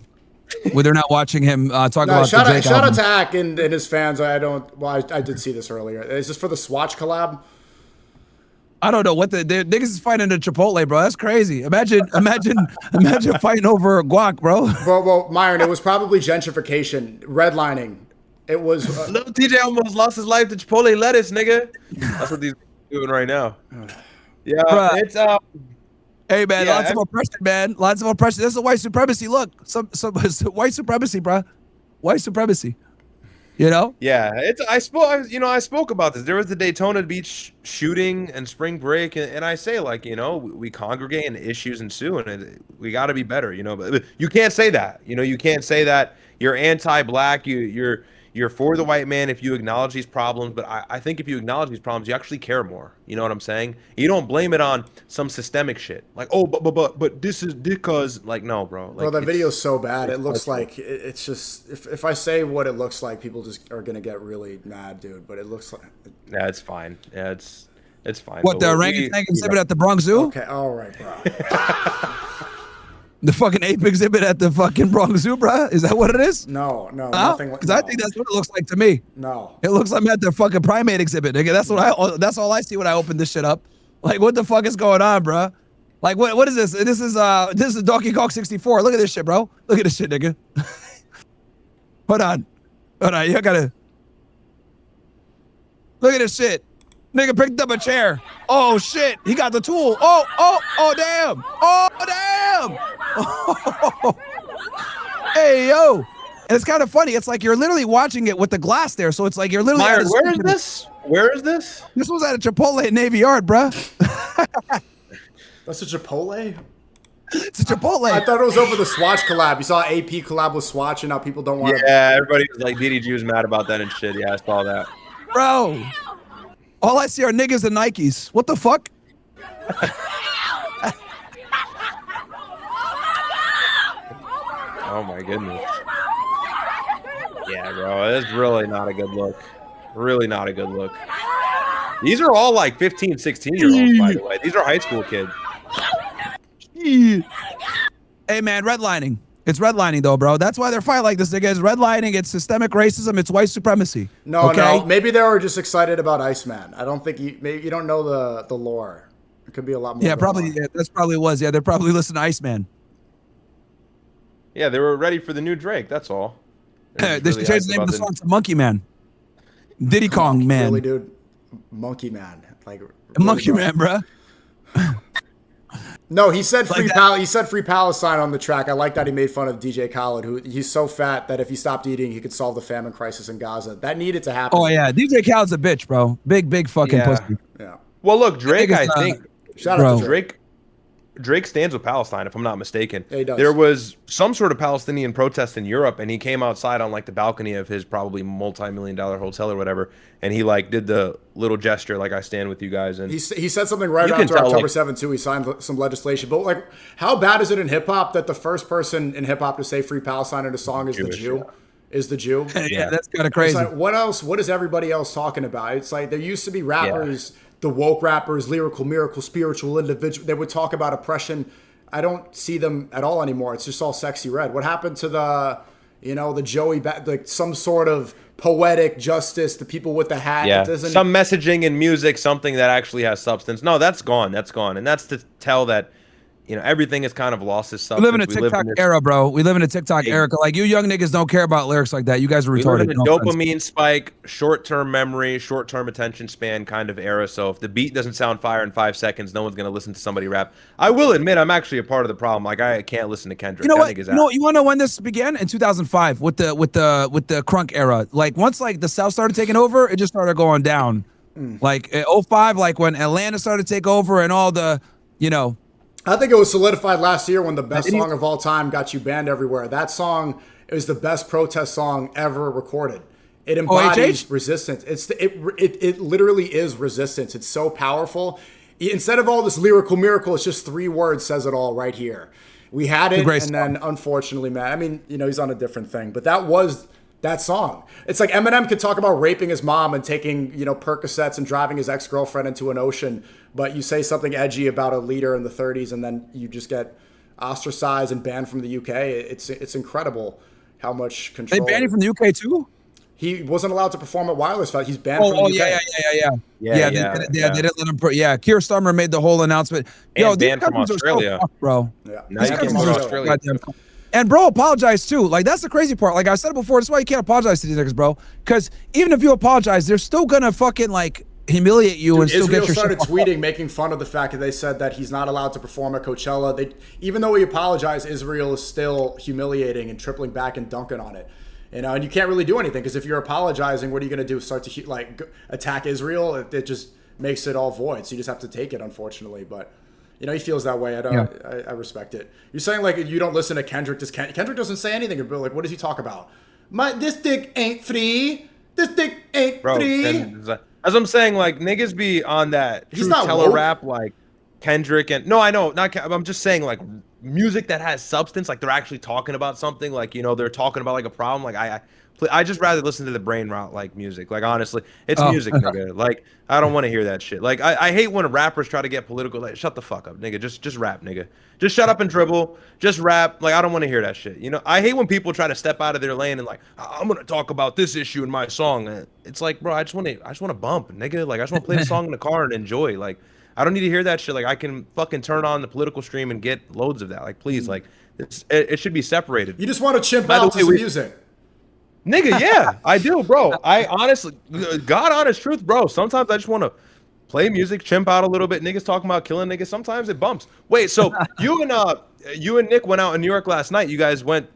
when they're not watching him talk about shout the Drake out album. to Hack and his fans. I did see this earlier. Is this for the Swatch collab? I don't know what the niggas is fighting at Chipotle, bro. That's crazy. Imagine fighting over guac, bro. Well, Myron, it was probably gentrification, redlining. It was. Little TJ almost lost his life to Chipotle lettuce, nigga. That's what these are doing right now. Yeah, bruh. It's Hey man, lots of oppression, man. Lots of oppression. This is white supremacy. Look, some white supremacy, bro. White supremacy. You know? Yeah, I spoke about this. There was the Daytona Beach shooting and spring break, and I say, like, you know, we congregate and issues ensue, and we got to be better, you know. But you can't say that, you know. You can't say that you're anti-black. You're for the white man if you acknowledge these problems. But I think if you acknowledge these problems, you actually care more. You know what I'm saying? You don't blame it on some systemic shit. Like, oh, but this is because, like, no, bro. Like, well, that video's so bad. It looks like it's just if I say what it looks like, people just are gonna get really mad, dude. But it looks like. Yeah, it's fine. Yeah, it's fine. What, the orangutan exhibit at the Bronx Zoo? Okay, all right, bro. The fucking ape exhibit at the fucking Bronx Zoo, bro? Is that what it is? No, nothing like that. Because I think that's what it looks like to me. No. It looks like I'm at the fucking primate exhibit, nigga. That's all I see when I open this shit up. Like, what the fuck is going on, bro? Like, what is this? This is Donkey Kong 64. Look at this shit, bro. Look at this shit, nigga. Hold on. You gotta look at this shit. Nigga picked up a chair. Oh shit, he got the tool. Oh damn. Hey yo. And it's kind of funny. It's like you're literally watching it with the glass there. So it's like you're literally Myron, where is this? Where is this? This was at a Chipotle at Navy Yard, bruh. That's a Chipotle? It's a Chipotle. I thought it was over the Swatch collab. You saw AP collab with Swatch and now people don't want Yeah, everybody was like, DDG was mad about that and shit. Yeah, I saw that. Bro. All I see are niggas and Nikes. What the fuck? Oh my goodness. Yeah, bro, it's really not a good look. Really not a good look. These are all like 15, 16-year-olds, by the way. These are high school kids. Hey, man, redlining. It's redlining, though, bro. That's why they're fighting like this, nigga. It's redlining. It's systemic racism. It's white supremacy. No. Maybe they were just excited about Iceman. I don't think maybe you don't know the lore. It could be a lot more. Yeah, probably. Yeah, that's probably was. Yeah, they're probably listening to Iceman. Yeah, they were ready for the new Drake. That's all. They should change the name of the song to Monkey Man. Diddy Kong Man. Really, dude? Monkey Man, like Monkey Man, bro. No, he said he said free Palestine on the track. I like that he made fun of DJ Khaled, who he's so fat that if he stopped eating, he could solve the famine crisis in Gaza. That needed to happen. Oh yeah, DJ Khaled's a bitch, bro. Big fucking pussy. Yeah. Well, look, Drake. I think shout out to Drake. Drake stands with Palestine, if I'm not mistaken. Yeah, he does. There was some sort of Palestinian protest in Europe, and he came outside on like the balcony of his probably multi-million-dollar hotel or whatever, and he like did the little gesture, like I stand with you guys. And he said something right after October 7th too. He signed some legislation, but like, how bad is it in hip hop that the first person in hip hop to say "Free Palestine" in a song is the Jew? Is the Jew? Yeah, that's kind of crazy. Like, what else? What is everybody else talking about? It's like there used to be rappers, the woke rappers, lyrical, miracle, spiritual, individual. They would talk about oppression. I don't see them at all anymore. It's just all sexy red. What happened to the, the Joey, like some sort of poetic justice, the people with the hat? Yeah, some messaging in music, something that actually has substance. No, that's gone. That's gone. And that's to tell that, everything is kind of lost its substance. We live in a TikTok era, bro. We live in a TikTok era. Like, you young niggas don't care about lyrics like that. You guys are retarded. We live in a dopamine spike, short-term memory, short-term attention span kind of era. So if the beat doesn't sound fire in 5 seconds, no one's going to listen to somebody rap. I will admit I'm actually a part of the problem. Like, I can't listen to Kendrick. You know what? You want to know when this began? In 2005 with the crunk era. Like, once like the South started taking over, it just started going down. Like in 05, like when Atlanta started to take over and all the, I think it was solidified last year when the best song of all time got you banned everywhere. That song is the best protest song ever recorded. It embodies resistance. It literally is resistance. It's so powerful. Instead of all this lyrical miracle, it's just 3 words says it all right here. We had it, and then unfortunately, man, I mean, he's on a different thing, but that was that song. It's like Eminem could talk about raping his mom and taking, Percocets and driving his ex-girlfriend into an ocean, but you say something edgy about a leader in the 30s and then you just get ostracized and banned from the UK. It's incredible how much control. They banned him from the UK too? He wasn't allowed to perform at Wireless Fest. He's banned from the UK. Yeah. They didn't let him. Keir Starmer made the whole announcement. And banned from Australia, bro. Yeah, nice from Australia. And bro, apologize too. Like, that's the crazy part. Like I said it before, that's why you can't apologize to these niggas, bro. Because even if you apologize, they're still gonna fucking like humiliate you and still Israel get your started shit tweeting, making fun of the fact that they said that he's not allowed to perform at Coachella. Even though he apologized, Israel is still humiliating and tripling back and dunking on it. And you can't really do anything because if you're apologizing, what are you gonna do? Start to like attack Israel? It just makes it all void. So you just have to take it, unfortunately. But he feels that way. I respect it. You're saying like you don't listen to Kendrick. Kendrick doesn't say anything about like what does he talk about? This dick ain't free. This dick ain't free. As I'm saying, like niggas be on that true teller rap like Kendrick and no, I know not. I'm just saying like music that has substance. Like they're actually talking about something. Like they're talking about like a problem. Like I just rather listen to the brain rot like music. Like honestly, it's music, nigga. Like I don't want to hear that shit. Like I hate when rappers try to get political. Like shut the fuck up, nigga. Just rap, nigga. Just shut up and dribble. Just rap. Like I don't want to hear that shit. I hate when people try to step out of their lane and like I'm gonna talk about this issue in my song. It's like, bro, I just want to bump, nigga. Like I just want to play the song in the car and enjoy. Like I don't need to hear that shit. Like I can fucking turn on the political stream and get loads of that. Like please, like it should be separated. You just want to chimp out to some music. Nigga, yeah, I do, bro. I honestly, God honest truth, bro. Sometimes I just want to play music, chimp out a little bit. Niggas talking about killing niggas. Sometimes it bumps. Wait, so you and Nick went out in New York last night. You guys went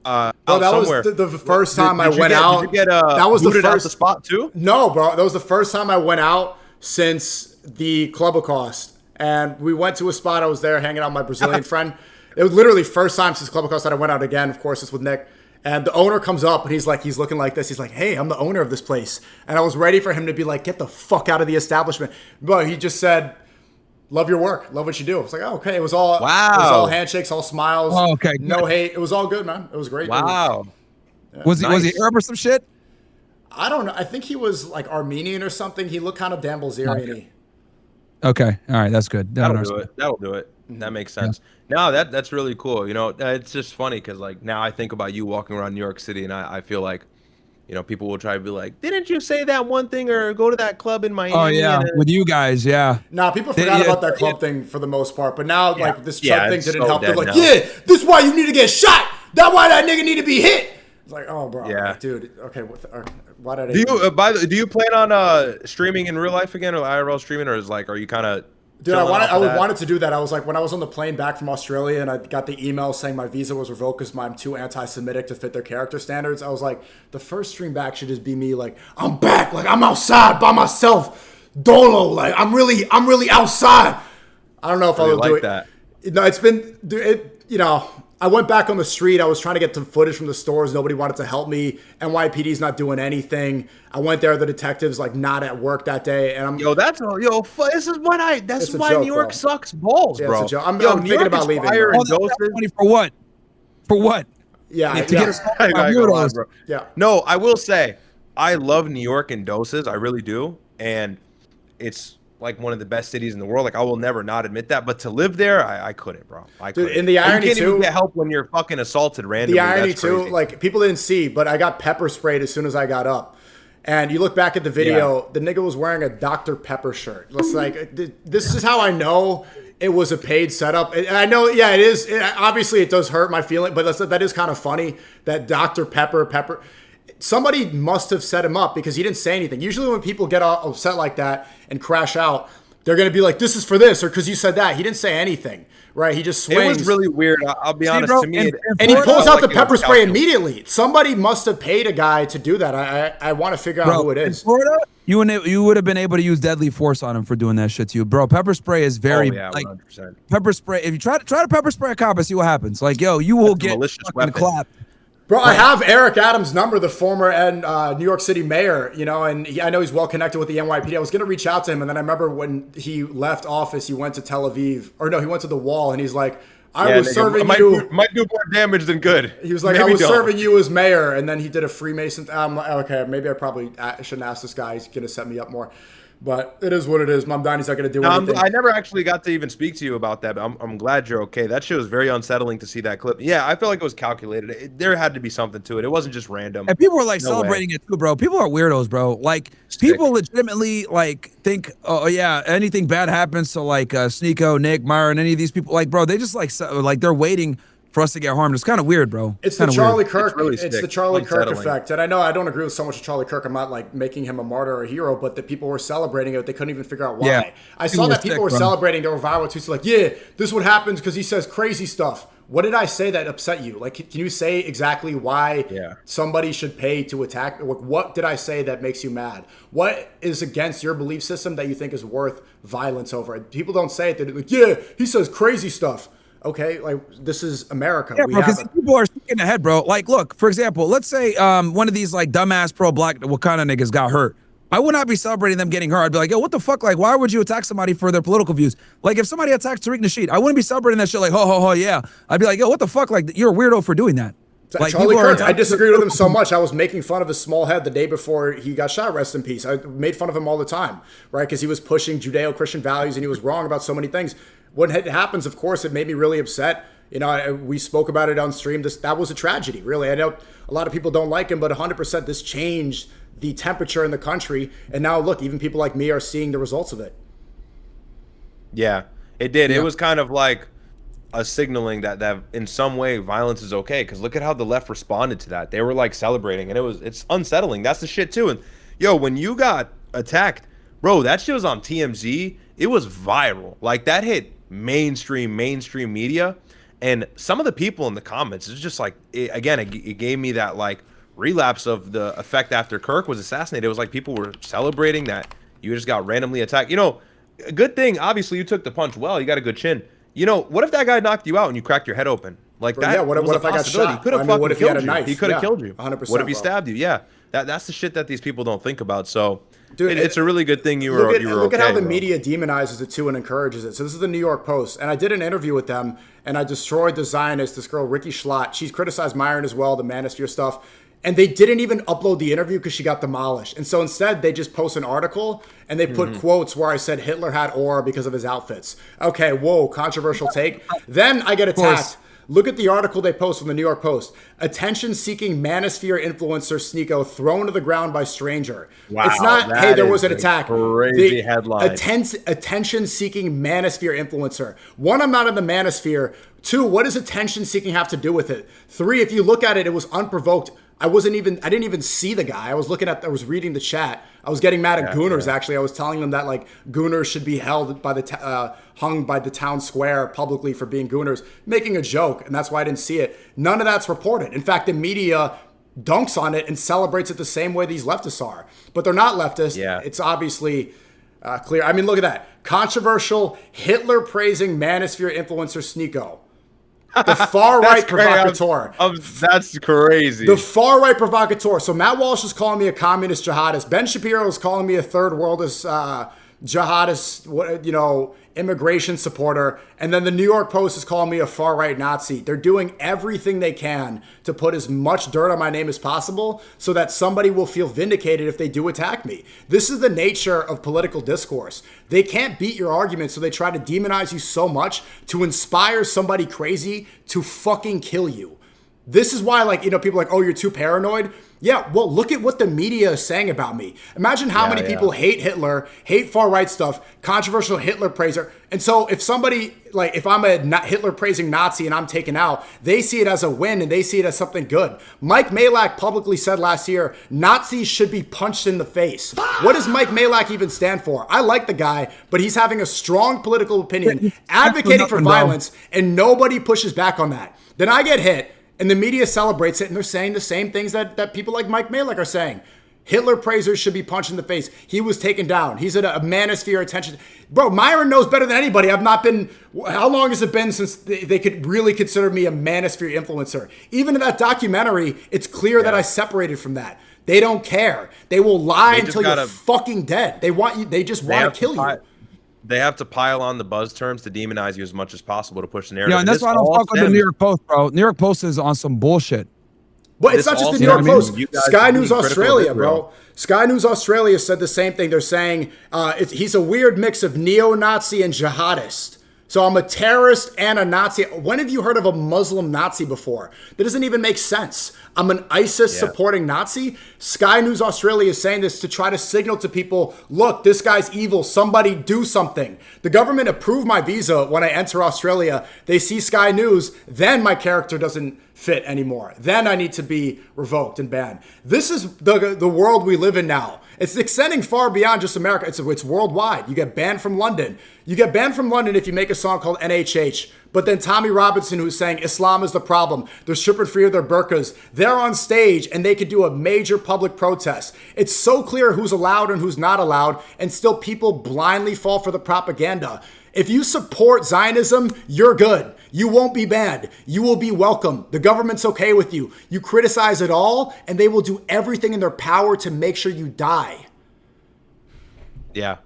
out somewhere. Was the first time I went out. Did you get that was the first out the spot too? No, bro. That was the first time I went out since the Club Accost. And we went to a spot. I was there hanging out with my Brazilian friend. It was literally first time since Club Accost that I went out again. Of course, it's with Nick. And the owner comes up and he's looking like this. He's like, hey, I'm the owner of this place. And I was ready for him to be like, get the fuck out of the establishment. But he just said, love your work. Love what you do. I was like, oh, okay. It was all handshakes, all smiles. Oh, okay. No hate. It was all good, man. It was great. Wow. Was he Arab or some shit? I don't know. I think he was like Armenian or something. He looked kind of damn Bilzerian-y. Okay. All right. That's good. That'll do it. That makes sense. No, that's really cool. It's just funny because like now I think about you walking around New York City and I feel like, people will try to be like, didn't you say that one thing or go to that club in Miami? Oh yeah, with you guys, yeah. Nah, people forgot about that club thing for the most part, but now like this Trump thing didn't help. They're like, yeah, this is why you need to get shot. That's why that nigga need to be hit. It's like, oh, bro, Yeah. dude. Okay, why did I? Do you plan on streaming in real life again, or IRL streaming, or is like, are you kind of? Dude, I wanted to do that. I was like, when I was on the plane back from Australia and I got the email saying my visa was revoked because I'm too anti-Semitic to fit their character standards, I was like, the first stream back should just be me like, I'm back, like I'm outside by myself, dolo, like I'm really outside. I don't know if I would do it. That. No, it's been, you know, I went back on the street. I was trying to get some footage from the stores. Nobody wanted to help me. NYPD's not doing anything. I went there. The detective's like not at work that day, and I'm this is what that's why joke, New York sucks balls, bro. It's a joke. I'm thinking about leaving. For what? For what? Yeah, yeah. No, I will say I love New York in doses. I really do, and it's like one of the best cities in the world. Like I will never not admit that, but to live there, I couldn't, bro. I couldn't. Dude, in the irony you can't too, even get help when you're fucking assaulted randomly. The irony too, like people didn't see, but I got pepper sprayed as soon as I got up. And you look back at the video, the nigga was wearing a Dr. Pepper shirt. It's like, this is how I know it was a paid setup. And I know, yeah, it is. Obviously, it does hurt my feeling, but that is kind of funny that Dr. Pepper. Somebody must have set him up because he didn't say anything. Usually when people get upset like that and crash out, they're going to be like, this is for this, or because you said that. He didn't say anything, right? He just swings. It was really weird. I'll be honest, bro, to me. And he pulls out the pepper spray immediately. Somebody must have paid a guy to do that. I want to figure out who it is. In Florida, you would have been able to use deadly force on him for doing that shit to you. Bro, pepper spray is very, like, 100%. Pepper spray, if you try to pepper spray a cop and see what happens. Like, yo, you will get fucking clapped. Bro, I have Eric Adams' number, the former New York City mayor, you know, and I know he's well connected with the NYPD. I was going to reach out to him, and then I remember when he left office, he went to Tel Aviv, or no, he went to the Wall, and he's like, I was serving you. Might do more damage than good. He was like, I was serving you as mayor, and then he did a Freemason. I'm like, okay, maybe I probably shouldn't ask this guy. He's going to set me up more. But it is what it is. Mamdani's not going to do anything. I never actually got to even speak to you about that, but I'm glad you're okay. That shit was very unsettling to see that clip. Yeah, I feel like it was calculated. There had to be something to it. It wasn't just random. And people were like celebrating it too, bro. People are weirdos, bro. Like people legitimately like think, oh yeah, anything bad happens to like Sneako, Nick, Myron, any of these people, like bro, they just like they're waiting for us to get harmed. It's kind of weird, bro. It's the Charlie Kirk. It's the Charlie Kirk effect. And I know I don't agree with so much with Charlie Kirk. I'm not like making him a martyr or a hero, but the people were celebrating it. They couldn't even figure out why. Yeah. I saw that people were celebrating. They were viral tweets like, yeah, this is what happens because he says crazy stuff. What did I say that upset you? Like, can you say exactly why somebody should pay to attack? What did I say that makes you mad? What is against your belief system that you think is worth violence over? People don't say it. They're like, yeah, he says crazy stuff. Okay, like this is America. Yeah, because people are sticking ahead, bro. Like, look, for example, let's say one of these like dumbass pro-black Wakanda niggas got hurt. I would not be celebrating them getting hurt. I'd be like, yo, what the fuck? Like, why would you attack somebody for their political views? Like, if somebody attacks Tariq Nasheed, I wouldn't be celebrating that shit like, ho, ho, ho, yeah. I'd be like, yo, what the fuck? Like, you're a weirdo for doing that. Like, Charlie Kirk, I disagreed with him so much. I was making fun of his small head the day before he got shot, rest in peace. I made fun of him all the time, right? Because he was pushing Judeo-Christian values and he was wrong about so many things. When it happens, of course, it made me really upset. You know, we spoke about it on stream. That was a tragedy, really. I know a lot of people don't like him, but 100% this changed the temperature in the country. And now, look, even people like me are seeing the results of it. Yeah, it did. Yeah. It was kind of like a signaling that in some way violence is okay. Because look at how the left responded to that. They were like celebrating, and it's unsettling. That's the shit too. And yo, when you got attacked, bro, that shit was on TMZ. It was viral. Like that hit mainstream media. And some of the people in the comments, it's just like, it gave me that like relapse of the effect after Kirk was assassinated. It was like people were celebrating that you just got randomly attacked. You know, a good thing, obviously you took the punch well, you got a good chin. You know, what if that guy knocked you out and you cracked your head open? Like that. Yeah, what if I got shot? He could have fucking killed you. He could have killed you. 100%. What if he stabbed you? Yeah. That's the shit that these people don't think about. So dude, it's a really good thing you were okay. Look at how the media demonizes it too and encourages it. So this is the New York Post, and I did an interview with them, and I destroyed the Zionist, this girl, Ricky Schlott. She's criticized Myron as well, the Manosphere stuff, and they didn't even upload the interview because she got demolished. And so instead, they just post an article, and they put quotes where I said Hitler had aura because of his outfits. Okay, whoa, controversial take. Then I get attacked. Look at the article they post from the New York Post. Attention-seeking manosphere influencer Sneako thrown to the ground by stranger. Wow, it's not, hey, there was an attack. Crazy headline. Attention-seeking manosphere influencer. One, I'm not in the manosphere. Two, what does attention-seeking have to do with it? Three, if you look at it, it was unprovoked I didn't even see the guy. I was reading the chat. I was getting mad at Gooners, actually. I was telling them that, like, Gooners should be held by hung by the town square publicly for being Gooners, making a joke, and that's why I didn't see it. None of that's reported. In fact, the media dunks on it and celebrates it the same way these leftists are. But they're not leftists. Yeah. It's obviously clear. I mean, look at that. Controversial Hitler-praising manosphere influencer Sneako. The far-right provocateur. That's crazy. The far-right provocateur. So Matt Walsh is calling me a communist jihadist. Ben Shapiro is calling me a third worldist jihadist, immigration supporter. And then the New York Post is calling me a far-right Nazi. They're doing everything they can to put as much dirt on my name as possible so that somebody will feel vindicated if they do attack me. This is the nature of political discourse. They can't beat your argument, so they try to demonize you so much to inspire somebody crazy to fucking kill you. This is why, people are like, oh, you're too paranoid. Yeah, well, look at what the media is saying about me. Imagine how many people hate Hitler, hate far-right stuff, controversial Hitler praiser. And so if somebody, if I'm a Hitler-praising Nazi and I'm taken out, they see it as a win and they see it as something good. Mike Malak publicly said last year, Nazis should be punched in the face. What does Mike Malak even stand for? I like the guy, but he's having a strong political opinion, advocating for violence, and nobody pushes back on that. Then I get hit. And the media celebrates it, and they're saying the same things that people like Mike Malak are saying. Hitler praisers should be punched in the face. He was taken down. He's at a manosphere attention. Bro, Myron knows better than anybody. I've not been... How long has it been since they could really consider me a manosphere influencer? Even in that documentary, it's clear that I separated from that. They don't care. They will lie until you're fucking dead. They just want to kill you. They have to pile on the buzz terms to demonize you as much as possible to push the narrative. Yeah, and that's why I don't fuck with the New York Post, bro. New York Post is on some bullshit. But it's not just the New York Post. Sky News Australia, bro. Sky News Australia said the same thing. They're saying he's a weird mix of neo-Nazi and jihadist. So I'm a terrorist and a Nazi. When have you heard of a Muslim Nazi before? That doesn't even make sense. I'm an ISIS-supporting Nazi. Sky News Australia is saying this to try to signal to people, look, this guy's evil. Somebody do something. The government approved my visa when I enter Australia. They see Sky News. Then my character doesn't fit anymore. Then I need to be revoked and banned. This is the world we live in now. It's extending far beyond just America. It's worldwide. You get banned from London. You get banned from London if you make a song called NHH. But then Tommy Robinson, who's saying Islam is the problem, they're stripping free of their burqas, they're on stage and they could do a major public protest. It's so clear who's allowed and who's not allowed, and still people blindly fall for the propaganda. If you support Zionism, you're good. You won't be banned. You will be welcome. The government's okay with you. You criticize it all, and they will do everything in their power to make sure you die. Yeah.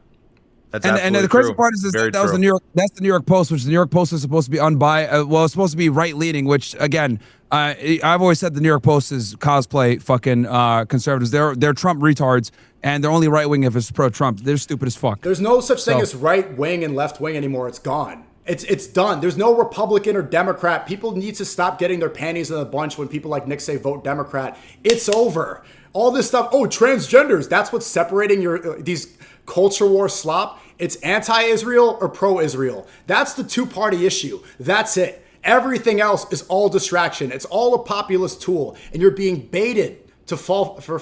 That's and the crazy part is that was the New York Post, which the New York Post is supposed to be unbiased. It's supposed to be right leaning, which again, I've always said the New York Post is cosplay fucking conservatives. They're Trump retards, and they're only right wing if it's pro Trump. They're stupid as fuck. There's no such thing as right wing and left wing anymore. It's gone. It's done. There's no Republican or Democrat. People need to stop getting their panties in a bunch when people like Nick say vote Democrat. It's over. All this stuff. Oh, transgenders. That's what's separating these culture war slop. It's anti-Israel or pro-Israel. That's the two-party issue. That's it. Everything else is all distraction. It's all a populist tool, and you're being baited to fall for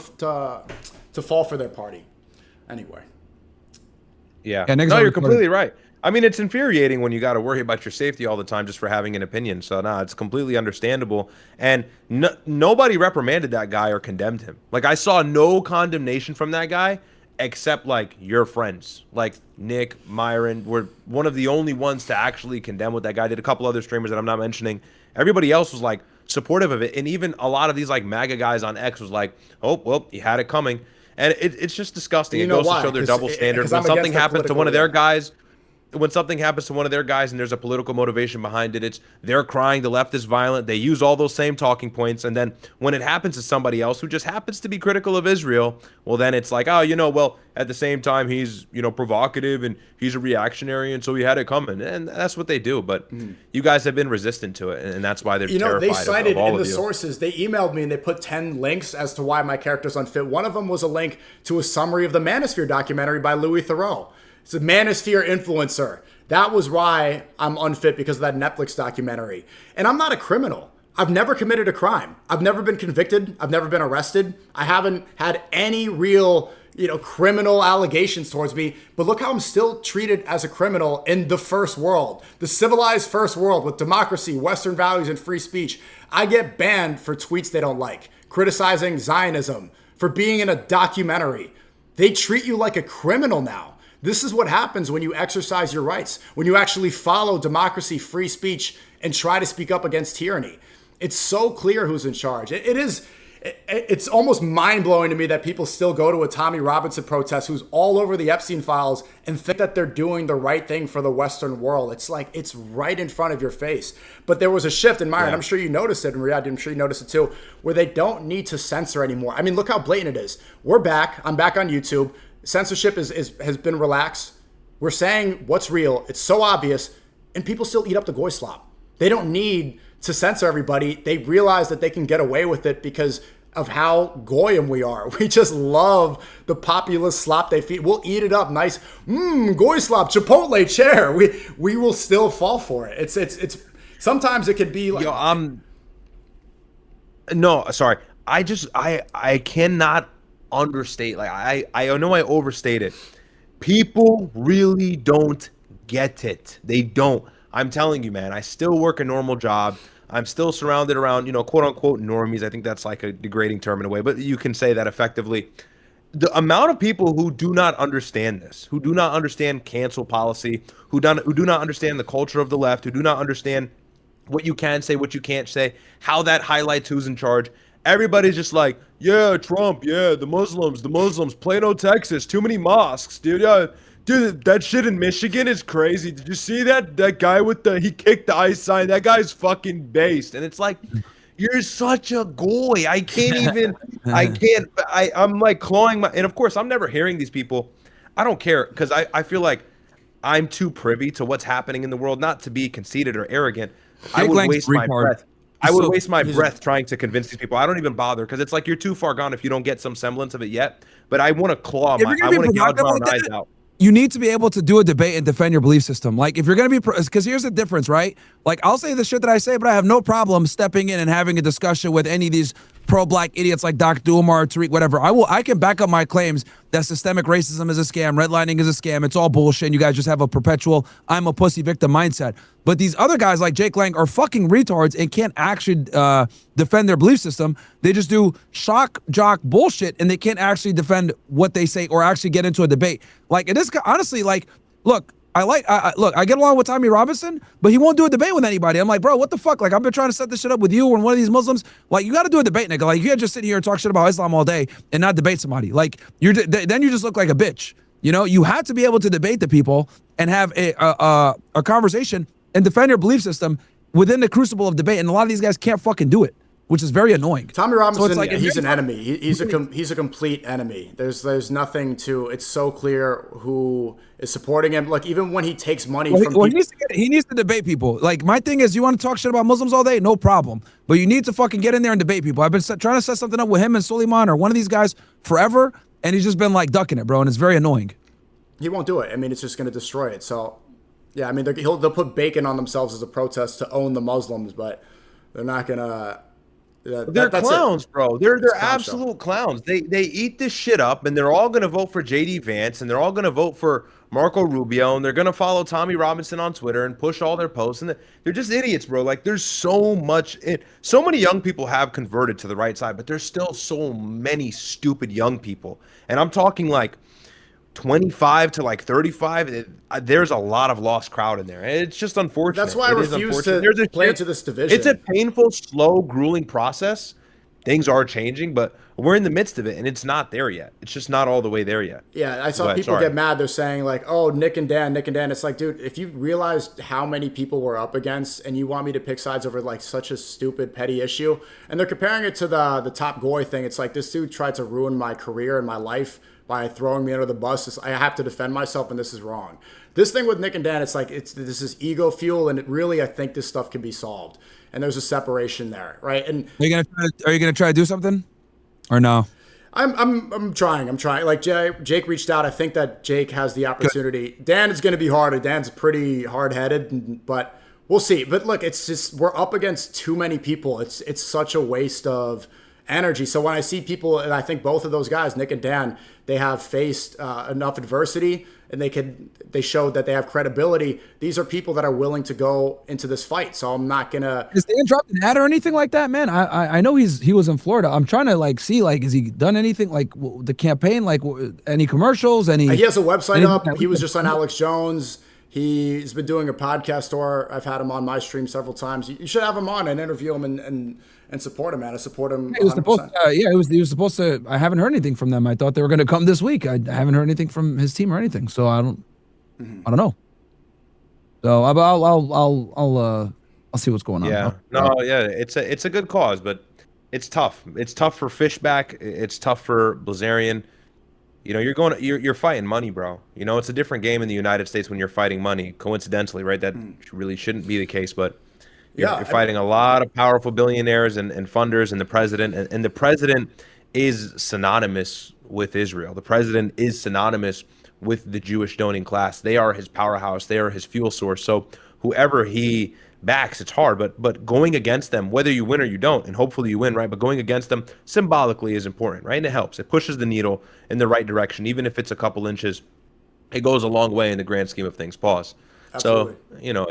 their party. Anyway. Yeah. No, you're completely right. I mean, it's infuriating when you got to worry about your safety all the time just for having an opinion. So, it's completely understandable. And nobody reprimanded that guy or condemned him. Like, I saw no condemnation from that guy except, like, your friends. Like, Nick, Myron were one of the only ones to actually condemn what that guy did. A couple other streamers that I'm not mentioning. Everybody else was, like, supportive of it. And even a lot of these, like, MAGA guys on X was like, oh, well, he had it coming. And it's just disgusting. It goes to show their double standard. When something happens to one of their guys... When something happens to one of their guys and there's a political motivation behind it, they're crying, the left is violent. They use all those same talking points. And then when it happens to somebody else who just happens to be critical of Israel, well, then it's like, oh, well, at the same time, he's, provocative and he's a reactionary. And so he had it coming. And that's what they do. But you guys have been resistant to it. And that's why they're terrified they cited of all in of the sources, they emailed me and they put 10 links as to why my character's unfit. One of them was a link to a summary of the Manosphere documentary by Louis Theroux. It's a Manosphere influencer. That was why I'm unfit, because of that Netflix documentary. And I'm not a criminal. I've never committed a crime. I've never been convicted. I've never been arrested. I haven't had any real, criminal allegations towards me. But look how I'm still treated as a criminal in the first world, the civilized first world with democracy, Western values, and free speech. I get banned for tweets they don't like, criticizing Zionism, for being in a documentary. They treat you like a criminal now. This is what happens when you exercise your rights, when you actually follow democracy, free speech, and try to speak up against tyranny. It's so clear who's in charge. It's almost mind-blowing to me that people still go to a Tommy Robinson protest who's all over the Epstein files and think that they're doing the right thing for the Western world. It's like, it's right in front of your face. But there was a shift in Myron. I'm sure you noticed it, and Ryad, I'm sure you noticed it too, where they don't need to censor anymore. I mean, look how blatant it is. We're back. I'm back on YouTube. Censorship has been relaxed. We're saying what's real. It's so obvious, and people still eat up the goy slop. They don't need to censor everybody. They realize that they can get away with it because of how goyim we are. We just love the populist slop they feed. We'll eat it up nice. Goy slop, Chipotle chair. We will still fall for it. It's sometimes it could be like no, sorry. I cannot understate. Like I know I overstated. People really don't get it. They don't. I'm telling you, man, I still work a normal job. I'm still surrounded around, quote unquote normies. I think that's like a degrading term in a way, but you can say that effectively. The amount of people who do not understand this, who do not understand cancel policy, who do not understand the culture of the left, who do not understand what you can say, what you can't say, how that highlights who's in charge. Everybody's just like, yeah, Trump, yeah, the Muslims, Plano, Texas, too many mosques, dude. Yeah. Dude, that shit in Michigan is crazy. Did you see that guy he kicked the ICE sign? That guy's fucking based. And it's like, you're such a goy. I can't even, I'm like clawing and of course, I'm never hearing these people. I don't care because I feel like I'm too privy to what's happening in the world, not to be conceited or arrogant. I would waste my breath. I would waste my breath trying to convince these people. I don't even bother because it's like you're too far gone if you don't get some semblance of it yet. But I want to I want to gouge my own eyes out. You need to be able to do a debate and defend your belief system. Like, if you're going to be, because here's the difference, right? Like, I'll say the shit that I say, but I have no problem stepping in and having a discussion with any of these pro-black idiots like Dr. Duma or Tariq, whatever. I can back up my claims that systemic racism is a scam, redlining is a scam, it's all bullshit, and you guys just have a perpetual I'm a pussy victim mindset. But these other guys like Jake Lang are fucking retards and can't actually defend their belief system. They just do shock jock bullshit, and they can't actually defend what they say or actually get into a debate. Like, it is honestly, like, look, I get along with Tommy Robinson, but he won't do a debate with anybody. I'm like, bro, what the fuck? Like, I've been trying to set this shit up with you and one of these Muslims. Like, you got to do a debate, nigga. Like, you can't just sit here and talk shit about Islam all day and not debate somebody. Like, then you just look like a bitch. You have to be able to debate the people and have a conversation and defend your belief system within the crucible of debate. And a lot of these guys can't fucking do it, which is very annoying. Tommy Robinson, so like, he's an enemy. He's a complete enemy. There's nothing to. It's so clear who is supporting him. Like, even when he takes money from people, he needs to debate people. Like, my thing is, you want to talk shit about Muslims all day, no problem. But you need to fucking get in there and debate people. I've been trying to set something up with him and Suleiman or one of these guys forever, and he's just been like ducking it, bro, and it's very annoying. He won't do it. I mean, it's just going to destroy it. So, yeah, I mean, they'll put bacon on themselves as a protest to own the Muslims, but they're not going to. They're clowns, bro. They're absolute clowns. They eat this shit up, and they're all going to vote for JD Vance, and they're all going to vote for Marco Rubio, and they're going to follow Tommy Robinson on Twitter and push all their posts, and they're just idiots, bro. Like, there's so many young people have converted to the right side, but there's still so many stupid young people, and I'm talking like 25 to like 35. There's a lot of lost crowd in there. It's just unfortunate. That's why I refuse to play into this division. It's a painful, slow, grueling process. Things are changing, but we're in the midst of it, and it's not there yet. It's just not all the way there yet. Yeah, I saw people get mad. They're saying like, oh, Nick and Dan. It's like, dude, if you realized how many people we're up against and you want me to pick sides over like such a stupid, petty issue, and they're comparing it to the Top Goy thing. It's like, this dude tried to ruin my career and my life by throwing me under the bus. I have to defend myself, and this is wrong. This thing with Nick and Dan, it's like this is ego fuel, and I think this stuff can be solved. And there's a separation there, right? And are you gonna try to do something, or no? I'm trying. Like Jake reached out. I think that Jake has the opportunity. Good. Dan is going to be harder. Dan's pretty hard-headed, but We'll see. But look, it's just we're up against too many people. It's such a waste of energy. So when I see people, and I think both of those guys, Nick and Dan, they have faced enough adversity, and they showed that they have credibility. These are people that are willing to go into this fight. So I'm not gonna. Has Dan dropped an ad or anything like that, man? I know he was in Florida. I'm trying to like see like has he done anything like the campaign, like any commercials, any? He has a website up. He was just on Alex Jones. He's been doing a podcast tour. I've had him on my stream several times. You should have him on and interview him and support him, man. I support him. He was supposed. He was supposed to. I haven't heard anything from them. I thought they were going to come this week. I haven't heard anything from his team or anything. So I don't know. So I'll see what's going on. Yeah. It's a good cause, but it's tough. It's tough for Fishback. It's tough for Bilzerian. You know, you're fighting money, bro. You know, it's a different game in the United States when you're fighting money. Coincidentally, right? That really shouldn't be the case, but you're fighting a lot of powerful billionaires and funders and the president. And the president is synonymous with Israel. The president is synonymous with the Jewish donating class. They are his powerhouse. They are his fuel source. So whoever he backs, it's hard, but going against them, whether you win or you don't, and hopefully you win, right? But going against them symbolically is important, right? And it helps. It pushes the needle in the right direction, even if it's a couple inches. It goes a long way in the grand scheme of things. Pause. Absolutely. So, you know,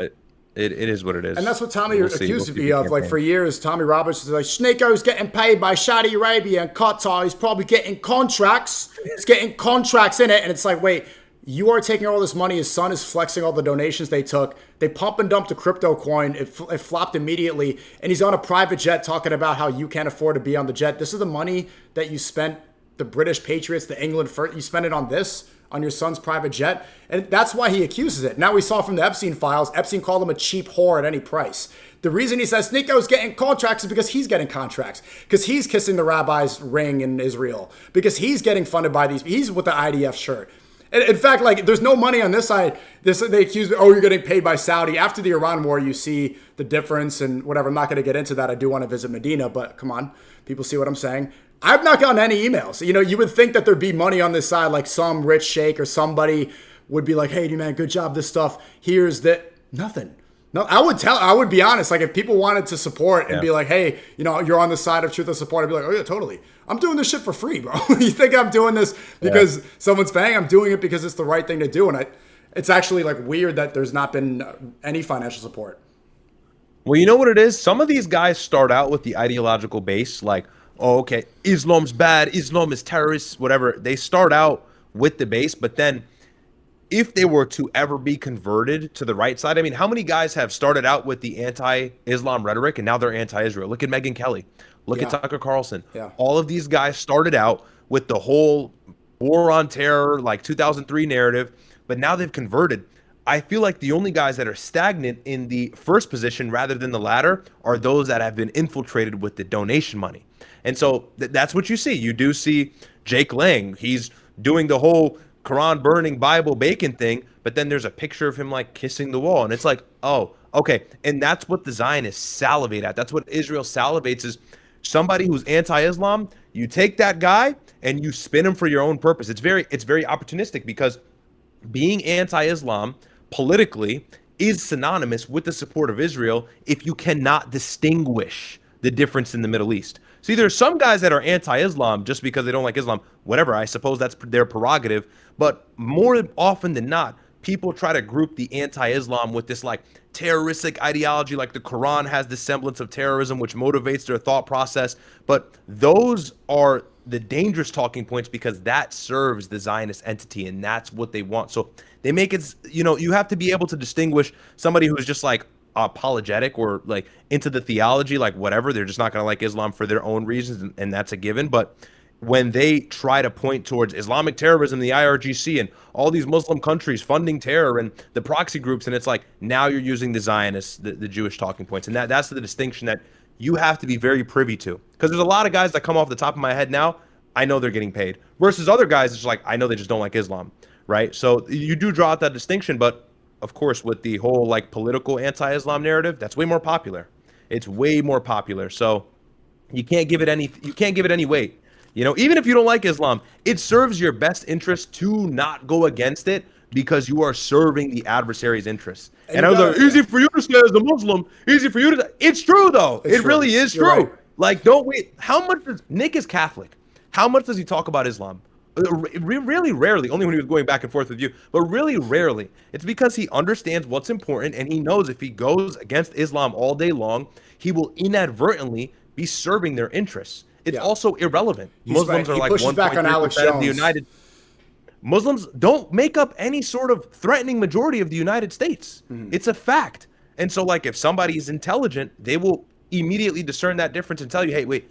it is what it is. And that's what Tommy accused me of. Like for years, Tommy Roberts is like, Sneako's getting paid by Saudi Arabia and Qatar. He's probably getting contracts. He's getting contracts in it. And it's like, wait, you are taking all this money. His son is flexing all the donations they took. They pump and dumped a crypto coin. It flopped immediately. And he's on a private jet talking about how you can't afford to be on the jet. This is the money that you spent, the British Patriots, the England first. You spent it on this, on your son's private jet. And that's why he accuses it. Now we saw from the Epstein files, Epstein called him a cheap whore at any price. The reason he says Sneako's getting contracts is because he's getting contracts. Because he's kissing the rabbi's ring in Israel. Because he's getting funded by these. He's with the IDF shirt. In fact, like, there's no money on this side. They accuse me, oh, you're getting paid by Saudi. After the Iran war, you see the difference and whatever. I'm not going to get into that. I do want to visit Medina, but come on. People see what I'm saying. I've not gotten any emails. You know, you would think that there'd be money on this side, like some rich sheikh or somebody would be like, hey, man, good job, this stuff. Here's that. Nothing. No, I would be honest. Like, if people wanted to support and be like, hey, you know, you're on the side of truth and support, I'd be like, oh, yeah, totally. I'm doing this shit for free, bro. You think I'm doing this because someone's paying? I'm doing it because it's the right thing to do. And it's actually like weird that there's not been any financial support. Well, you know what it is? Some of these guys start out with the ideological base, like, oh, okay, Islam's bad, Islam is terrorists, whatever. They start out with the base, but then if they were to ever be converted to the right side, I mean, how many guys have started out with the anti-Islam rhetoric and now they're anti-Israel? Look at Megyn Kelly. Look at Tucker Carlson. Yeah. All of these guys started out with the whole war on terror, like 2003 narrative, but now they've converted. I feel like the only guys that are stagnant in the first position rather than the latter are those that have been infiltrated with the donation money. And so that's what you see. You do see Jake Lang. He's doing the whole Quran burning, Bible bacon thing, but then there's a picture of him like kissing the wall. And it's like, oh, okay. And that's what the Zionists salivate at. That's what Israel salivates is somebody who's anti-Islam. You take that guy and you spin him for your own purpose. It's very opportunistic because being anti-Islam politically is synonymous with the support of Israel if you cannot distinguish the difference in the Middle East. See, there's some guys that are anti-Islam just because they don't like Islam. Whatever, I suppose that's their prerogative. But more often than not, people try to group the anti-Islam with this like terroristic ideology, like the Quran has the semblance of terrorism, which motivates their thought process. But those are the dangerous talking points because that serves the Zionist entity and that's what they want. So they make it, you know, you have to be able to distinguish somebody who's just like apologetic or like into the theology, like whatever, they're just not going to like Islam for their own reasons, and that's a given. But when they try to point towards Islamic terrorism, the IRGC and all these Muslim countries funding terror and the proxy groups, and it's like now you're using the Zionists, the Jewish talking points, and that's the distinction that you have to be very privy to, because there's a lot of guys that come off the top of my head now, I know they're getting paid, versus other guys it's like I know they just don't like Islam, right? So you do draw out that distinction, but of course, with the whole like political anti-Islam narrative, that's way more popular. It's way more popular. So you can't give it any weight. You know, even if you don't like Islam, it serves your best interest to not go against it because you are serving the adversary's interests. And I was like, easy for you to say as a Muslim, easy for you to. It's true though. It really is true. Right. Like, don't wait. How much does Nick is Catholic? How much does he talk about Islam? Really rarely, only when he was going back and forth with you, but really rarely. It's because he understands what's important, and he knows if he goes against Islam all day long, he will inadvertently be serving their interests. It's also irrelevant. Muslims are like 1.3% of the United. Muslims don't make up any sort of threatening majority of the United States. It's a fact. And so, like, if somebody is intelligent, they will immediately discern that difference and tell you, hey, wait,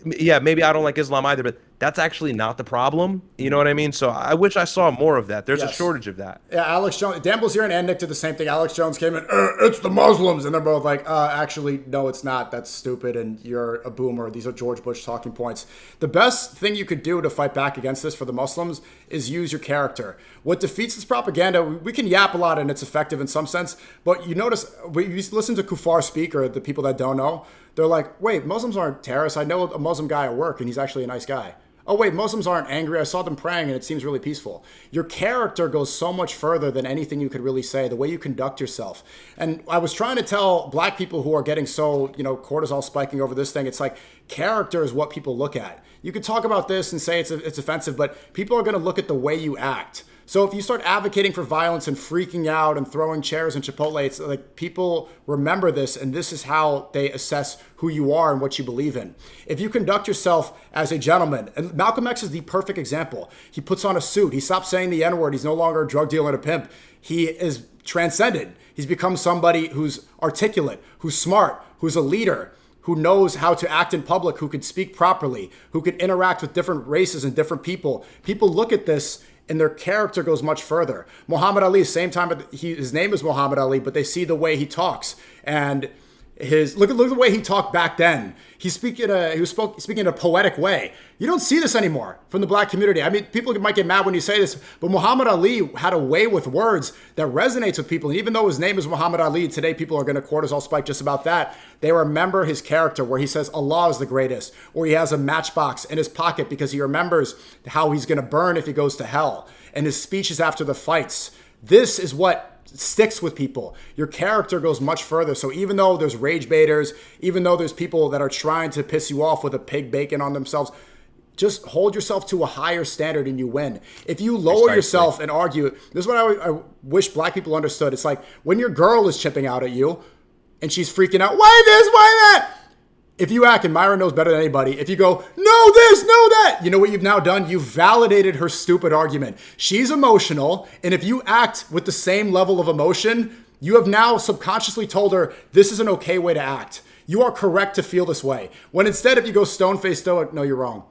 yeah, maybe I don't like Islam either, but that's actually not the problem. You know what I mean? So I wish I saw more of that. There's a shortage of that. Yeah, Alex Jones, Dan Bilzerian and Nick did the same thing. Alex Jones came in, it's the Muslims. And they're both like, actually, no, it's not. That's stupid. And you're a boomer. These are George Bush talking points. The best thing you could do to fight back against this for the Muslims is use your character. What defeats this propaganda, we can yap a lot and it's effective in some sense. But you notice, when you listen to Kufar speak, or the people that don't know, they're like, wait, Muslims aren't terrorists. I know a Muslim guy at work and he's actually a nice guy. Oh, wait, Muslims aren't angry. I saw them praying and it seems really peaceful. Your character goes so much further than anything you could really say, the way you conduct yourself. And I was trying to tell black people who are getting so, cortisol spiking over this thing, it's like character is what people look at. You could talk about this and say it's offensive, but people are going to look at the way you act. So if you start advocating for violence and freaking out and throwing chairs in Chipotle, it's like people remember this, and this is how they assess who you are and what you believe in. If you conduct yourself as a gentleman, and Malcolm X is the perfect example. He puts on a suit. He stops saying the N-word. He's no longer a drug dealer and a pimp. He is transcended. He's become somebody who's articulate, who's smart, who's a leader, who knows how to act in public, who can speak properly, who can interact with different races and different people. People look at this and their character goes much further. Muhammad Ali, same time, his name is Muhammad Ali, but they see the way he talks and look at the way he talked back then. He was speaking in a poetic way. You don't see this anymore from the black community. I mean, people might get mad when you say this, but Muhammad Ali had a way with words that resonates with people. And even though his name is Muhammad Ali, today people are going to cortisol spike just about that. They remember his character, where he says Allah is the greatest, or he has a matchbox in his pocket because he remembers how he's going to burn if he goes to hell. And his speeches after the fights. This is what sticks with people. Your character goes much further. So even though there's rage baiters, even though there's people that are trying to piss you off with a pig bacon on themselves, just hold yourself to a higher standard and you win. If you lower yourself and argue, this is what I wish black people understood. It's like when your girl is chipping out at you and she's freaking out, why this, why that? If you act, and Myron knows better than anybody, if you go, no this, no that, you know what you've now done? You've validated her stupid argument. She's emotional, and if you act with the same level of emotion, you have now subconsciously told her this is an okay way to act. You are correct to feel this way. When instead, if you go stone-faced stoic, no, you're wrong.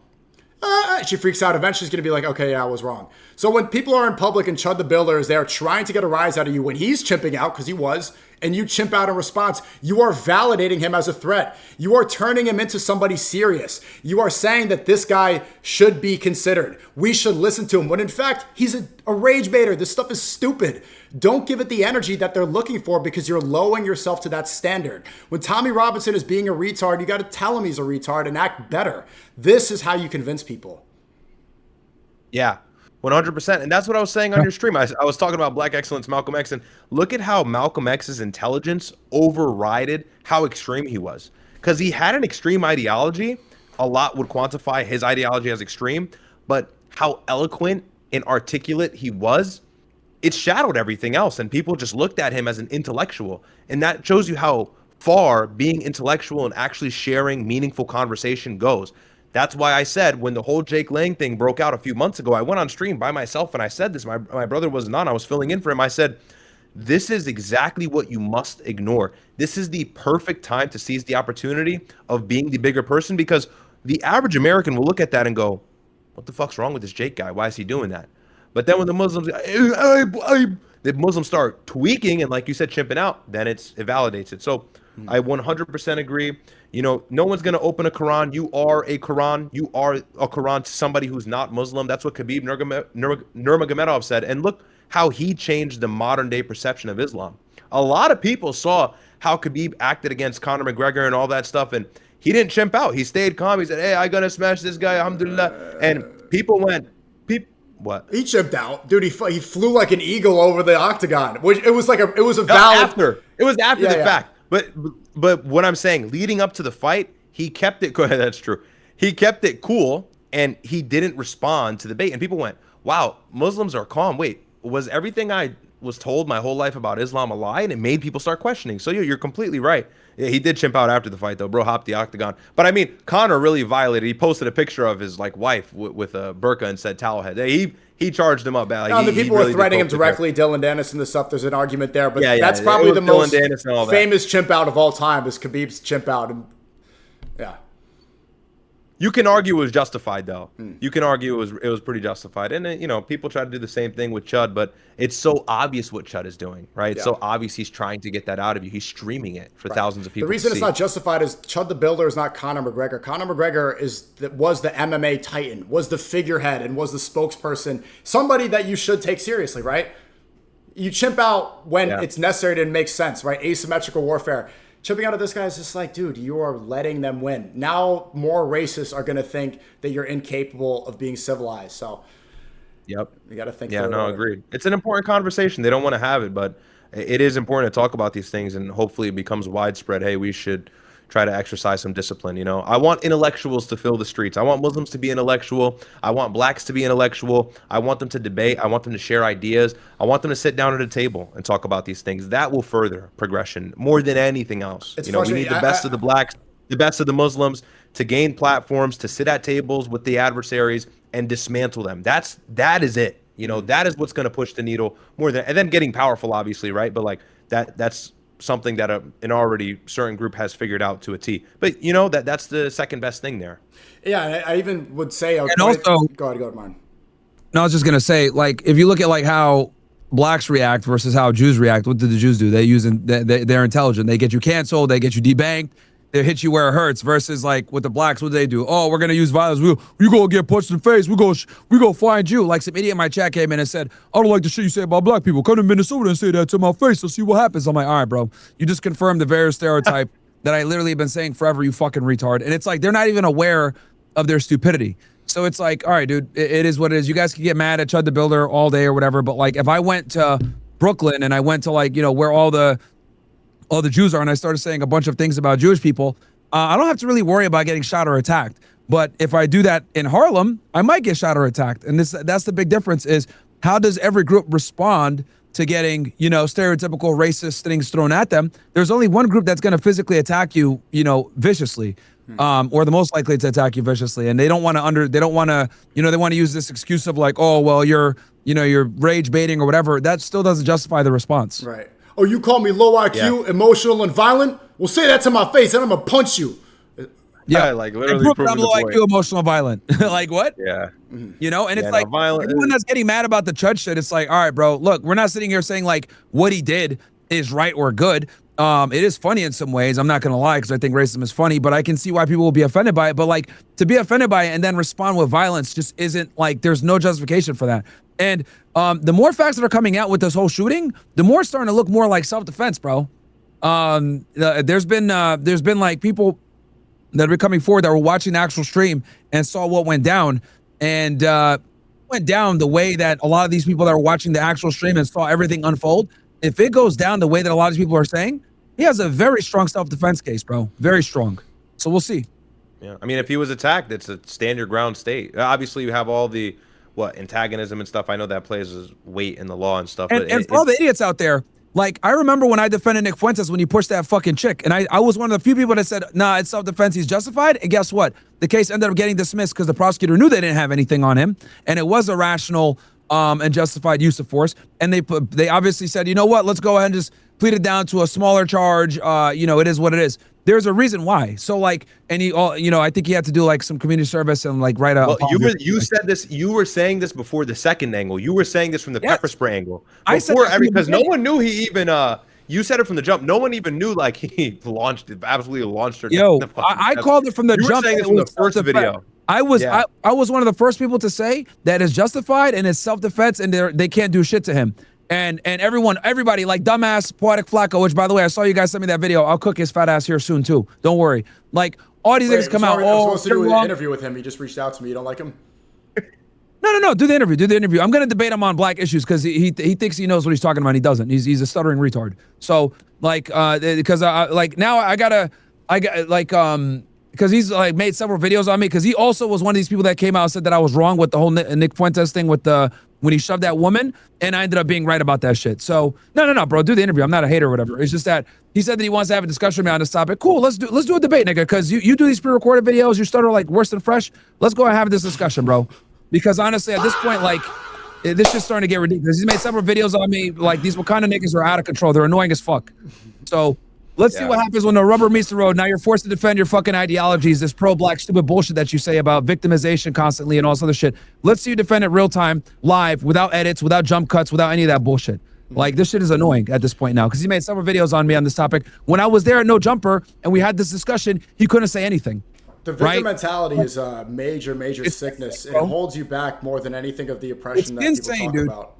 She freaks out. Eventually, she's going to be like, okay, yeah, I was wrong. So when people are in public and Chud the Builder is there trying to get a rise out of you when he's chimping out, because he was, and you chimp out in response, you are validating him as a threat. You are turning him into somebody serious. You are saying that this guy should be considered. We should listen to him, when in fact, he's a rage baiter. This stuff is stupid. Don't give it the energy that they're looking for because you're lowering yourself to that standard. When Tommy Robinson is being a retard, you got to tell him he's a retard and act better. This is how you convince people. Yeah, 100%. And that's what I was saying on your stream. I was talking about Black Excellence, Malcolm X, and look at how Malcolm X's intelligence overrided how extreme he was. Because he had an extreme ideology. A lot would quantify his ideology as extreme, but how eloquent and articulate he was, it shadowed everything else, and people just looked at him as an intellectual. And that shows you how far being intellectual and actually sharing meaningful conversation goes. That's why I said when the whole Jake Lang thing broke out a few months ago, I went on stream by myself and I said this. My brother wasn't on. I was filling in for him. I said, this is exactly what you must ignore. This is the perfect time to seize the opportunity of being the bigger person, because the average American will look at that and go, what the fuck's wrong with this Jake guy? Why is he doing that? But then when the Muslims, the Muslims start tweaking and, like you said, chimping out, then it validates it. So I 100% agree. You know, no one's going to open a Quran. You are a Quran. You are a Quran to somebody who's not Muslim. That's what Khabib Nurmagomedov said. And look how he changed the modern day perception of Islam. A lot of people saw how Khabib acted against Conor McGregor and all that stuff, and he didn't chimp out. He stayed calm. He said, hey, I'm going to smash this guy, alhamdulillah. And people went, What? He chipped out, dude. He flew like an eagle over the octagon. Which it was a valid. It was after the fact. But what I'm saying, leading up to the fight, he kept it. That's true. He kept it cool, and he didn't respond to the bait. And people went, "Wow, Muslims are calm." Wait, was everything I was told my whole life about Islam a lie? And it made people start questioning. So you're completely right. Yeah, he did chimp out after the fight, though. Bro hopped the octagon. But I mean, Conor really violated. He posted a picture of his wife with a burqa and said towel head. He charged him up bad. The people were threatening him directly. Dylan Dennis and the stuff. There's an argument there, but that's probably the most famous chimp out of all time. Is Khabib's chimp out, and yeah. You can argue it was justified, though. You can argue it was pretty justified. And, people try to do the same thing with Chud, but it's so obvious what Chud is doing, right? It's so obvious he's trying to get that out of you. He's streaming it for thousands of people. The reason it's not justified is Chud the Builder is not Conor McGregor. Conor McGregor was the MMA titan, was the figurehead, and was the spokesperson. Somebody that you should take seriously, right? You chimp out when it's necessary and makes sense, right? Asymmetrical warfare. Chipping out of this guy is just like, dude, you are letting them win. Now more racists are going to think that you're incapable of being civilized. So, you got to think. Yeah, no, agreed. It's an important conversation. They don't want to have it, but it is important to talk about these things, and hopefully it becomes widespread. Hey, we should try to exercise some discipline. I want intellectuals to fill the streets. I want Muslims to be intellectual. I want blacks to be intellectual. I want them to debate. I want them to share ideas. I want them to sit down at a table and talk about these things. That will further progression more than anything else. We need the best of the blacks, the best of the Muslims to gain platforms, to sit at tables with the adversaries and dismantle them. That is it. That is what's going to push the needle more than, and then getting powerful, obviously, right? But that's something that an already certain group has figured out to a T. But that's the second best thing there. Yeah, I even would say. And also, go ahead, Myron. No, I was just gonna say, if you look at how blacks react versus how Jews react, what did the Jews do? They're intelligent. They get you canceled. They get you debanked. They hit you where it hurts. Versus with the blacks, what do they do? Oh, we're gonna use violence. You go get punched in the face. We go find you. Some idiot in my chat came in and said, I don't like the shit you say about black people. Come to Minnesota and say that to my face. Let's see what happens. I'm like, all right, bro. You just confirmed the very stereotype that I literally have been saying forever. You fucking retard. And it's they're not even aware of their stupidity. So it's all right, dude. It is what it is. You guys can get mad at Chud the Builder all day or whatever. But if I went to Brooklyn and I went to where all the Jews are, and I started saying a bunch of things about Jewish people, I don't have to really worry about getting shot or attacked. But if I do that in Harlem, I might get shot or attacked. And that's the big difference is how does every group respond to getting, stereotypical racist things thrown at them? There's only one group that's going to physically attack you, viciously, or the most likely to attack you viciously. And they don't want to they want to use this excuse of oh, well, you're rage baiting or whatever. That still doesn't justify the response. Right. Oh, you call me low IQ, emotional, and violent? Well, say that to my face, and I'm gonna punch you. Yeah, literally I'm low IQ, emotional, violent. What? Yeah. And it's everyone that's getting mad about the Chud shit, it's all right, bro, look, we're not sitting here saying what he did is right or good. It is funny in some ways. I'm not gonna lie, because I think racism is funny, but I can see why people will be offended by it. But to be offended by it and then respond with violence just isn't there's no justification for that. And the more facts that are coming out with this whole shooting, the more it's starting to look more like self-defense, bro. There's been people that are coming forward that were watching the actual stream and saw what went down, and went down the way that a lot of these people that are watching the actual stream and saw everything unfold. If it goes down the way that a lot of people are saying, he has a very strong self-defense case, bro. Very strong. So we'll see. Yeah, I mean, if he was attacked, it's a stand your ground state. Obviously, you have all the antagonism and stuff. I know that plays as weight in the law and stuff. And for all the idiots out there, I remember when I defended Nick Fuentes when he pushed that fucking chick, and I was one of the few people that said, nah, it's self-defense, he's justified. And guess what? The case ended up getting dismissed because the prosecutor knew they didn't have anything on him, and it was a rational and justified use of force. And they obviously said, you know what? Let's go ahead and just plead it down to a smaller charge. It is what it is. There's a reason why. So and he I think he had to do some community service and write a. Well, you said this. You were saying this before the second angle. You were saying this from the pepper spray angle. I said because no one knew he even. You said it from the jump. No one even knew he absolutely launched her. Yo, I called it from the jump. You were saying this from the first video. I was one of the first people to say that it's justified and it's self-defense and they can't do shit to him. And everybody dumbass Poetic Flacco, which by the way, I saw you guys send me that video. I'll cook his fat ass here soon too. Don't worry. All these things come out. I'm supposed to do an interview with him. He just reached out to me. You don't like him? No. Do the interview. I'm gonna debate him on black issues because he thinks he knows what he's talking about. And he doesn't. He's a stuttering retard. So like because like now I got like because he's like made several videos on me because he also was one of these people that came out and said that I was wrong with the whole Nick Fuentes thing with the when he shoved that woman, and I ended up being right about that shit. So no, bro, do the interview. I'm not a hater or whatever. It's just that he said that he wants to have a discussion with me on this topic. Cool, let's do a debate, nigga. Because you do these pre-recorded videos, you stutter like worse than fresh. Let's go and have this discussion, bro. Because honestly, at this point, like this shit's starting to get ridiculous. He's made several videos on me. Like these Wakanda niggas are out of control. They're annoying as fuck. So let's see what happens when the rubber meets the road. Now you're forced to defend your fucking ideologies, this pro-black stupid bullshit that you say about victimization constantly and all this other shit. Let's see you defend it real time, live, without edits, without jump cuts, without any of that bullshit. Like this shit is annoying at this point now because he made several videos on me on this topic. When I was there at No Jumper and we had this discussion, he couldn't say anything. The victim mentality is a major sickness. It holds you back more than anything of the oppression that people talk about.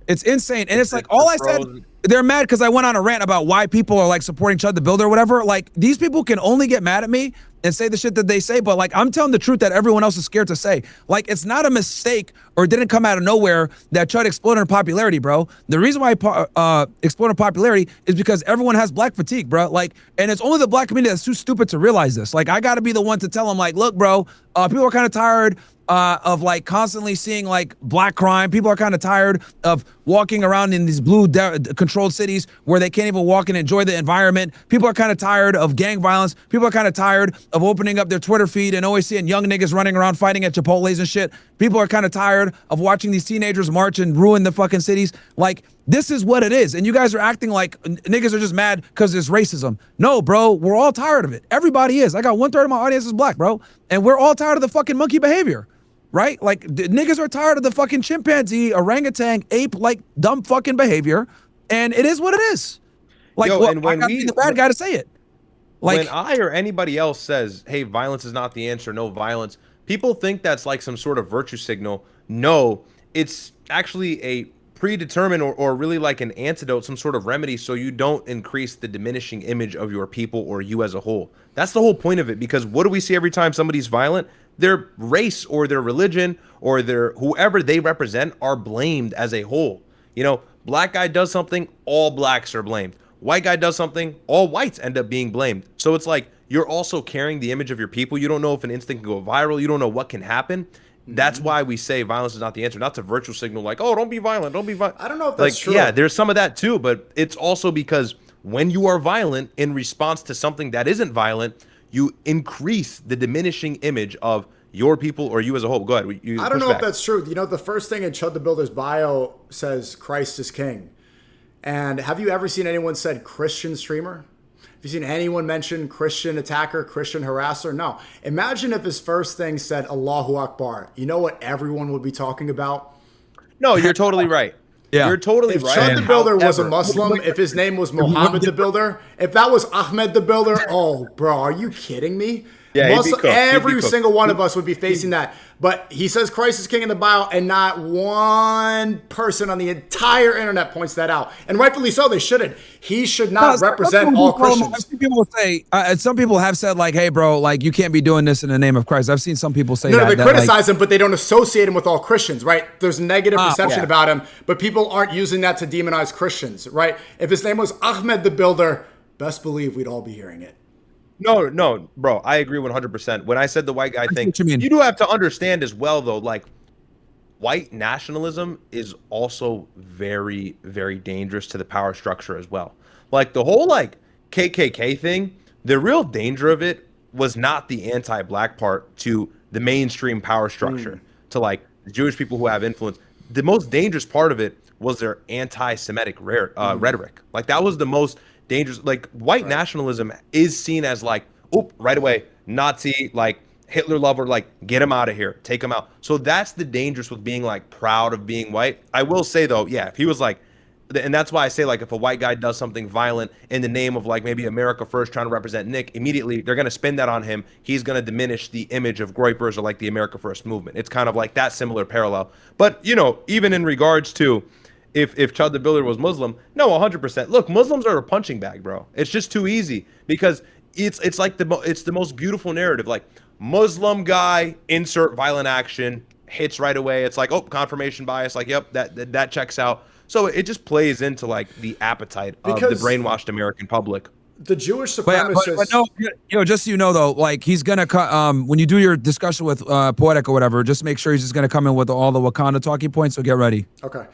It's insane. And it's like all I said, they're mad because I went on a rant about why people are like supporting Chud the Builder or whatever. Like these people can only get mad at me and say the shit that they say, but like I'm telling the truth that everyone else is scared to say. Like it's not a mistake or it didn't come out of nowhere that Chud exploded in popularity, bro. The reason why exploded in popularity is because everyone has black fatigue, bro. Like, and it's only the black community that's too stupid to realize this. Like I gotta be the one to tell them like, look, bro, people are kind of tired of like constantly seeing like black crime. People are kind of tired of walking around in these blue controlled cities where they can't even walk and enjoy the environment. People are kind of tired of gang violence. People are kind of tired of opening up their Twitter feed and always seeing young niggas running around fighting at Chipotle's and shit. People are kind of tired of watching these teenagers march and ruin the fucking cities. Like this is what it is. And you guys are acting like niggas are just mad because there's racism. No, bro, we're all tired of it. Everybody is. I got 1/3 of my audience is black, bro. And we're all tired of the fucking monkey behavior. Right? Like niggas are tired of the fucking chimpanzee, orangutan, ape like dumb fucking behavior. And it is what it is. Like I gotta be the bad guy to say it. Like when I or anybody else says, hey, violence is not the answer, no violence, people think that's like some sort of virtue signal. No, it's actually a predetermined or really like an antidote, some sort of remedy so you don't increase the diminishing image of your people or you as a whole. That's the whole point of it, because what do we see every time somebody's violent? Their race or their religion or their whoever they represent are blamed as a whole. You know, black guy does something, all blacks are blamed. White guy does something, all whites end up being blamed. So it's like you're also carrying the image of your people. You don't know if an instant can go viral. You don't know what can happen. That's why we say violence is not the answer. Not to virtue signal like, oh, don't be violent, don't be violent. I don't know if that's true. Yeah, there's some of that too, but it's also because when you are violent in response to something that isn't violent, you increase the diminishing image of your people or you as a whole. Go ahead. I don't know if that's true. You know, the first thing in Chud the Builder's bio says Christ is king. And have you ever seen anyone said Christian streamer? Have you seen anyone mention Christian attacker, Christian harasser? No. Imagine if his first thing said Allahu Akbar. You know what everyone would be talking about? No, you're totally right. Yeah. You're totally if right. Chud the Builder was a Muslim, if his name was Muhammad the Builder, if that was Ahmed the Builder, oh, bro, are you kidding me? Yeah, every single one of us would be facing that. But he says Christ is king in the bio, and not one person on the entire internet points that out. And rightfully so, they shouldn't. He should not represent all Christians. I've seen people say, some people have said like, hey, bro, like you can't be doing this in the name of Christ. I've seen some people say that. No, they criticize him, but they don't associate him with all Christians, right? There's negative perception about him, but people aren't using that to demonize Christians, right? If his name was Ahmed the Builder, best believe we'd all be hearing it. No, bro, I agree 100%. When I said the white guy thing, you do have to understand as well, though, like white nationalism is also very, very dangerous to the power structure as well. Like the whole like KKK thing, the real danger of it was not the anti-black part to the mainstream power structure, to like the Jewish people who have influence. The most dangerous part of it was their anti-Semitic rhetoric. Like that was the most dangerous. Like white nationalism is seen as like, oop, right away, Nazi, like Hitler lover, like get him out of here, take him out. So that's the dangerous with being like proud of being white. I will say though, yeah, if he was like, and that's why I say like if a white guy does something violent in the name of like maybe America First trying to represent Nick, immediately they're going to spin that on him. He's going to diminish the image of Groypers or like the America First movement. It's kind of like that similar parallel. But you know, even in regards to if Chud the Builder was Muslim, no, 100%. Look, Muslims are a punching bag, bro. It's just too easy because it's like it's the most beautiful narrative. Like Muslim guy, insert violent action, hits right away. It's like, oh, confirmation bias. Like, yep, that checks out. So it just plays into like the appetite of the brainwashed American public. The Jewish supremacists. But no, just so you know though, like he's gonna when you do your discussion with Poetic or whatever, just make sure he's just gonna come in with all the Wakanda talking points. So get ready. Okay.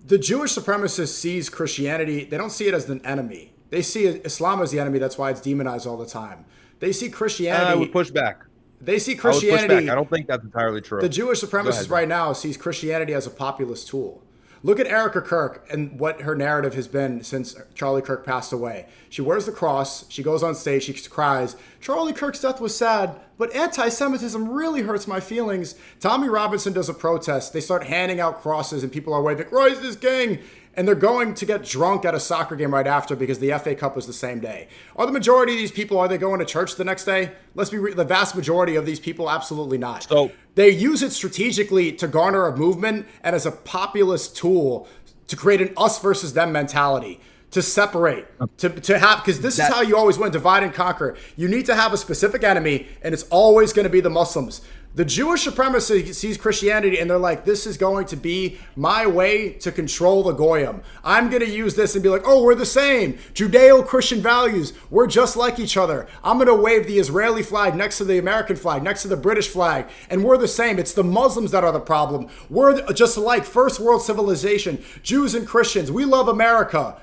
The Jewish supremacist sees Christianity. They don't see it as an enemy. They see Islam as the enemy. That's why it's demonized all the time. They see Christianity. I would push back. They see Christianity. I don't think that's entirely true. The Jewish supremacist right now sees Christianity as a populist tool. Look at Erica Kirk and what her narrative has been since Charlie Kirk passed away. She wears the cross. She goes on stage. She cries, Charlie Kirk's death was sad, but anti-Semitism really hurts my feelings. Tommy Robinson does a protest. They start handing out crosses and people are waving, Christ is king. And they're going to get drunk at a soccer game right after because the FA Cup was the same day. Are the majority of these people, are they going to church the next day? Let's be the vast majority of these people, absolutely not. So they use it strategically to garner a movement and as a populist tool to create an us versus them mentality, to separate, to have, because this is how you always win, divide and conquer. You need to have a specific enemy, and it's always going to be the Muslims. The Jewish supremacy sees Christianity and they're like, this is going to be my way to control the Goyim. I'm going to use this and be like, oh, we're the same. Judeo-Christian values. We're just like each other. I'm going to wave the Israeli flag next to the American flag, next to the British flag. And we're the same. It's the Muslims that are the problem. We're just like first world civilization, Jews and Christians. We love America.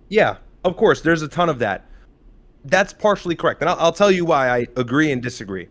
Yeah, of course. There's a ton of that. That's partially correct. And I'll tell you why I agree and disagree.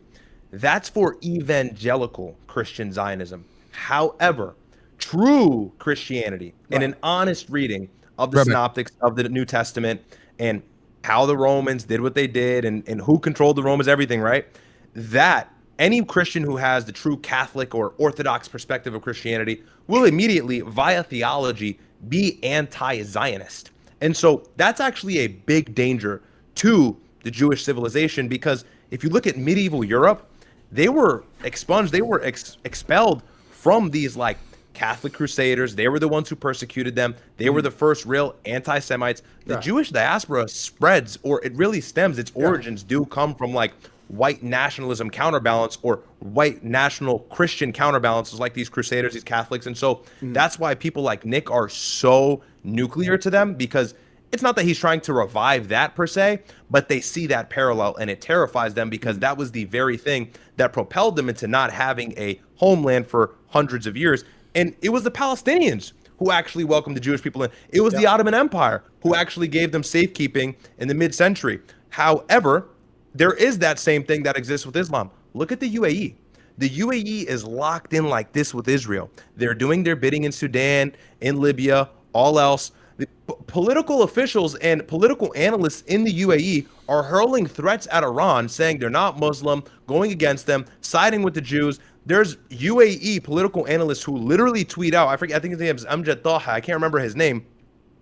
That's for evangelical Christian Zionism. However, true Christianity and an honest reading of the synoptics of the New Testament and how the Romans did what they did and who controlled the Romans, everything, right? That any Christian who has the true Catholic or Orthodox perspective of Christianity will immediately, via theology, be anti-Zionist. And so that's actually a big danger to the Jewish civilization, because if you look at medieval Europe, they were expunged, they were expelled from these like Catholic crusaders. They were the ones who persecuted them. They were the first real anti-Semites. The Jewish diaspora spreads, or it really stems, its origins do come from like white nationalism counterbalance or white national Christian counterbalances like these crusaders, these Catholics. And so that's why people like Nick are so nuclear to them, because it's not that he's trying to revive that per se, but they see that parallel and it terrifies them, because that was the very thing that propelled them into not having a homeland for hundreds of years. And it was the Palestinians who actually welcomed the Jewish people in. It was the Ottoman Empire who actually gave them safekeeping in the mid-century. However, there is that same thing that exists with Islam. Look at the UAE. The UAE is locked in like this with Israel. They're doing their bidding in Sudan, in Libya, all else. The political officials and political analysts in the UAE are hurling threats at Iran, saying they're not Muslim, going against them, siding with the Jews. There's UAE political analysts who literally tweet out, I think his name is Amjad Taha, I can't remember his name.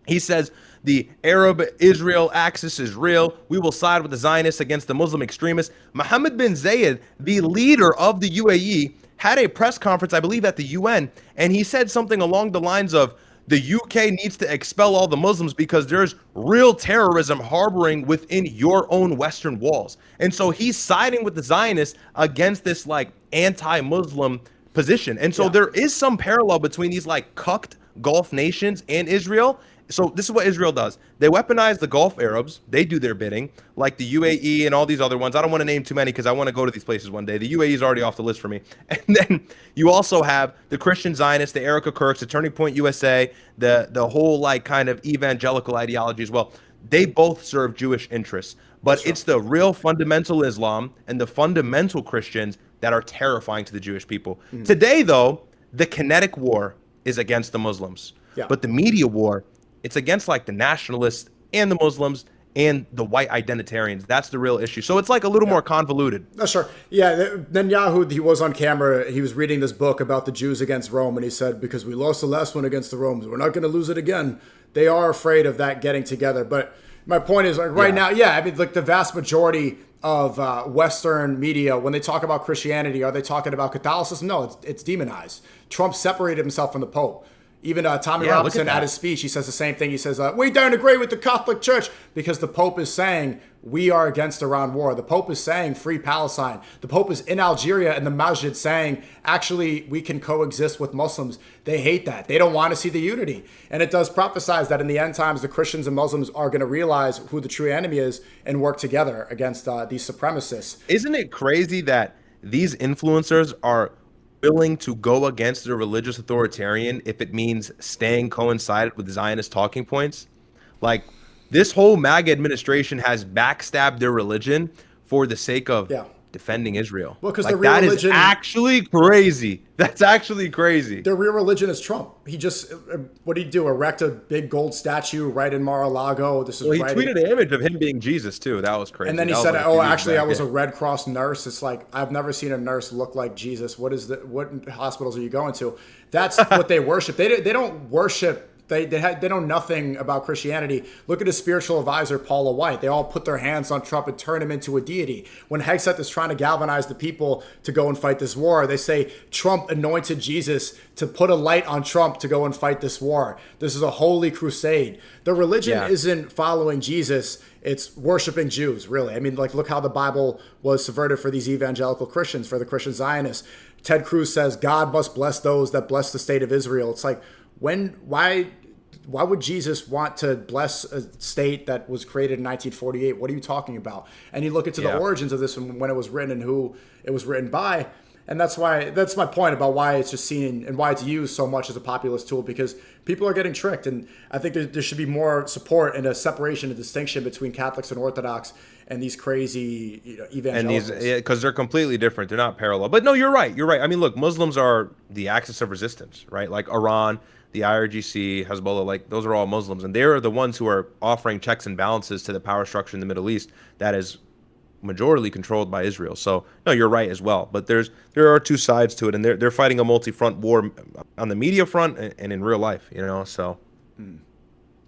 He says the Arab-Israel axis is real. We will side with the Zionists against the Muslim extremists. Mohammed bin Zayed, the leader of the UAE, had a press conference, I believe, at the UN, and he said something along the lines of, the UK needs to expel all the Muslims because there's real terrorism harboring within your own Western walls. And so he's siding with the Zionists against this like anti-Muslim position. And so there is some parallel between these like cucked Gulf nations and Israel. So this is what Israel does. They weaponize the Gulf Arabs. They do their bidding, like the UAE and all these other ones. I don't want to name too many because I want to go to these places one day. The UAE is already off the list for me. And then you also have the Christian Zionists, the Erica Kirks, the Turning Point USA, the whole like kind of evangelical ideology as well. They both serve Jewish interests. But it's the real fundamental Islam and the fundamental Christians that are terrifying to the Jewish people. Today, though, the kinetic war is against the Muslims. But the media war, it's against like the nationalists and the Muslims and the white identitarians. That's the real issue. So it's like a little more convoluted. Sure. Yeah. Netanyahu, he was on camera. He was reading this book about the Jews against Rome. And he said, because we lost the last one against the Romans, we're not going to lose it again. They are afraid of that getting together. But my point is like right now, I mean, like the vast majority of Western media, when they talk about Christianity, are they talking about Catholicism? No, it's demonized. Trump separated himself from the Pope. Even Tommy Robinson at his speech, he says the same thing. He says, we don't agree with the Catholic Church because the Pope is saying we are against Iran war. The Pope is saying free Palestine. The Pope is in Algeria in the masjid saying, actually, we can coexist with Muslims. They hate that. They don't want to see the unity. And it does prophesize that in the end times, the Christians and Muslims are going to realize who the true enemy is and work together against these supremacists. Isn't it crazy that these influencers are willing to go against the religious authoritarian if it means staying coincided with Zionist talking points? Like, this whole MAGA administration has backstabbed their religion for the sake of defending Israel. Well, because like, the real religion is actually crazy. That's actually crazy. Their real religion is Trump. He just, what did he do? Erect a big gold statue right in Mar-a-Lago. This is he tweeted an image of him being Jesus too. That was crazy. And then he said, "Oh, actually, I was a Red Cross nurse." It's like, I've never seen a nurse look like Jesus. What hospitals are you going to? That's what they worship. They don't worship. They know nothing about Christianity. Look at his spiritual advisor, Paula White. They all put their hands on Trump and turn him into a deity. When Hegseth is trying to galvanize the people to go and fight this war, they say Trump anointed Jesus to put a light on Trump to go and fight this war. This is a holy crusade. The religion isn't following Jesus. It's worshiping Jews, really. I mean, like, look how the Bible was subverted for these evangelical Christians, for the Christian Zionists. Ted Cruz says, God must bless those that bless the state of Israel. It's like, why would Jesus want to bless a state that was created in 1948? What are you talking about? And you look into the origins of this and when it was written and who it was written by. And that's my point about why it's just seen and why it's used so much as a populist tool, because people are getting tricked. And I think there should be more support and a separation and distinction between Catholics and Orthodox and these crazy evangelicals. And because they're completely different. They're not parallel. But no, you're right. You're right. I mean, look, Muslims are the axis of resistance, right? Like Iran, the IRGC, Hezbollah, like those are all Muslims. And they're the ones who are offering checks and balances to the power structure in the Middle East that is majority controlled by Israel. So no, you're right as well. But there are two sides to it, and they're fighting a multi-front war on the media front and in real life, So.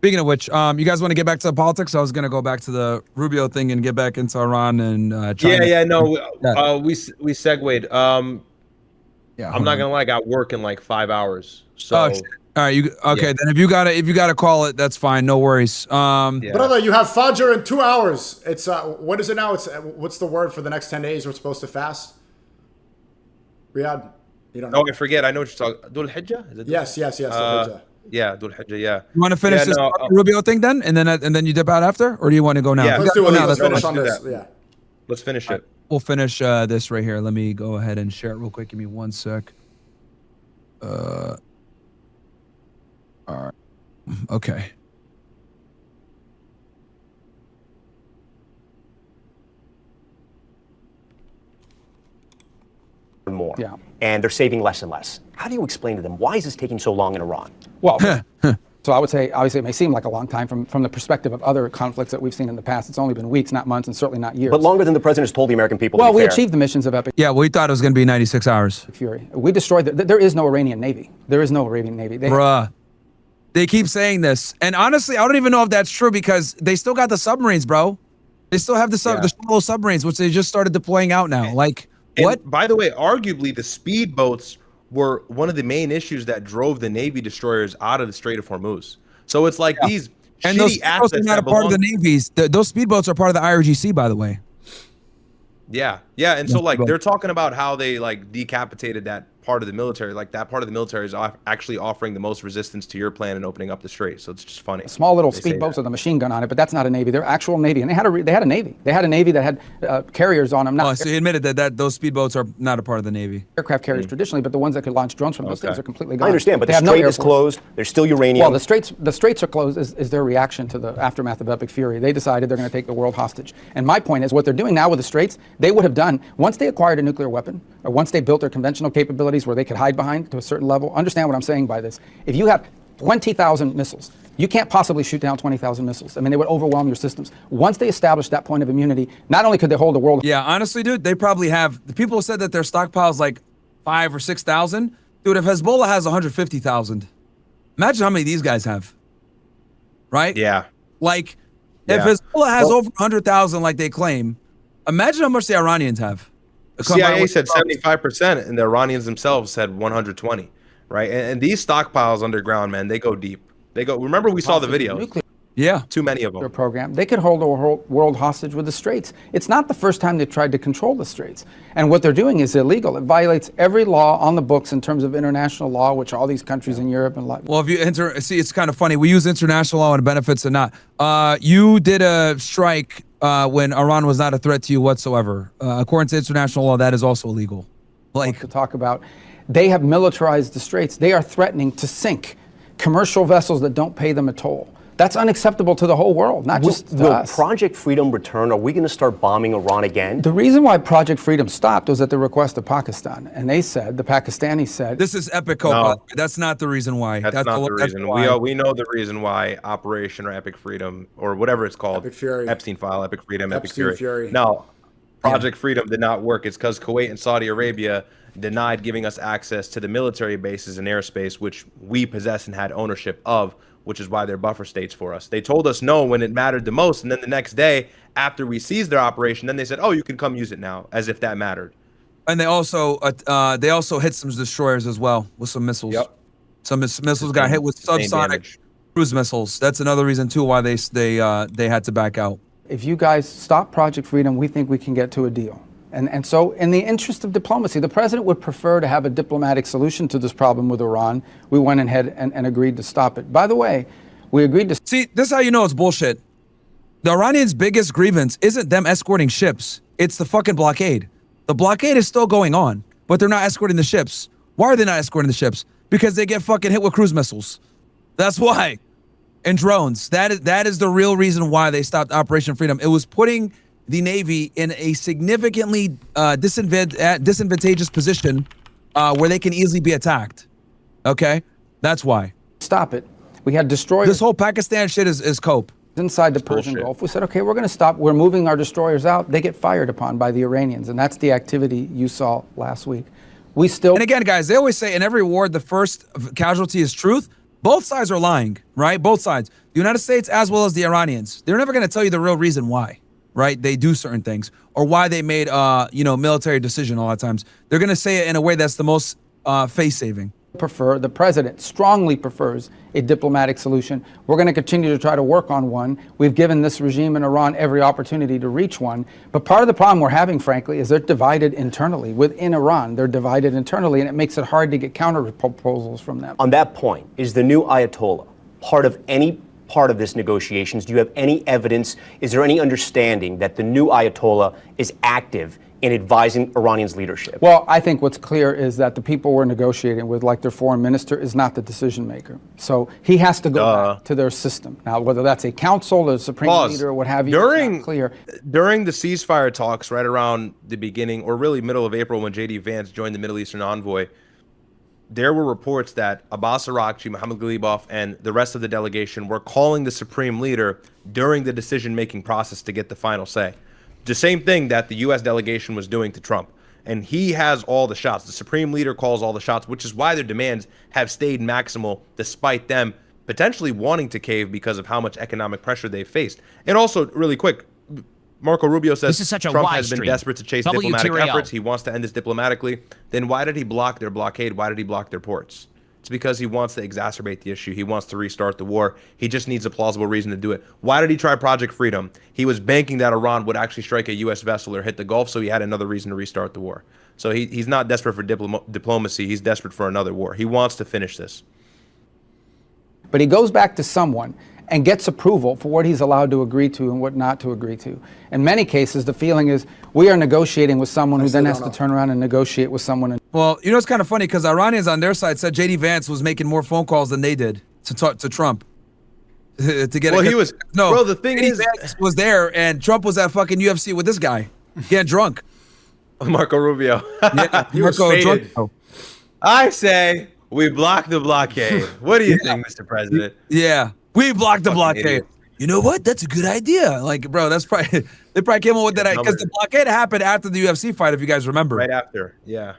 Speaking of which, you guys want to get back to the politics? I was going to go back to the Rubio thing and get back into Iran and China. We segued. I'm not gonna lie, I got work in like 5 hours. So. All right, then if you gotta call it, that's fine, no worries. Brother, you have Fajr in 2 hours. It's what is it now? It's what's the word for the next 10 days we're supposed to fast? Ryad, you don't know. Oh, I forget. I know what you're talking. Dhul Hijjah? Is it yes. Dhul Hijjah. Yeah, Dhul Hijjah. Yeah. You want to finish this Rubio thing then, and then you dip out after, or do you want to go now? Yeah, let's do it now. Let's finish on this. Yeah. Let's finish it. We'll finish this right here. Let me go ahead and share it real quick. Give me 1 sec. All right. Okay. More. Yeah. And they're saving less and less. How do you explain to them, why is this taking so long in Iran? Well, so I would say, obviously, it may seem like a long time from the perspective of other conflicts that we've seen in the past. It's only been weeks, not months, and certainly not years. But longer than the president has told the American people. Well, we achieved the missions of Epic. Yeah, we thought it was going to be 96 hours. Fury. We destroyed there is no Iranian Navy. There is no Iranian Navy. Bruh. They keep saying this. And honestly, I don't even know if that's true because they still got the submarines, bro. They still have the shallow submarines, which they just started deploying out now. Like, what? And by the way, arguably, the speedboats were one of the main issues that drove the Navy destroyers out of the Strait of Hormuz. So it's like these and those speedboats are not a part of the Navy's. Those speedboats are part of the IRGC, by the way. Yeah. And so like they're talking about how they like decapitated that part of the military. Like that part of the military is actually offering the most resistance to your plan and opening up the strait. So it's just funny. Small little speedboats with a machine gun on it, but that's not a Navy. They're actual Navy, and they had a Navy. They had a Navy that had carriers on them. So he admitted that those speedboats are not a part of the Navy. Aircraft carriers traditionally, but the ones that could launch drones from those things are completely gone. I understand, but the strait is closed. There's still uranium. Well, the straits are closed is their reaction to the aftermath of Epic Fury. They decided they're going to take the world hostage. And my point is, what they're doing now with the straits, they would have done once they acquired a nuclear weapon, or once they built their conventional capabilities where they could hide behind to a certain level. Understand what I'm saying by this. If you have 20,000 missiles, you can't possibly shoot down 20,000 missiles. I mean, they would overwhelm your systems. Once they establish that point of immunity, not only could they hold the world. Yeah, honestly, dude, they probably have. The people said that their stockpile's like 5,000 or 6,000. Dude, if Hezbollah has 150,000, imagine how many these guys have. Right? Yeah. Like, if Hezbollah has over 100,000 like they claim, imagine how much the Iranians have. CIA said 75%, and the Iranians themselves said 120. right? And these stockpiles underground, man, they go deep. They go. Remember, we saw the videos. Yeah. Too many of them. Program. They could hold the world hostage with the Straits. It's not the first time they've tried to control the Straits. And what they're doing is illegal. It violates every law on the books in terms of international law, which all these countries in Europe and well, if you see, it's kind of funny. We use international law and benefits and not. You did a strike when Iran was not a threat to you whatsoever. According to international law, that is also illegal. Like to talk about, they have militarized the Straits. They are threatening to sink commercial vessels that don't pay them a toll. That's unacceptable to the whole world, not just to us. Will Project Freedom return? Are we going to start bombing Iran again? The reason why Project Freedom stopped was at the request of Pakistan. And they said, the Pakistanis said... This is epic hope. No, that's not the reason why. That's not the reason. We know the reason why Operation or Epic Freedom, or whatever it's called. Epic Fury. Epstein File, Epic Freedom, Epic Epstein Fury. No, Project Freedom did not work. It's because Kuwait and Saudi Arabia denied giving us access to the military bases and airspace, which we possess and had ownership of, which is why they're buffer states for us. They told us no when it mattered the most, and then the next day, after we seized their operation, then they said, oh, you can come use it now, as if that mattered. And they also hit some destroyers as well with some missiles. Yep. Some missiles got hit with subsonic cruise missiles. That's another reason, too, why they had to back out. If you guys stop Project Freedom, we think we can get to a deal. And so in the interest of diplomacy, the president would prefer to have a diplomatic solution to this problem with Iran. We went ahead and agreed to stop it. By the way, we agreed to... See, this is how you know it's bullshit. The Iranians' biggest grievance isn't them escorting ships. It's the fucking blockade. The blockade is still going on, but they're not escorting the ships. Why are they not escorting the ships? Because they get fucking hit with cruise missiles. That's why. And drones. That is the real reason why they stopped Operation Freedom. It was putting the Navy in a significantly disadvantageous position where they can easily be attacked. Okay? That's why. Stop it. We had destroyers. This whole Pakistan shit is cope. Inside the Persian Gulf. We said, okay, we're going to stop. We're moving our destroyers out. They get fired upon by the Iranians. And that's the activity you saw last week. We still... And again, guys, they always say in every war, the first casualty is truth. Both sides are lying, right? Both sides. The United States as well as the Iranians. They're never going to tell you the real reason why. Right, they do certain things, or why they made military decision a lot of times. They're gonna say it in a way that's the most face-saving. The president strongly prefers a diplomatic solution. We're going to continue to try to work on one. We've given this regime in Iran every opportunity to reach one. But part of the problem we're having, frankly, is they're divided internally. Within Iran, they're divided internally, and it makes it hard to get counter proposals from them. On that point, is the new Ayatollah part of any part of this negotiations? Do you have any evidence? Is there any understanding that the new Ayatollah is active in advising Iranians' leadership? Well, I think what's clear is that the people we're negotiating with, like their foreign minister, is not the decision maker. So he has to go back to their system. Now, whether that's a council, a supreme leader, or what have you, it's not clear. During the ceasefire talks right around the beginning, or really middle of April, when J.D. Vance joined the Middle Eastern envoy, there were reports that Abbas Araghchi, Mohammad Ghalibaf, and the rest of the delegation were calling the supreme leader during the decision-making process to get the final say. The same thing that the U.S. delegation was doing to Trump. And he has all the shots. The supreme leader calls all the shots, which is why their demands have stayed maximal despite them potentially wanting to cave because of how much economic pressure they've faced. And also, really quick, Marco Rubio says Trump has been desperate to chase diplomatic efforts. He wants to end this diplomatically. Then why did he block their blockade? Why did he block their ports? It's because he wants to exacerbate the issue. He wants to restart the war. He just needs a plausible reason to do it. Why did he try Project Freedom? He was banking that Iran would actually strike a U.S. vessel or hit the Gulf, so he had another reason to restart the war. So he's not desperate for diplomacy. He's desperate for another war. He wants to finish this. But he goes back to someone and gets approval for what he's allowed to agree to and what not to agree to. In many cases, the feeling is we are negotiating with someone who then has to turn around and negotiate with someone. Well, you know, it's kind of funny because Iranians on their side said J.D. Vance was making more phone calls than they did to talk to Trump. To get he was. No, bro, the thing is, Vance was there and Trump was at fucking UFC with this guy getting drunk. Marco Rubio. Yeah, Marco drunk. I say we block the blockade. What do you think, Mr. President? Yeah. We blocked the blockade. You know what? That's a good idea. Like, bro, that's probably they probably came up with that because the blockade happened after the UFC fight, if you guys remember. Right after, yeah.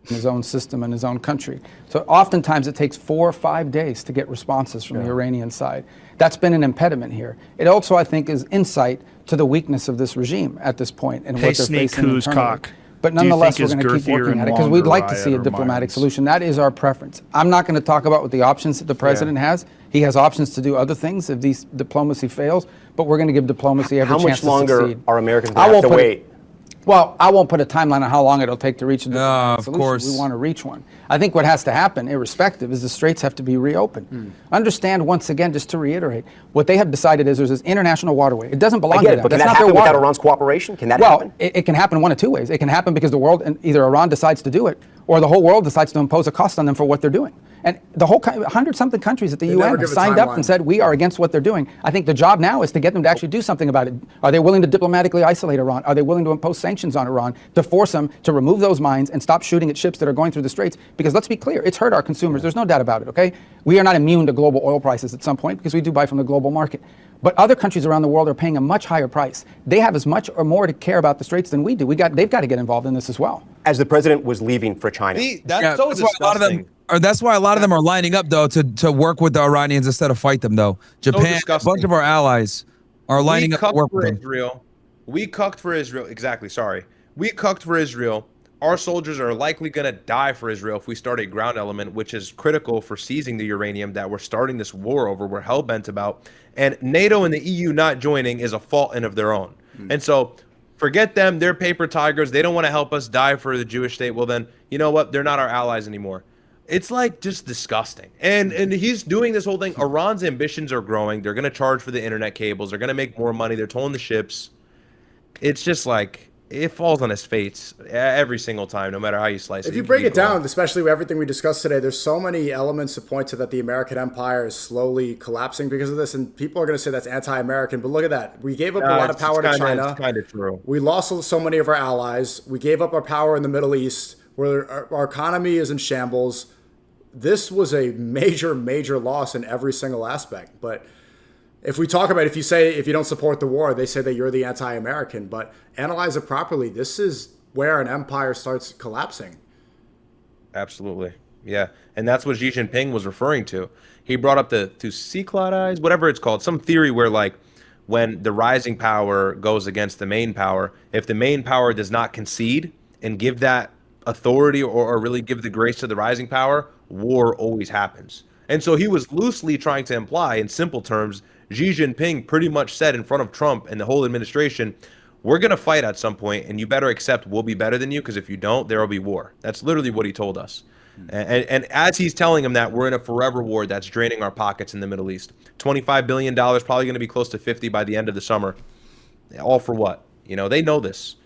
In his own system and his own country. So oftentimes it takes 4 or 5 days to get responses from the Iranian side. That's been an impediment here. It also, I think, is insight to the weakness of this regime at this point and what they're facing internally. But nonetheless, we're going to keep working at it because we'd like to see a diplomatic solution. That is our preference. I'm not going to talk about what the options that the president has. He has options to do other things if these diplomacy fails, but we're going to give diplomacy every chance to succeed. How much longer are Americans going to have to wait? Well, I won't put a timeline on how long it'll take to reach a of solution. course. We want to reach one. I think what has to happen, irrespective, is the straits have to be reopened. Understand, once again, just to reiterate, what they have decided is there's this international waterway. It doesn't belong to them. But can that happen without Iran's cooperation? Can that happen? Well, it can happen one of two ways. It can happen because the world, and either Iran decides to do it, or the whole world decides to impose a cost on them for what they're doing. And the whole 100-something countries at the UN have signed up and said we are against what they're doing. I think the job now is to get them to actually do something about it. Are they willing to diplomatically isolate Iran? Are they willing to impose sanctions on Iran to force them to remove those mines and stop shooting at ships that are going through the straits? Because let's be clear, it's hurt our consumers. There's no doubt about it, okay? We are not immune to global oil prices at some point because we do buy from the global market. But other countries around the world are paying a much higher price. They have as much or more to care about the straits than we do. They've got to get involved in this as well. As the president was leaving for China. That's so disgusting. That's why a lot of them are lining up, though, to work with the Iranians instead of fight them, though. Japan, a bunch of our allies are lining up to work with Israel. We cucked for Israel. Exactly, sorry. We cucked for Israel. Our soldiers are likely going to die for Israel if we start a ground element, which is critical for seizing the uranium that we're starting this war over, we're hell-bent about. And NATO and the EU not joining is a fault in of their own. And so forget them. They're paper tigers. They don't want to help us die for the Jewish state. Well, then, you know what? They're not our allies anymore. It's like just disgusting. And he's doing this whole thing. Iran's ambitions are growing. They're going to charge for the internet cables. They're going to make more money. They're towing the ships. It's just like it falls on his face every single time, no matter how you slice it. If you break it down, especially with everything we discussed today, there's so many elements to point to that the American empire is slowly collapsing because of this. And people are going to say that's anti-American. But look at that. We gave up a lot of power to China. It's kind of true. We lost so many of our allies. We gave up our power in the Middle East, where our economy is in shambles. This was a major, major loss in every single aspect. But if we talk about, if you don't support the war, they say that you're the anti-American. But analyze it properly. This is where an empire starts collapsing. Absolutely. Yeah. And that's what Xi Jinping was referring to. He brought up the Thucydides, whatever it's called, some theory where, like, when the rising power goes against the main power, if the main power does not concede and give that authority or really give the grace to the rising power, war always happens. And so he was loosely trying to imply, in simple terms, Xi Jinping pretty much said in front of Trump and the whole administration, we're going to fight at some point, and you better accept we'll be better than you, because if you don't, there will be war. That's literally what he told us. And as he's telling him that, we're in a forever war that's draining our pockets in the Middle East. $25 billion, probably going to be close to 50 by the end of the summer. All for what? You know, they know this.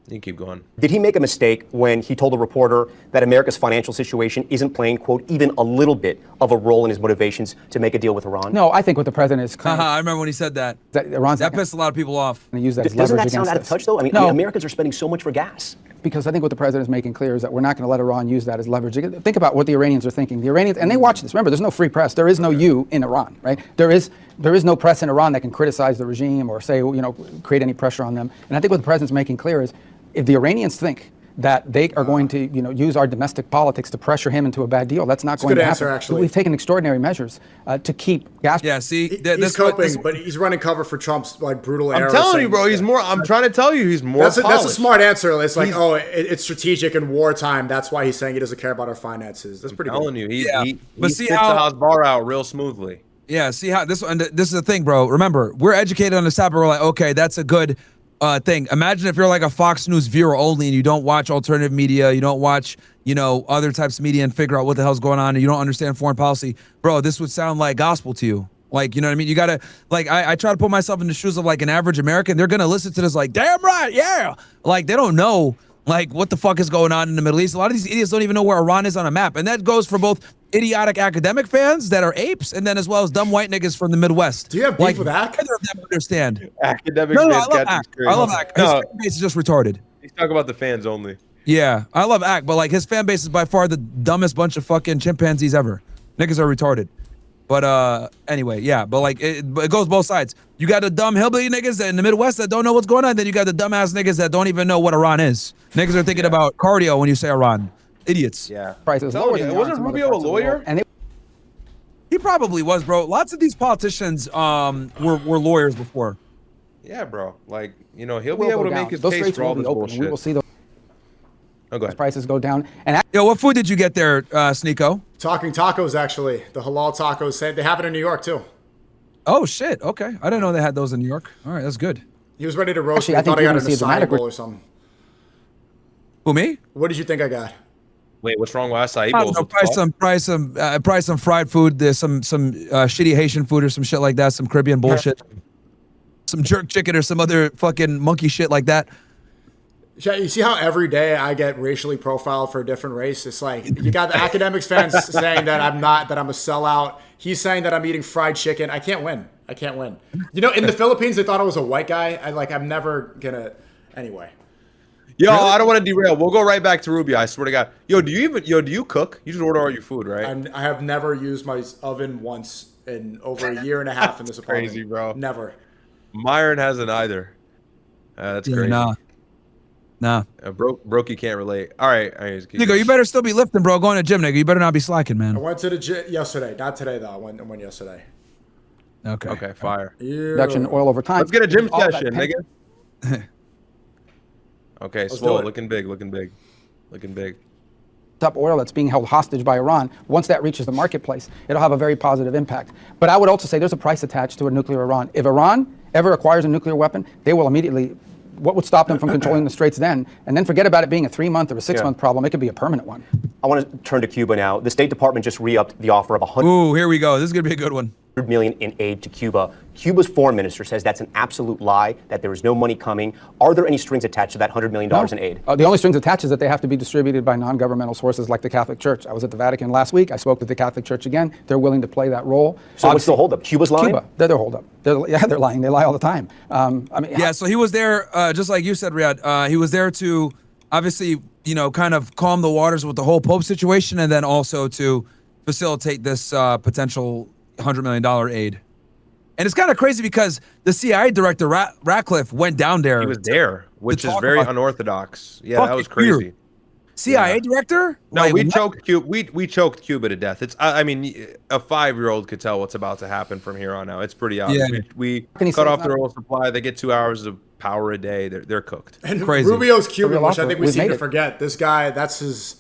You can keep going. Did he make a mistake when he told a reporter that America's financial situation isn't playing, quote, even a little bit of a role in his motivations to make a deal with Iran? No, I think what the president is claiming. I remember when he said that. That pissed a lot of people off. Use that as Doesn't leverage that sound out of touch, though? I mean, Americans are spending so much for gas. Because I think what the president is making clear is that we're not going to let Iran use that as leverage. Think about what the Iranians are thinking. The Iranians, and they watch this. Remember, there's no free press. There is no you in Iran, right? There is no press in Iran that can criticize the regime or say, create any pressure on them. And I think what the president's making clear is, if the Iranians think that they are going to, use our domestic politics to pressure him into a bad deal, that's not going to happen. Answer, actually. We've taken extraordinary measures to keep gas. Yeah, see, he's coping, but he's running cover for Trump's brutal. I'm telling you, bro. He's more. I'm trying to tell you, he's more. That's a smart answer. It's like, it's strategic in wartime. That's why he's saying he doesn't care about our finances. That's pretty. I'm telling you, he see fits the house bar out real smoothly. Yeah, see how this is the thing, bro. Remember, we're educated on this topic. We're like, okay, that's a good thing. Imagine if you're like a Fox News viewer only and you don't watch alternative media, you don't watch, other types of media and figure out what the hell's going on, and you don't understand foreign policy. Bro, this would sound like gospel to you. Like, you know what I mean? You gotta, like, I try to put myself in the shoes of like an average American. They're gonna listen to this like, damn right, yeah. Like, they don't know like what the fuck is going on in the Middle East. A lot of these idiots don't even know where Iran is on a map. And that goes for both idiotic academic fans that are apes, and then as well as dumb white niggas from the Midwest. Do you have beef with ACC? Neither of them understand. Academic no, fans. I love ACC. His fan base is just retarded. He's talking about the fans only. Yeah, I love ACC, but like his fan base is by far the dumbest bunch of fucking chimpanzees ever. Niggas are retarded. But anyway, yeah, but like it goes both sides. You got the dumb hillbilly niggas in the Midwest that don't know what's going on, then you got the dumbass niggas that don't even know what Iran is. Niggas are thinking about cardio when you say Iran. Idiots. Yeah. Prices lower than wasn't Rubio a lawyer? And he probably was, bro. Lots of these politicians were lawyers before. Yeah, bro. Like, he'll be able to make his case for all this bullshit. We will see those. Oh, go ahead. Prices go down. And yo, what food did you get there, Sneako? Talking tacos, actually. The halal tacos. They have it in New York, too. Oh, shit. Okay. I didn't know they had those in New York. All right, that's good. He was ready to roast me. Actually, I thought I got an see a dramatic acai bowl or something. Who, me? What did you think I got? Wait, what's wrong with acai I bowls? don't know, probably some fried food. There's some shitty Haitian food or some shit like that. Some Caribbean bullshit. Some jerk chicken or some other fucking monkey shit like that. You see how every day I get racially profiled for a different race? It's like you got the academics fans saying that I'm not, that I'm a sellout. He's saying that I'm eating fried chicken. I can't win. I can't win. You know, in the Philippines, they thought I was a white guy. I'm never gonna. Anyway. Yo, really? I don't want to derail. We'll go right back to Rubio. I swear to God. Yo, do you cook? You just order all your food, right? I have never used my oven once in over a year and a half in this apartment. Crazy, bro. Never. Myron hasn't either. That's crazy. Nah. Brokey can't relate. All right. Nigga, you better still be lifting, bro. Going to the gym, nigga. You better not be slacking, man. I went to the gym yesterday. Not today, though. I went yesterday. Okay, fire. Reduction oil over time. Let's get a gym session, nigga. Okay, swole, looking big. Up oil that's being held hostage by Iran, once that reaches the marketplace, it'll have a very positive impact. But I would also say there's a price attached to a nuclear Iran. If Iran ever acquires a nuclear weapon, they will immediately, what would stop them from controlling the Straits then? And then forget about it being a 3-month or a 6-month problem. It could be a permanent one. I want to turn to Cuba now. The State Department just re-upped the offer of Ooh, here we go. This is going to be a good one. $100 million in aid to Cuba. Cuba's foreign minister says that's an absolute lie, that there is no money coming. Are there any strings attached to that $100 million in aid? The only strings attached is that they have to be distributed by non-governmental sources like the Catholic Church. I was at the Vatican last week. I spoke with the Catholic Church again. They're willing to play that role. So what's the holdup? Cuba's lying? Cuba. They're their holdup. They're lying. They lie all the time. So he was there, just like you said, Ryad. He was there to obviously, kind of calm the waters with the whole Pope situation, and then also to facilitate this potential $100 million aid. And it's kind of crazy because the CIA director, Ratcliffe, went down there. He was there, which is very unorthodox. Yeah, that was crazy. CIA director? No, we choked Cuba. We choked Cuba to death. It's. I mean, a 5-year-old could tell what's about to happen from here on out. It's pretty obvious. Yeah. We cut off their oil supply. They get 2 hours of power a day. They're cooked. And crazy. Rubio's Cuban, which I think we seem to forget. This guy, that's his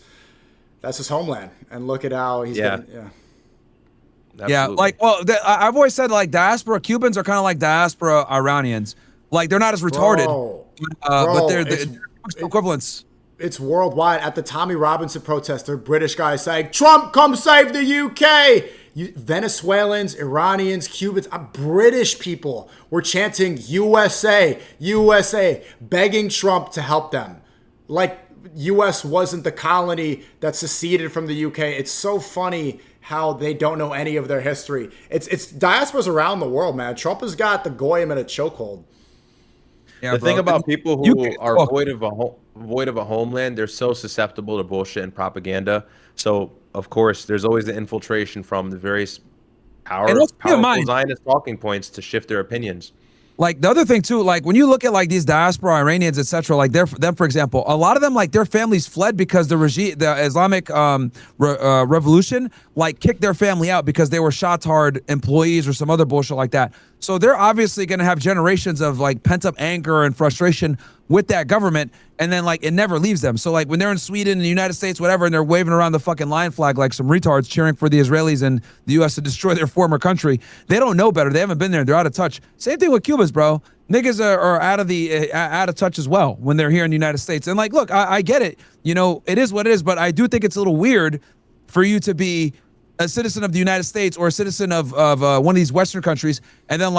homeland. And look at how he's been. Yeah. Absolutely. I've always said diaspora Cubans are kind of like diaspora Iranians. Like they're not as retarded, but they're equivalents. It's worldwide. At the Tommy Robinson protest, there are British guys saying, "Trump, come save the UK." Venezuelans, Iranians, Cubans, British people were chanting USA, USA, begging Trump to help them. Like US wasn't the colony that seceded from the UK. It's so funny how they don't know any of their history. It's diasporas around the world, man. Trump has got the goyim in a chokehold. Yeah, the thing about people who are void of a homeland, they're so susceptible to bullshit and propaganda. So, of course, there's always the infiltration from the various powerful Zionist talking points to shift their opinions. Like the other thing too, like when you look at these diaspora Iranians, etc., like them, for example, a lot of them, their families fled because the Islamic revolution, kicked their family out because they were Shotard employees or some other bullshit like that. So they're obviously going to have generations of pent up anger and frustration with that government, and then it never leaves them. So when they're in Sweden and the United States, whatever, and they're waving around the fucking lion flag like some retards cheering for the Israelis and the U.S. to destroy their former country, they don't know better. They haven't been there. They're out of touch. Same thing with Cubans, bro. Niggas are out of touch as well when they're here in the United States. And look, I get it. It is what it is, but I do think it's a little weird for you to be a citizen of the United States or a citizen of one of these Western countries, and then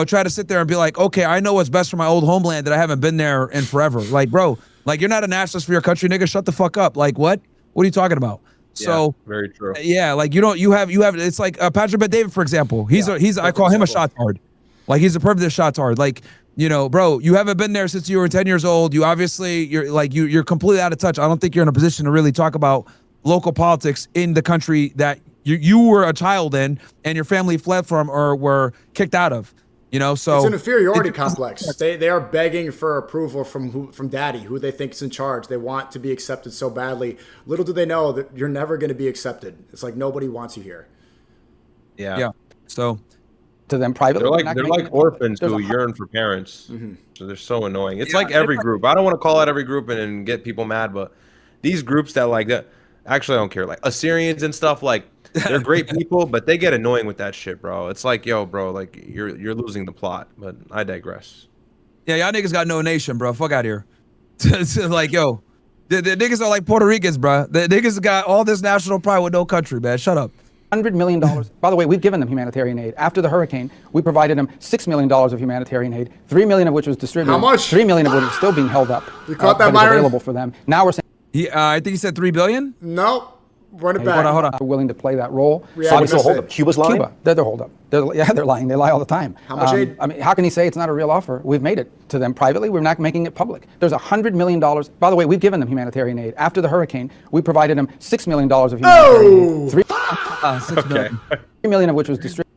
try to sit there and be like, okay, I know what's best for my old homeland that I haven't been there in forever. Bro, you're not a nationalist for your country, nigga. Shut the fuck up. What are you talking about? So very true. Yeah, you have it's like Patrick Bet-David, for example. I call him a shotard. He's a perfect shotard. Bro, you haven't been there since you were 10 years old. You obviously you're completely out of touch. I don't think you're in a position to really talk about local politics in the country that you were a child in and your family fled from or were kicked out of. So it's an inferiority complex. They are begging for approval from daddy, who they think is in charge. They want to be accepted so badly. Little do they know that you're never going to be accepted. It's nobody wants you here. Yeah. So to them privately, they're like orphans who yearn for parents. Mm-hmm. So they're so annoying. It's like every group. I don't want to call out every group and get people mad, but these groups that like that. Actually, I don't care. Like Assyrians and stuff, like they're great people, but they get annoying with that shit, bro. It's like, yo, bro, like you're losing the plot. But I digress. Yeah, y'all niggas got no nation, bro. Fuck out here. Like, yo, the niggas are like Puerto Ricans, bro. The niggas got all this national pride with no country, man. Shut up. $100 million. By the way, we've given them humanitarian aid. After the hurricane, we provided them $6 million of humanitarian aid, $3 million of which was distributed. How much? $3 million of which is still being held up. You caught that, but Myron? available for them. Now we're saying. I think he said $3 billion. No. Run it back. Hold on. We're willing to play that role. Yeah, what's the hold up? Cuba's lying? Cuba, they're hold up. They're lying. They lie all the time. How much aid? I mean, how can he say it's not a real offer? We've made it to them privately. We're not making it public. There's $100 million. By the way, we've given them humanitarian aid. After the hurricane, we provided them $6 million of humanitarian aid. $3 million of which was distributed.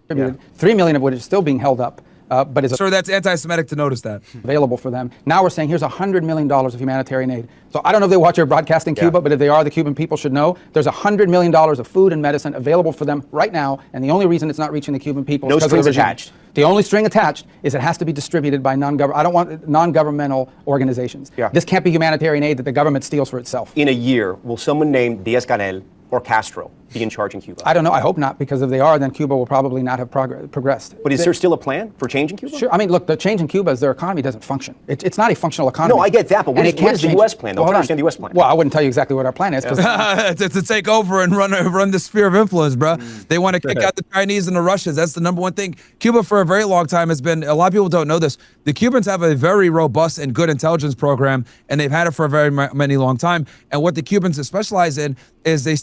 $3 million of which is still being held up. But is Sir, that's anti-Semitic to notice that. Available for them. Now we're saying here's $100 million of humanitarian aid. So I don't know if they watch your broadcast in Cuba, but if they are, the Cuban people should know there's $100 million of food and medicine available for them right now. And the only reason it's not reaching the Cuban people is because of the regime. Attached. The only string attached is it has to be distributed by non-governmental organizations. Yeah. This can't be humanitarian aid that the government steals for itself. In a year, will someone named Diaz-Canel or Castro be in charge in Cuba? I don't know. I hope not, because if they are, then Cuba will probably not have progressed. But is there still a plan for change in Cuba? Sure. I mean, look, the change in Cuba is their economy doesn't function. It's not a functional economy. No, I get that, but what is the U.S. plan? Don't understand the U.S. plan. Well, I wouldn't tell you exactly what our plan is. To take over and run the sphere of influence, bro. They want to kick out the Chinese and the Russians. That's the number one thing. Cuba, for a very long time, has been, a lot of people don't know this, the Cubans have a very robust and good intelligence program, and they've had it for a very many long time. And what the Cubans specialize in is they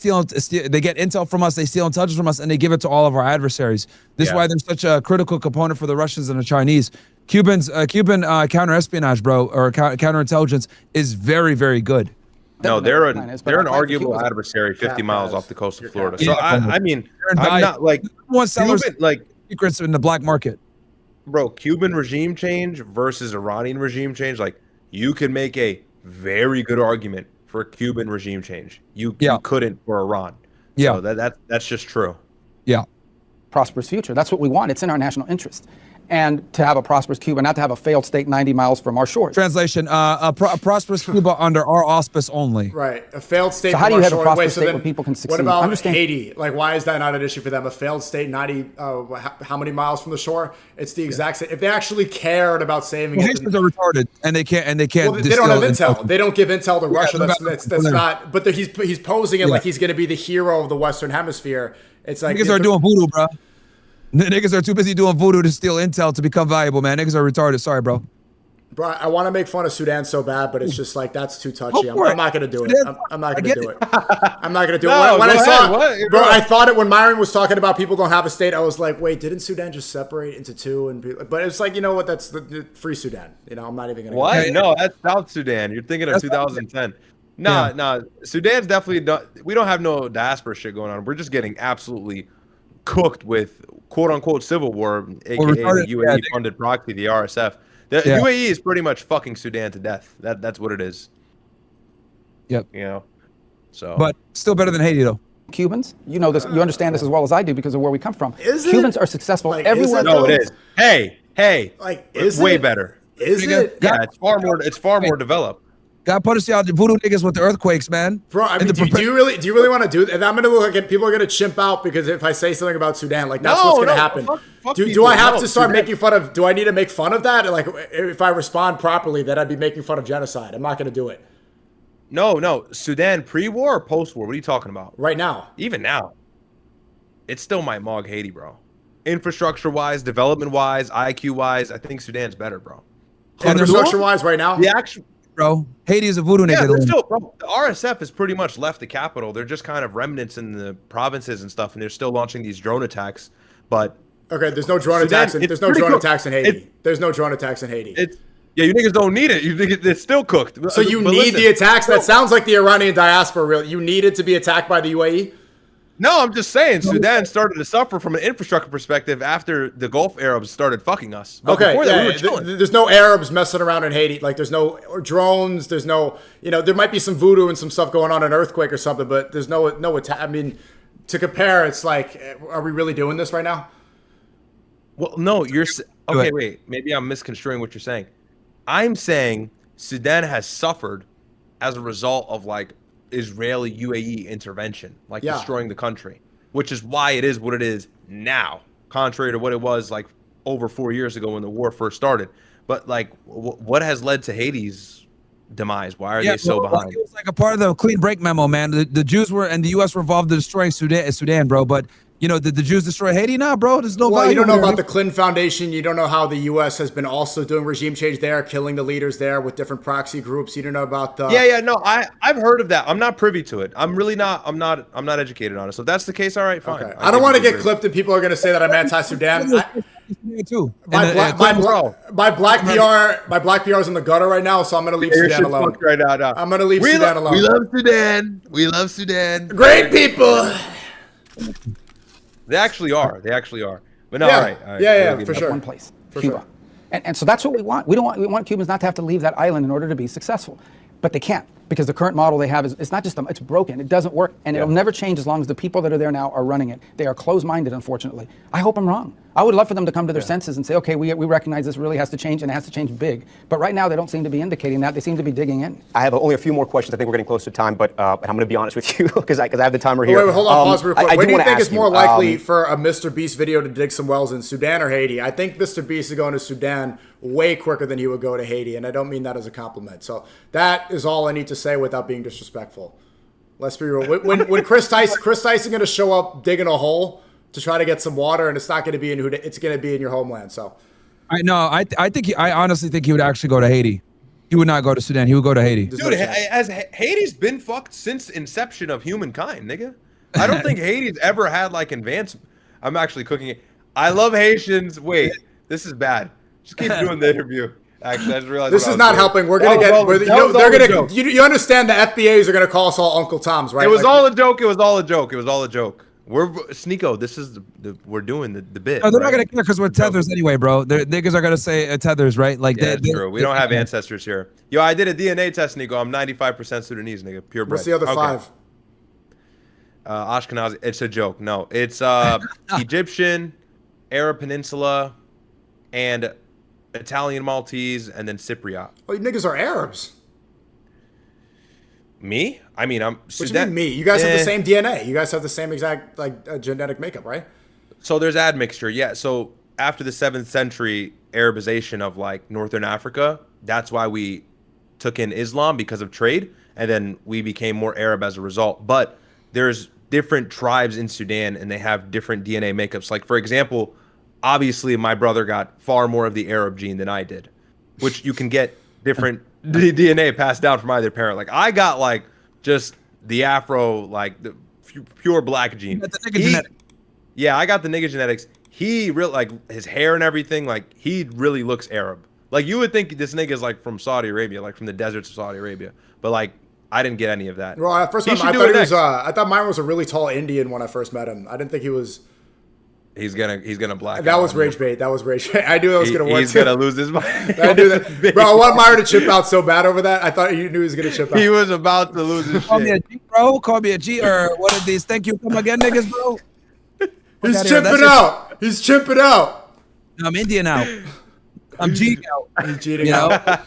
get intel from us, they steal intelligence from us, and they give it to all of our adversaries. This is why they're such a critical component for the Russians and the Chinese. Cuban counter-espionage, bro, or counterintelligence is very, very good. No, they're an arguable adversary 50 miles off the coast of Florida. So I mean, I'm not like sellers like secrets in the black market. Bro, Cuban regime change versus Iranian regime change, like you could make a very good argument for Cuban regime change. You couldn't for Iran. So that's just true. Yeah. Prosperous future. That's what we want. It's in our national interest. And to have a prosperous Cuba, not to have a failed state 90 miles from our shores. Translation, a prosperous Cuba under our auspice only. Right, a failed state. So how do you have a prosperous state where people can succeed? What about Haiti? Like, why is that not an issue for them? A failed state 90, how many miles from the shore? It's the exact same. If they actually cared about saving it. Haitians are retarded, and they can't. Well, they don't have intel. They don't give intel to Russia. That's not. But he's posing it like he's going to be the hero of the Western Hemisphere. It's like niggas are doing voodoo, bro. Niggas are too busy doing voodoo to steal intel to become valuable, man. Niggas are retarded. Sorry, bro. Bro, I want to make fun of Sudan so bad, but it's just like, that's too touchy. I'm not going to do it. I'm not going to do it. I'm not going to do it. When I saw it, bro, I thought it when Myron was talking about people don't have a state, I was like, wait, didn't Sudan just separate into two? But it's like, you know what? That's the free Sudan. You know, I'm not even going to. What? No, that's South Sudan. You're thinking of 2010. Nah. Sudan's definitely not. We don't have no diaspora shit going on. We're just getting absolutely cooked with quote unquote civil war, aka the UAE funded proxy, the RSF. The UAE is pretty much fucking Sudan to death. That's what it is. Yep. You know. So. But still better than Haiti though. Cubans, you know this. You understand this as well as I do because of where we come from. Cubans are successful everywhere. No, it is. Hey. Like, is way it? better. Is it? Yeah, it's far more developed. God put us out the voodoo niggas with the earthquakes, man. Bro, I mean, do you really want to do that? And I'm gonna look at people are gonna chimp out because if I say something about Sudan, like that's what's gonna happen. Do I have to start making fun of? Do I need to make fun of that? Like, if I respond properly, that I'd be making fun of genocide. I'm not gonna do it. No. Sudan pre-war or post-war? What are you talking about? Right now. Even now, it's still my Mog Haiti, bro. Infrastructure-wise, development-wise, IQ-wise, I think Sudan's better, bro. Infrastructure-wise, right now. The actual. Bro, Haiti is a voodoo nigga. Yeah, still, bro, the RSF has pretty much left the capital. They're just kind of remnants in the provinces and stuff, and they're still launching these drone attacks. But okay, there's no drone attacks. There's no drone attacks in Haiti. There's no drone attacks in Haiti. Yeah, you niggas don't need it. You think it's still cooked. So you need the attacks. That sounds like the Iranian diaspora. Really, you needed to be attacked by the UAE. No, I'm just saying Sudan started to suffer from an infrastructure perspective after the Gulf Arabs started fucking us. But okay, that, we were chilling. There's no Arabs messing around in Haiti. Like there's no drones. There's no, there might be some voodoo and some stuff going on, an earthquake or something, but there's no attack. I mean, to compare, it's like, are we really doing this right now? Well, no, okay. Wait, maybe I'm misconstruing what you're saying. I'm saying Sudan has suffered as a result of like Israeli UAE intervention, like destroying the country, which is why it is what it is now, contrary to what it was like over 4 years ago when the war first started. But like, what has led to Haiti's demise? Why are they so behind? It was like a part of the clean break memo, man. The Jews were and the U.S. were involved in destroying Sudan, bro. But you know, did the Jews destroy Haiti? Nah, bro. There's no. Well, you don't know about the Clinton Foundation. You don't know how the U.S. has been also doing regime change there, killing the leaders there with different proxy groups. You don't know about the. No, I've heard of that. I'm not privy to it. I'm really not. I'm not educated on it. So if that's the case, all right, fine. Okay. I don't want to get clipped, and people are going to say that I'm anti-Sudan. My black PR is in the gutter right now, so I'm going to leave Sudan alone. Right now. I'm going to leave Sudan alone. We love Sudan. We love Sudan. Great people. They actually are. But no, all right. Yeah, for sure. One place, for Cuba. Sure. And so that's what we want. We want Cubans not to have to leave that island in order to be successful. But they can't, because the current model they have is, it's not just them, it's broken. It doesn't work, and it'll never change as long as the people that are there now are running it. They are closed-minded, unfortunately. I hope I'm wrong. I would love for them to come to their senses and say, okay, we recognize this really has to change, and it has to change big. But right now, they don't seem to be indicating that. They seem to be digging in. I have only a few more questions. I think we're getting close to time, but I'm going to be honest with you because I have the timer here. Wait, hold on, pause real quick. Where do you think it's more likely for a Mr. Beast video to dig some wells in Sudan or Haiti? I think Mr. Beast is going to Sudan way quicker than he would go to Haiti, and I don't mean that as a compliment. So that is all I need to say without being disrespectful. Let's be real. When Chris Tyson going to show up digging a hole to try to get some water, and it's not going to be it's going to be in your homeland. So I honestly think he would actually go to Haiti. He would not go to Sudan. He would go to Haiti. Dude, Haiti's been fucked since inception of humankind, nigga. I don't think Haiti's ever had like advancement. I'm actually cooking it. I love Haitians. Wait, this is bad. Just keep doing the interview. Actually, I just realized this is not helping. We're gonna get. They're gonna. You understand the FBAs are gonna call us all Uncle Toms, right? It was all a joke. It was all a joke. It was all a joke. We're Sneako. This is we're doing the bit. No, they're not gonna care because we're tethers anyway, bro. Niggas are gonna say tethers, right? Like that's true. We don't have ancestors here. Yo, I did a DNA test, Sneako. I'm 95% Sudanese, nigga. Purebred. What's the other 5? Ashkenazi. It's a joke. No, it's Egyptian, Arab Peninsula, and Italian Maltese, and then Cypriot. Oh, you niggas are Arabs. Me? I mean, I'm. What do you mean me? You guys have the same DNA. You guys have the same exact genetic makeup, right? So there's admixture, yeah. So after the 7th century Arabization of like Northern Africa, that's why we took in Islam because of trade, and then we became more Arab as a result. But there's different tribes in Sudan, and they have different DNA makeups. Like for example, obviously my brother got far more of the Arab gene than I did, which you can get different DNA passed down from either parent. Like I got like just the Afro, like the pure black gene. Yeah, I got the nigga genetics. He really like his hair and everything. Like he really looks Arab. Like you would think this nigga is like from Saudi Arabia, like from the deserts of Saudi Arabia. But like I didn't get any of that. Well, first time I thought Myron was a really tall Indian when I first met him. I didn't think he was. He's gonna black. That was rage bait. That was rage bait. I knew that was gonna work. He's gonna lose his mind. I knew that, bro. I want Myron to chip out so bad over that. I thought you knew he was gonna chip out. He was about to lose his Call shit. me a G, bro. Call me a G, or what are these? Thank you. Come again, niggas, bro. He's chipping out. He's chipping out. I'm Indian out. I'm G out. He's cheating out.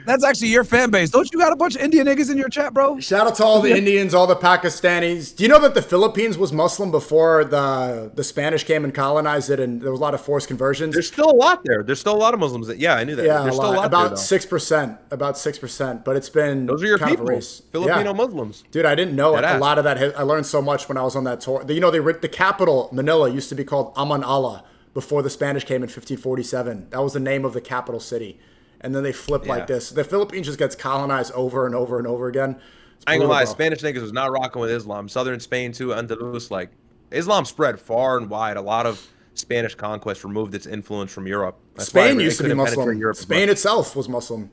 That's actually your fan base. Don't you got a bunch of Indian niggas in your chat, bro? Shout out to all the Indians, all the Pakistanis. Do you know that the Philippines was Muslim before the Spanish came and colonized it, and there was a lot of forced conversions? There's still a lot there. There's still a lot of Muslims. Yeah, I knew that. Yeah, there's still a lot about there, 6%. About 6%. But it's been those are your kind people, of a race. Filipino Muslims. Dude, I didn't know a lot of that. I learned so much when I was on that tour. You know, the capital, Manila, used to be called Aman Allah before the Spanish came in 1547. That was the name of the capital city. And then they flip like this. The Philippines just gets colonized over and over and over again. I ain't gonna lie, Spanish niggas was not rocking with Islam. Southern Spain too, Andalus, like Islam spread far and wide. A lot of Spanish conquest removed its influence from Europe. That's Spain used to be Muslim. Spain itself was Muslim.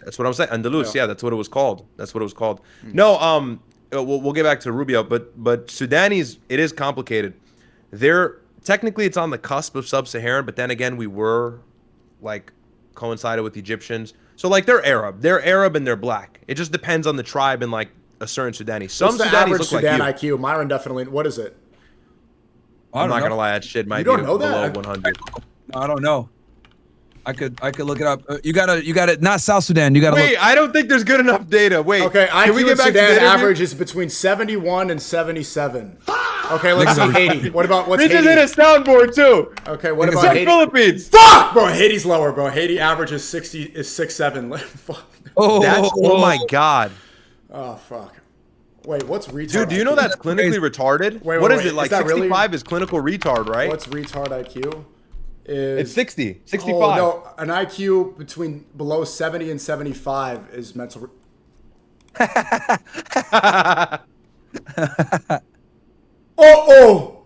That's what I'm saying. Andalus, yeah, that's what it was called. That's what it was called. No, we'll get back to Rubio, but Sudanese, it is complicated. They're technically it's on the cusp of sub-Saharan, but then again, we were like coincided with Egyptians. So like they're Arab and they're black. It just depends on the tribe and like a certain Sudanese. Some What's the Sudanese average look Sudan like you. IQ? Myron definitely. What is it? I'm not gonna lie, that shit might be below 100. I don't know. I could look it up. You gotta not South Sudan. You gotta Wait, look. I don't think there's good enough data. Wait. Okay, can we IQ get in back to the Sudan interview? average is between 71 and 77. Okay, let's see Haiti. What's We just Haiti? hit a soundboard too. Okay, what It's about like Haiti? Philippines. Fuck, bro. Haiti's lower, bro. Haiti average is 6'7". Fuck. Oh my god. Oh fuck. Wait, what's retard? Dude, do you know that's clinically retarded? What is it? Like 65 is clinical retard, right? What's retard IQ? It's 60, 65. Oh, no, an IQ between below 70 and 75 is mental. Oh.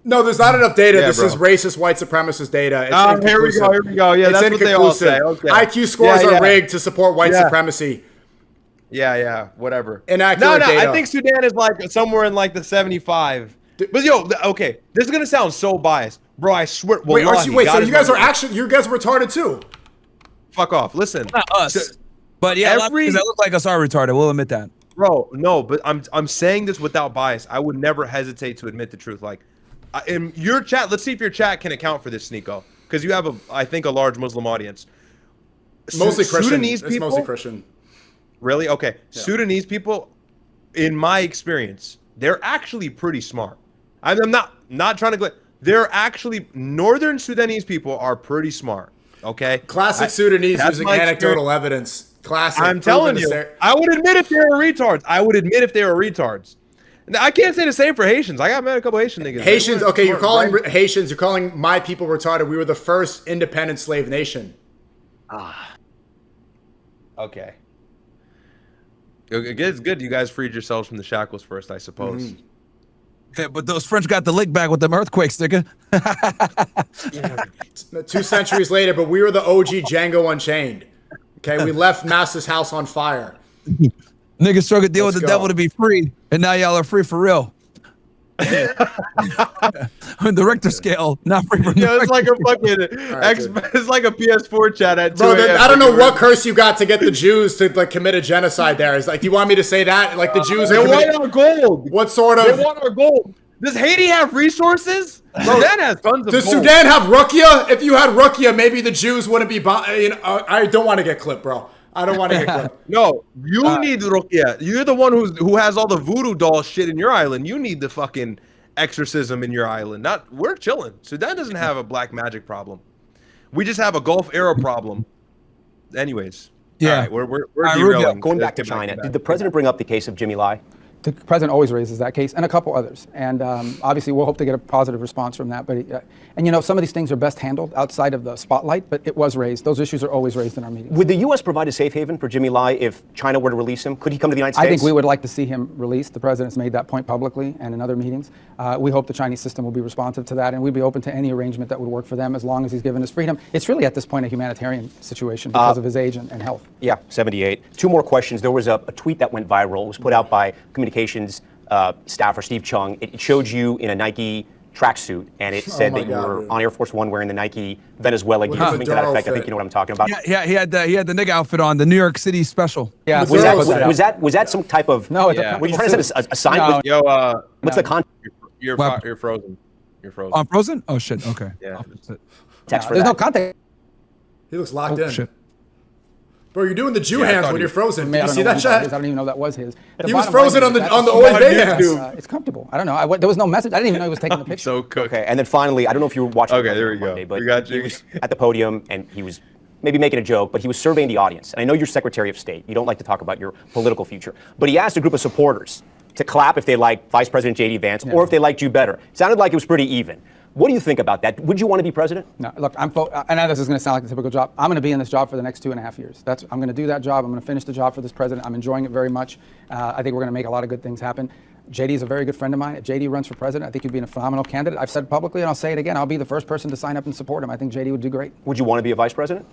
No, there's not enough data. Yeah, this is racist white supremacist data. It's here we go. Here we go. Yeah, it's that's what they all say. Okay. IQ scores are rigged to support white supremacy. Yeah, whatever. Inaccurate data. I think Sudan is like somewhere in like the 75. But yo, okay, this is gonna sound so biased, bro. I swear. Wait, so you guys are retarded too? Fuck off. Listen, not us, but yeah, a lot of things that look like us are retarded. We'll admit that, bro. No, but I'm saying this without bias. I would never hesitate to admit the truth. Like, in your chat, let's see if your chat can account for this, Sneako, because you have I think a large Muslim audience. Mostly Christian. Sudanese it's people. Mostly Christian. Really? Okay. Yeah. Sudanese people, in my experience, they're actually pretty smart. I'm not trying to. They're actually Northern Sudanese people are pretty smart. Okay. Classic Sudanese using anecdotal evidence. Classic. I'm telling you. I would admit if they were retards. I can't say the same for Haitians. I got met a couple Haitian niggas. Haitians. Okay, you're calling Haitians. You're calling my people retarded. We were the first independent slave nation. Okay. It's good you guys freed yourselves from the shackles first, I suppose. Mm-hmm. Yeah, but those French got the lick back with them earthquakes, nigga. 2 centuries later, but we were the OG Django Unchained. Okay, we left Master's house on fire. Niggas struggle to deal with the devil to be free, and now y'all are free for real. The Richter scale, not free from. Yeah, it's like a fucking it's like a PS4 chat at 2 Bro, I don't know what curse you got to get the Jews to like commit a genocide there. It's like, do you want me to say that? Like the Jews they want our gold. What sort of? They want our gold. Does Haiti have resources? Sudan has tons of Does gold. Sudan have rukia? If you had rukia, maybe the Jews wouldn't be. I don't want to get clipped, bro. I don't want to get clipped. No, you need rukia. You're the one who has all the voodoo doll shit in your island. You need the fucking exorcism in your island. We're chilling. Sudan doesn't have a black magic problem. We just have a Gulf era problem. Anyways, yeah, all right, we're derailing. Going back to China, did the president bring up the case of Jimmy Lai? The president always raises that case and a couple others. And obviously, we'll hope to get a positive response from that. But and you know, some of these things are best handled outside of the spotlight, but it was raised. Those issues are always raised in our meetings. Would the U.S. provide a safe haven for Jimmy Lai if China were to release him? Could he come to the United States? I think we would like to see him released. The president's made that point publicly and in other meetings. We hope the Chinese system will be responsive to that, and we'd be open to any arrangement that would work for them as long as he's given his freedom. It's really at this point a humanitarian situation because of his age and health. Yeah, 78. 2 more questions. There was a tweet that went viral. It was put out by communications staffer Steve Chung. It showed you in a Nike tracksuit, and it said that you were on Air Force One wearing the Nike Venezuela gear. Something to that effect. I think you know what I'm talking about. Yeah, he had the nigga outfit on, the New York City special. Yeah, was that some type of? No, were you trying to send a sign? No. Yo, what's the content? You're frozen. You're frozen. I'm frozen? Oh shit. Okay. Yeah. Text for There's that. no context. He looks locked in. Shit. Bro, you're doing the Jew hands when you're frozen. Did you see that I chat? don't even know that was his. He was frozen on the OIV hands. It's comfortable. I don't know. There was no message. I didn't even know he was taking the picture. So cooked. Okay, and then finally, I don't know if you were watching. Okay, there we go. Monday, but we got you. He was at the podium and he was maybe making a joke, but he was surveying the audience. And I know you're Secretary of State. You don't like to talk about your political future, but he asked a group of supporters to clap if they like Vice President J.D. Vance or if they liked you better. It sounded like it was pretty even. What do you think about that? Would you want to be president? No, look, I know this is going to sound like a typical job. I'm going to be in this job for the next 2.5 years. I'm going to do that job. I'm going to finish the job for this president. I'm enjoying it very much. I think we're going to make a lot of good things happen. JD is a very good friend of mine. If JD runs for president, I think he'd be a phenomenal candidate. I've said publicly, and I'll say it again, I'll be the first person to sign up and support him. I think JD would do great. Would you want to be a vice president?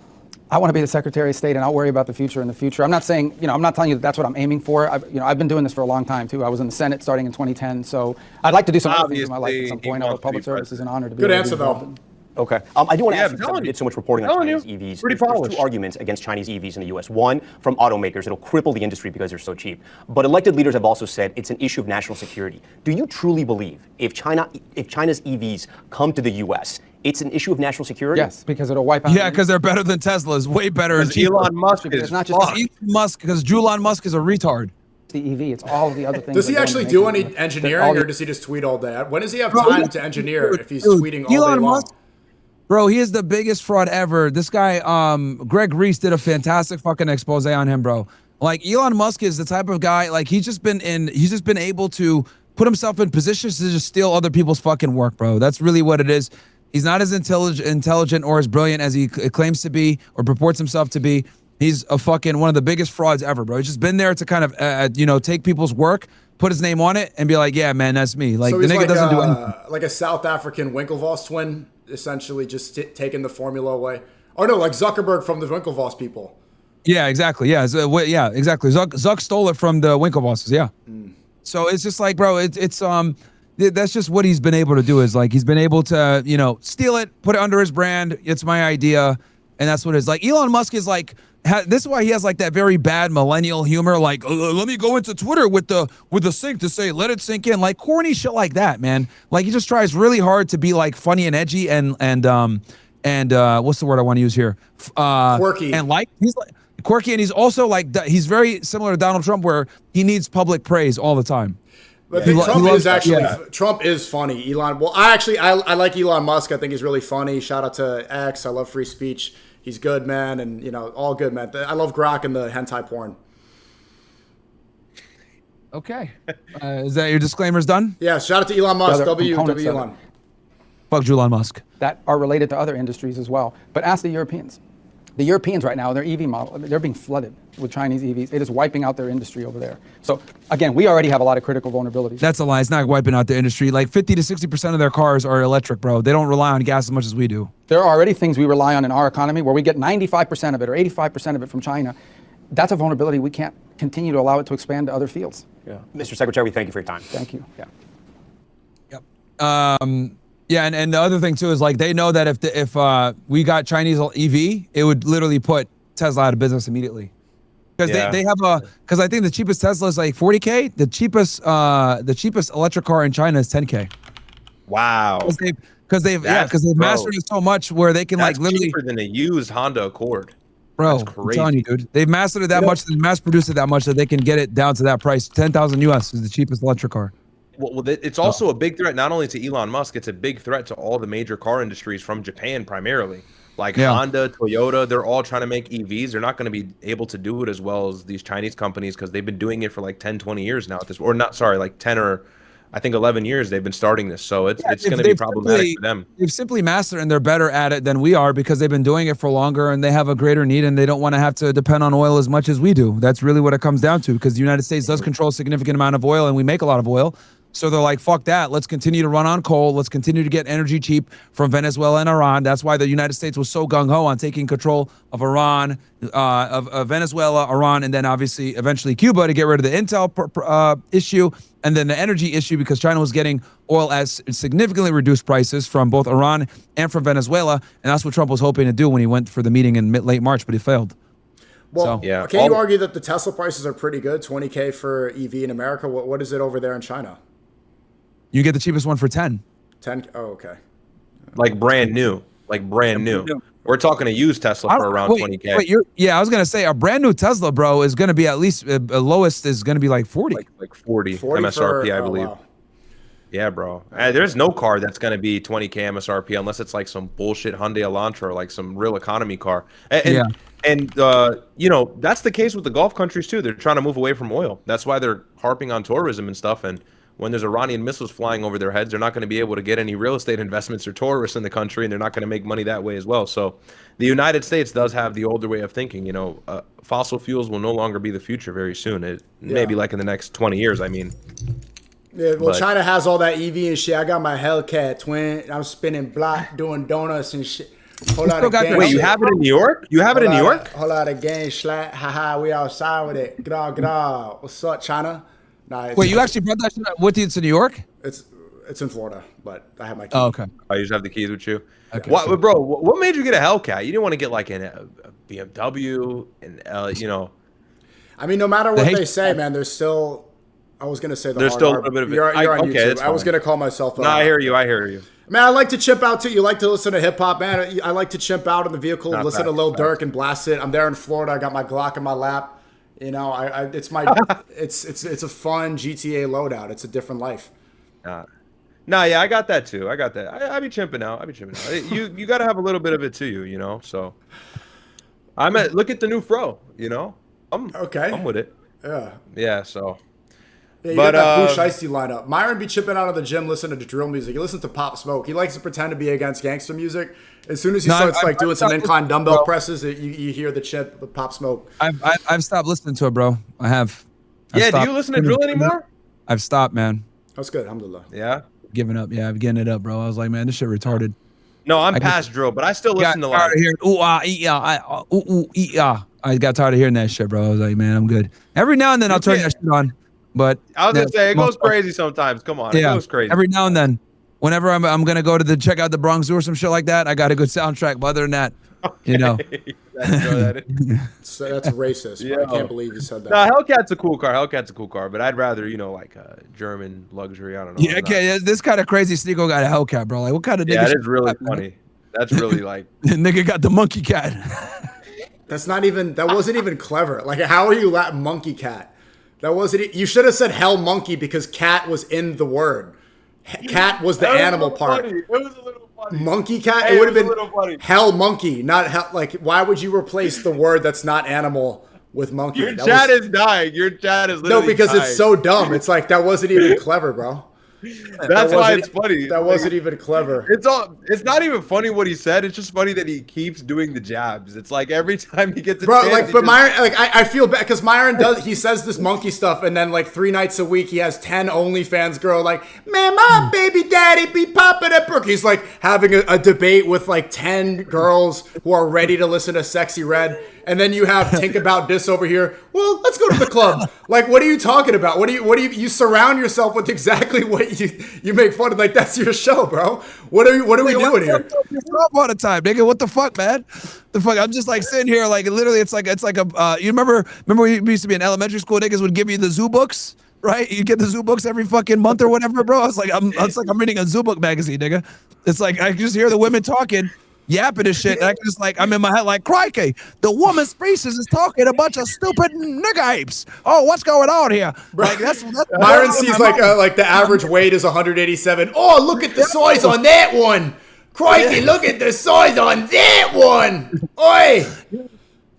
I want to be the Secretary of State, and I'll worry about the future in the future. I'm not saying, I'm not telling you that that's what I'm aiming for. I've been doing this for a long time, too. I was in the Senate starting in 2010, so I'd like to do some other things in my life at some point. Although public service is an honor to be. Good answer, though. Okay. I do want to ask you, because we did so much reporting on Chinese EVs. Pretty There's 2 arguments against Chinese EVs in the U.S. One, from automakers, it'll cripple the industry because they're so cheap. But elected leaders have also said it's an issue of national security. Do you truly believe if China's EVs come to the U.S., It's an issue of national security? Yes, because it'll wipe out. Yeah, because they're better than Teslas, way better. Because Elon Musk is it's not just Elon Musk, because Elon Musk is a retard. the EV, it's all of the other things. Does he that actually do any engineering, or does he just tweet all day? When does he have time to engineer if he's tweeting all day long? Bro, he is the biggest fraud ever. This guy, Greg Reese, did a fantastic fucking expose on him, bro. Like, Elon Musk is the type of guy, like, he's just been able to put himself in positions to just steal other people's fucking work, bro. That's really what it is. He's not as intelligent or as brilliant as he claims to be or purports himself to be. He's a fucking one of the biggest frauds ever, bro. He's just been there to kind of, you know, take people's work, put his name on it, and be like, yeah, man, that's me. Like, So the he's nigga like doesn't do anything. like a South African Winklevoss twin, essentially just taking the formula away. Oh no, like Zuckerberg from the Winklevoss people. Yeah, exactly. Yeah, yeah, exactly. Zuck stole it from the Winklevosses. Yeah. So it's just like, bro, it's that's just what he's been able to do. Is like he's been able to, you know, steal it, put it under his brand. It's my idea, and that's what it is. Like Elon Musk is like. This is why he has like that very bad millennial humor. Like, let me go into Twitter with the sync to say, let it sink in. Like corny shit like that, man. Like he just tries really hard to be like funny and edgy and what's the word I want to use here? Quirky. And like he's like quirky, and he's also like he's very similar to Donald Trump, where he needs public praise all the time. But I think Trump is funny. Elon. Well, I like Elon Musk. I think he's really funny. Shout out to X. I love free speech. He's good, man, and you know, all good, man. I love Grok and the hentai porn. Okay, is that your disclaimers done? Yeah. Shout out to Elon Musk. W Elon. Fuck Elon Musk. That are related to other industries as well. But ask the Europeans. The Europeans right now, their EV model, they're being flooded with Chinese EVs. It is wiping out their industry over there. So again, we already have a lot of critical vulnerabilities. That's a lie. It's not wiping out their industry. Like 50 to 60% of their cars are electric, bro. They don't rely on gas as much as we do. There are already things we rely on in our economy where we get 95% of it or 85% of it from China. That's a vulnerability. We can't continue to allow it to expand to other fields. Yeah. Mr. Secretary, we thank you for your time. Thank you. Yeah. Yep. Yeah, and the other thing too is like they know that if we got Chinese EV, it would literally put Tesla out of business immediately. Because they have because I think the cheapest Tesla is like 40K. The cheapest electric car in China is 10K. Wow. Because they've mastered it so much where they can like literally cheaper than a used Honda Accord. Bro, I'm telling you, dude. They've mastered it that much, they mass produced it that much that they can get it down to that price. 10,000 US is the cheapest electric car. Well, it's also a big threat not only to Elon Musk, it's a big threat to all the major car industries from Japan primarily. Like Honda, Toyota, they're all trying to make EVs. They're not going to be able to do it as well as these Chinese companies because they've been doing it for like 10, 20 years now at this, or not, sorry, like 10 or I think 11 years they've been starting this. So it's going to be problematic for them. They've simply mastered it and they're better at it than we are because they've been doing it for longer and they have a greater need and they don't want to have to depend on oil as much as we do. That's really what it comes down to because the United States does control a significant amount of oil and we make a lot of oil. So they're like, fuck that. Let's continue to run on coal. Let's continue to get energy cheap from Venezuela and Iran. That's why the United States was so gung-ho on taking control of Iran, of Venezuela, Iran, and then obviously eventually Cuba to get rid of the intel issue and then the energy issue because China was getting oil at significantly reduced prices from both Iran and from Venezuela. And that's what Trump was hoping to do when he went for the meeting in late March, but he failed. Well, can you argue that the Tesla prices are pretty good? 20K for EV in America. What is it over there in China? You get the cheapest one for 10. 10? Oh, okay. Like brand new. Like brand new. We're talking a used Tesla for around 20K. I was going to say a brand new Tesla, bro, is going to be at least the lowest is going to be like 40. Like 40 MSRP, I believe. Wow. Yeah, bro. There's no car that's going to be 20K MSRP unless it's like some bullshit Hyundai Elantra or like some real economy car. And you know, that's the case with the Gulf countries too. They're trying to move away from oil. That's why they're harping on tourism and stuff. And when there's Iranian missiles flying over their heads, they're not going to be able to get any real estate investments or tourists in the country, and they're not going to make money that way as well. So the United States does have the older way of thinking. You know, fossil fuels will no longer be the future very soon. Maybe like in the next 20 years, I mean. Yeah, well, China has all that EV and shit. I got my Hellcat twin. I'm spinning block, doing donuts and shit. Wait, you have it in New York? You have it in New York? Whole lot of gang slack. Haha, we outside with it. Gra, gra. What's up, China? Nah, wait, you actually brought that shit with you to New York? It's in Florida, but I have my keys. Oh, okay. I just have the keys with you. Okay. Bro, what made you get a Hellcat? You didn't want to get like a BMW and you know. I mean, no matter what they say, man, there's still I was gonna say there's still a little bit of it. You're on okay, YouTube. I was gonna call myself. No, I hear you. I hear you. Man, I like to chimp out too. You like to listen to hip hop, man. I like to chimp out in the vehicle, listen to Lil Durk and blast it. I'm there in Florida. I got my Glock in my lap. You know, it's my it's a fun GTA loadout. It's a different life. No, yeah, I got that too. I got that. I be chimping out. You got to have a little bit of it to you, you know. So look at the new fro, you know. I'm with it. Yeah. Yeah. So. Yeah, you got that Blue Shiesty lineup. Myron be chipping out of the gym listening to drill music. He listens to Pop Smoke. He likes to pretend to be against gangster music. As soon as he starts doing some incline dumbbell presses, you hear the chip of Pop Smoke. I've stopped listening to it, bro. I've do you listen to drill anymore? I've stopped, man. That's good. Alhamdulillah. Yeah. Giving up. Yeah, I'm getting it up, bro. I was like, man, this shit retarded. No, I'm past drill, but I still listen to like. I got tired of hearing that shit, bro. I was like, man, I'm good. Every now and then I'll turn that shit on. But I was gonna say it goes crazy sometimes. Come on, it goes crazy. Every now and then, whenever I'm gonna go to check out the Bronx Zoo or some shit like that, I got a good soundtrack. But other than that, you know, so that's racist. Yeah. I can't believe you said that. No, Hellcat's a cool car. But I'd rather, you know, like a German luxury. I don't know. Yeah, okay. This kind of crazy Sneako got a Hellcat, bro. Like, what kind of nigga? Yeah, that is really funny. That's really like nigga got the monkey cat. That wasn't even clever. Like, how are you monkey cat? That wasn't. You should have said hell monkey because cat was in the word. Cat was the animal part. Funny. It was a little funny. Monkey cat. It would have been hell monkey, not hell. Like, why would you replace the word that's not animal with monkey? Your chat is dying. Your chat is literally because dying. It's so dumb. It's like that wasn't even clever, bro. That's why it's funny. That wasn't even clever. It's not even funny what he said. It's just funny that he keeps doing the jabs. It's like every time he gets a chance, Myron, like I feel bad because Myron he says this monkey stuff, and then like 3 nights a week he has 10 OnlyFans girl like, man, my baby daddy be popping at Brooke. He's like having a debate with like 10 girls who are ready to listen to Sexy Red. And then you have Think About This over here. Well, let's go to the club. Like, what are you talking about? What do you surround yourself with exactly what you make fun of? Like, that's your show, bro. What are we doing here? All the time, nigga. What the fuck, man? The fuck? I'm just like sitting here, like literally, it's like a. You remember we used to be in elementary school. Niggas would give you the zoo books, right? You get the zoo books every fucking month or whatever, bro. It's like I'm reading a zoo book magazine, nigga. It's like I just hear the women talking. Yapping this shit, and I just like I'm in my head like, crikey, the woman species is talking a bunch of stupid nigga apes. Oh, what's going on here? Like that's Myron sees like the average weight is 187. Oh, look at the size on that one. Crikey, look at the size on that one. Oi.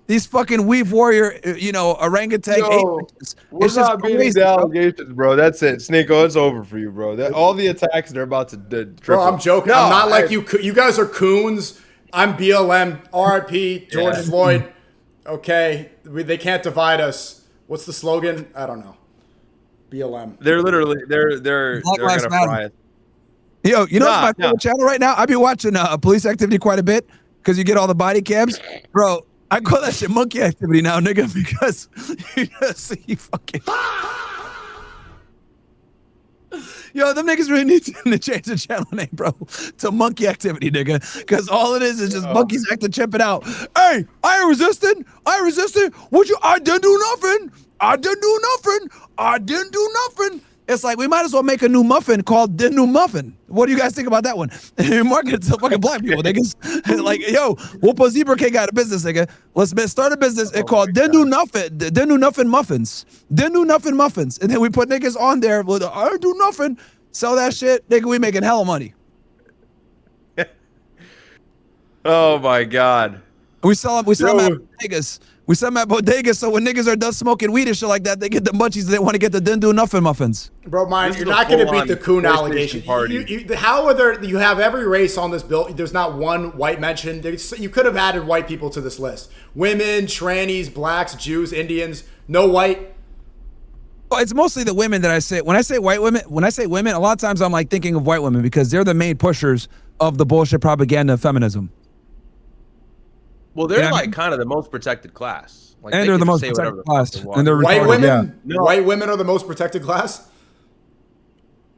These fucking weave warrior, you know, orangutan apes. We're not beating these allegations, bro. That's it, Sneako. It's over for you, bro. All the attacks they're about to triple. Bro, I'm joking. No, I'm not like you. You guys are coons. I'm BLM. RIP. George Floyd. Okay, they can't divide us. What's the slogan? I don't know. BLM. They're literally they're gonna fry it. Yo, you know what's my favorite channel right now? I've been watching police activity quite a bit because you get all the body cams, bro. I call that shit monkey activity now, nigga, because you just see fucking. Yo, them niggas really need to change the channel name, bro, to monkey activity, nigga. Because all it is just monkeys acting chimping out. Hey, I ain't resisting. What you? I didn't do nothing. It's like we might as well make a new muffin called the new muffin. What do you guys think about that one? Market it to fucking black people, niggas. Like, yo, Whoopa Zebra Cake got a business, nigga. Let's start a business. It called the new nothing muffins. The new nothing muffins. And then we put niggas on there with I do nothing. Sell that shit, nigga. We making hella money. Oh my god. We sell them at bodegas. We sell them at bodegas, so when niggas are done smoking weed and shit like that, they get the munchies. They want to get the didn't do nothing muffins. Bro, you're not going to beat the coon allegation. How are there? You have every race on this bill. There's not one white mentioned. You could have added white people to this list. Women, trannies, blacks, Jews, Indians. No white. Well, it's mostly the women that I say. When I say white women, a lot of times I'm like thinking of white women because they're the main pushers of the bullshit propaganda of feminism. Well, they're like kind of the most protected class. Like, and they're the most protected class. And they're white women. Yeah. No. White women are the most protected class.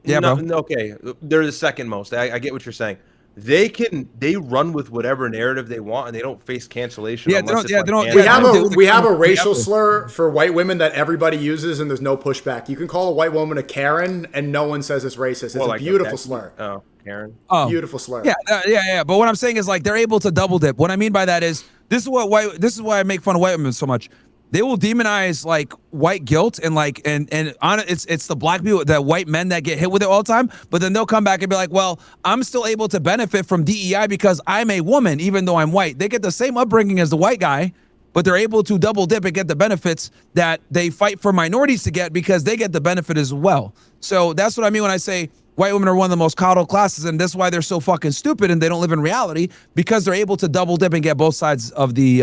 Yeah, bro. Okay, they're the second most. I get what you're saying, they run with whatever narrative they want, and they don't face cancellation. Yeah, unless they don't. We have a racial slur for white women that everybody uses, and there's no pushback. You can call a white woman a Karen, and no one says it's racist. It's a beautiful slur. Oh, Karen. Oh, beautiful slur. Yeah. But what I'm saying is like they're able to double dip. What I mean by that is this is why I make fun of white women so much. They will demonize like white guilt and it's the black people, the white men that get hit with it all the time. But then they'll come back and be like, well, I'm still able to benefit from DEI because I'm a woman, even though I'm white. They get the same upbringing as the white guy, but they're able to double dip and get the benefits that they fight for minorities to get because they get the benefit as well. So that's what I mean when I say white women are one of the most coddled classes, and that's why they're so fucking stupid and they don't live in reality, because they're able to double dip and get both sides of the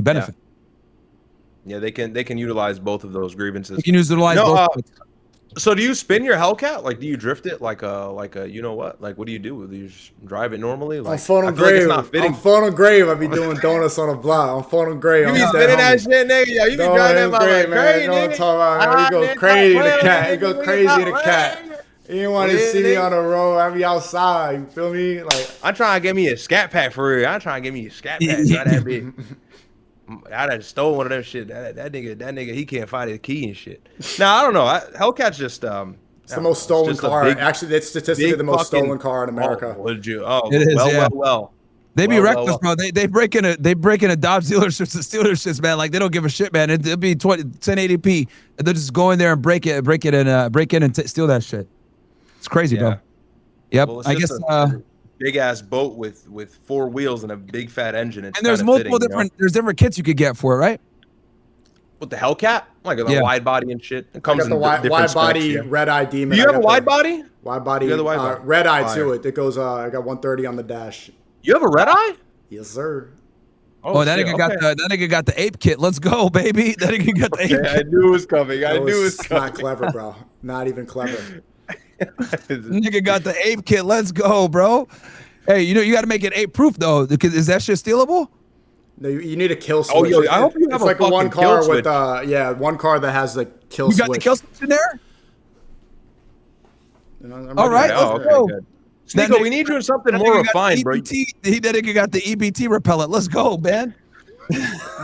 benefit. Yeah, they can utilize both of those grievances. You can utilize both. So do you spin your Hellcat? Like, do you drift it like a you know what? Like, what do you do? Do you just drive it normally? Like, I'm phoning grave. I'm phoning grave. I be doing donuts on a block. I'm phoning grave. You be spinning that shit, nigga. Yo, you be driving that like crazy. You know what I'm talking about? You go crazy in the cat. You go crazy in the cat. You don't want to see me on the road. I be outside. You feel me? Like, I'm trying to get me a scat pack for real. I'm trying to get me a scat pack. Not that big. I done stole one of them shit. That nigga, he can't find his key and shit. Now I don't know. Hellcat's just it's the most stolen car. Actually, it's statistically the most stolen car in America. Would you? Oh, it is, well. They be reckless, bro. They break into Dodge dealerships and dealerships, man. Like they don't give a shit, man. It'll be 1080p. They'll just go in there and break in and steal that shit. It's crazy, bro. Yep. Well, I guess. Big ass boat with 4 wheels and a big fat engine. It's and there's multiple different. There's different kits you could get for it, right? With the Hellcat, like a wide body and shit. It comes in the wide body red eye demon. Do you have a wide body? Wide body. Red eye to it. It goes. I got 130 on the dash. You have a red eye? Yes, sir. Oh, that nigga got the ape kit. Let's go, baby. That nigga got the ape kit. I knew it was coming. I knew it was coming. Not clever, bro. Not even clever. Nigga got the ape kit. Let's go, bro. Hey, you got to make it ape proof though. Because is that shit stealable? No, you need a kill switch. Oh, yo, I hope you have it's a like one car with one car that has the kill switch. You got the kill switch in there? All right, let's go. Good. Sneako, we need you in something more refined, bro. That nigga got the EBT repellent. Let's go, man.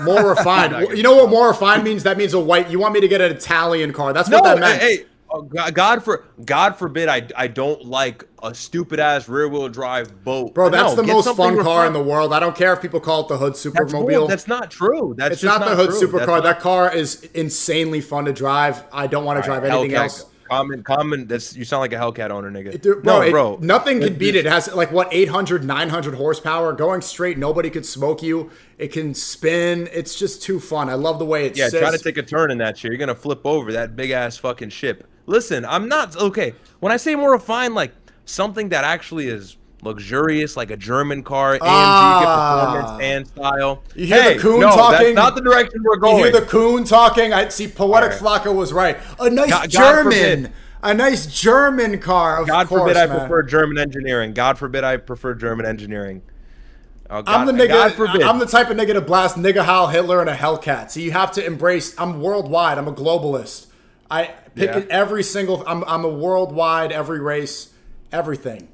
More refined. You know what more refined means? That means a white. You want me to get an Italian car? That's what that meant. Hey, God forbid I don't like a stupid ass rear wheel drive boat. Bro, that's the most fun car in the world. I don't care if people call it the Hood Supermobile. That's not true. It's not the Hood Supercar. That car is insanely fun to drive. I don't want to drive anything else. Common. You sound like a Hellcat owner, nigga. Bro, nothing can beat it. It has like what 800, 900 horsepower. Going straight, nobody could smoke you. It can spin. It's just too fun. I love the way it sits. Yeah, try to take a turn in that shit. You're gonna flip over that big ass fucking ship. Listen, I'm not okay. When I say more refined, like something that actually is luxurious, like a German car, AMG, performance and style. You hear the coon talking? That's not the direction we're going. You hear the coon talking? I see. Poetic Flacco was right. A nice German. A nice German car. God forbid I prefer German engineering. God forbid I prefer German engineering. Oh, I'm the nigga. I'm the type of nigga to blast nigga Heil Hitler in a Hellcat. So you have to embrace. I'm worldwide. I'm a globalist. I pick every single. I'm a worldwide, every race, everything.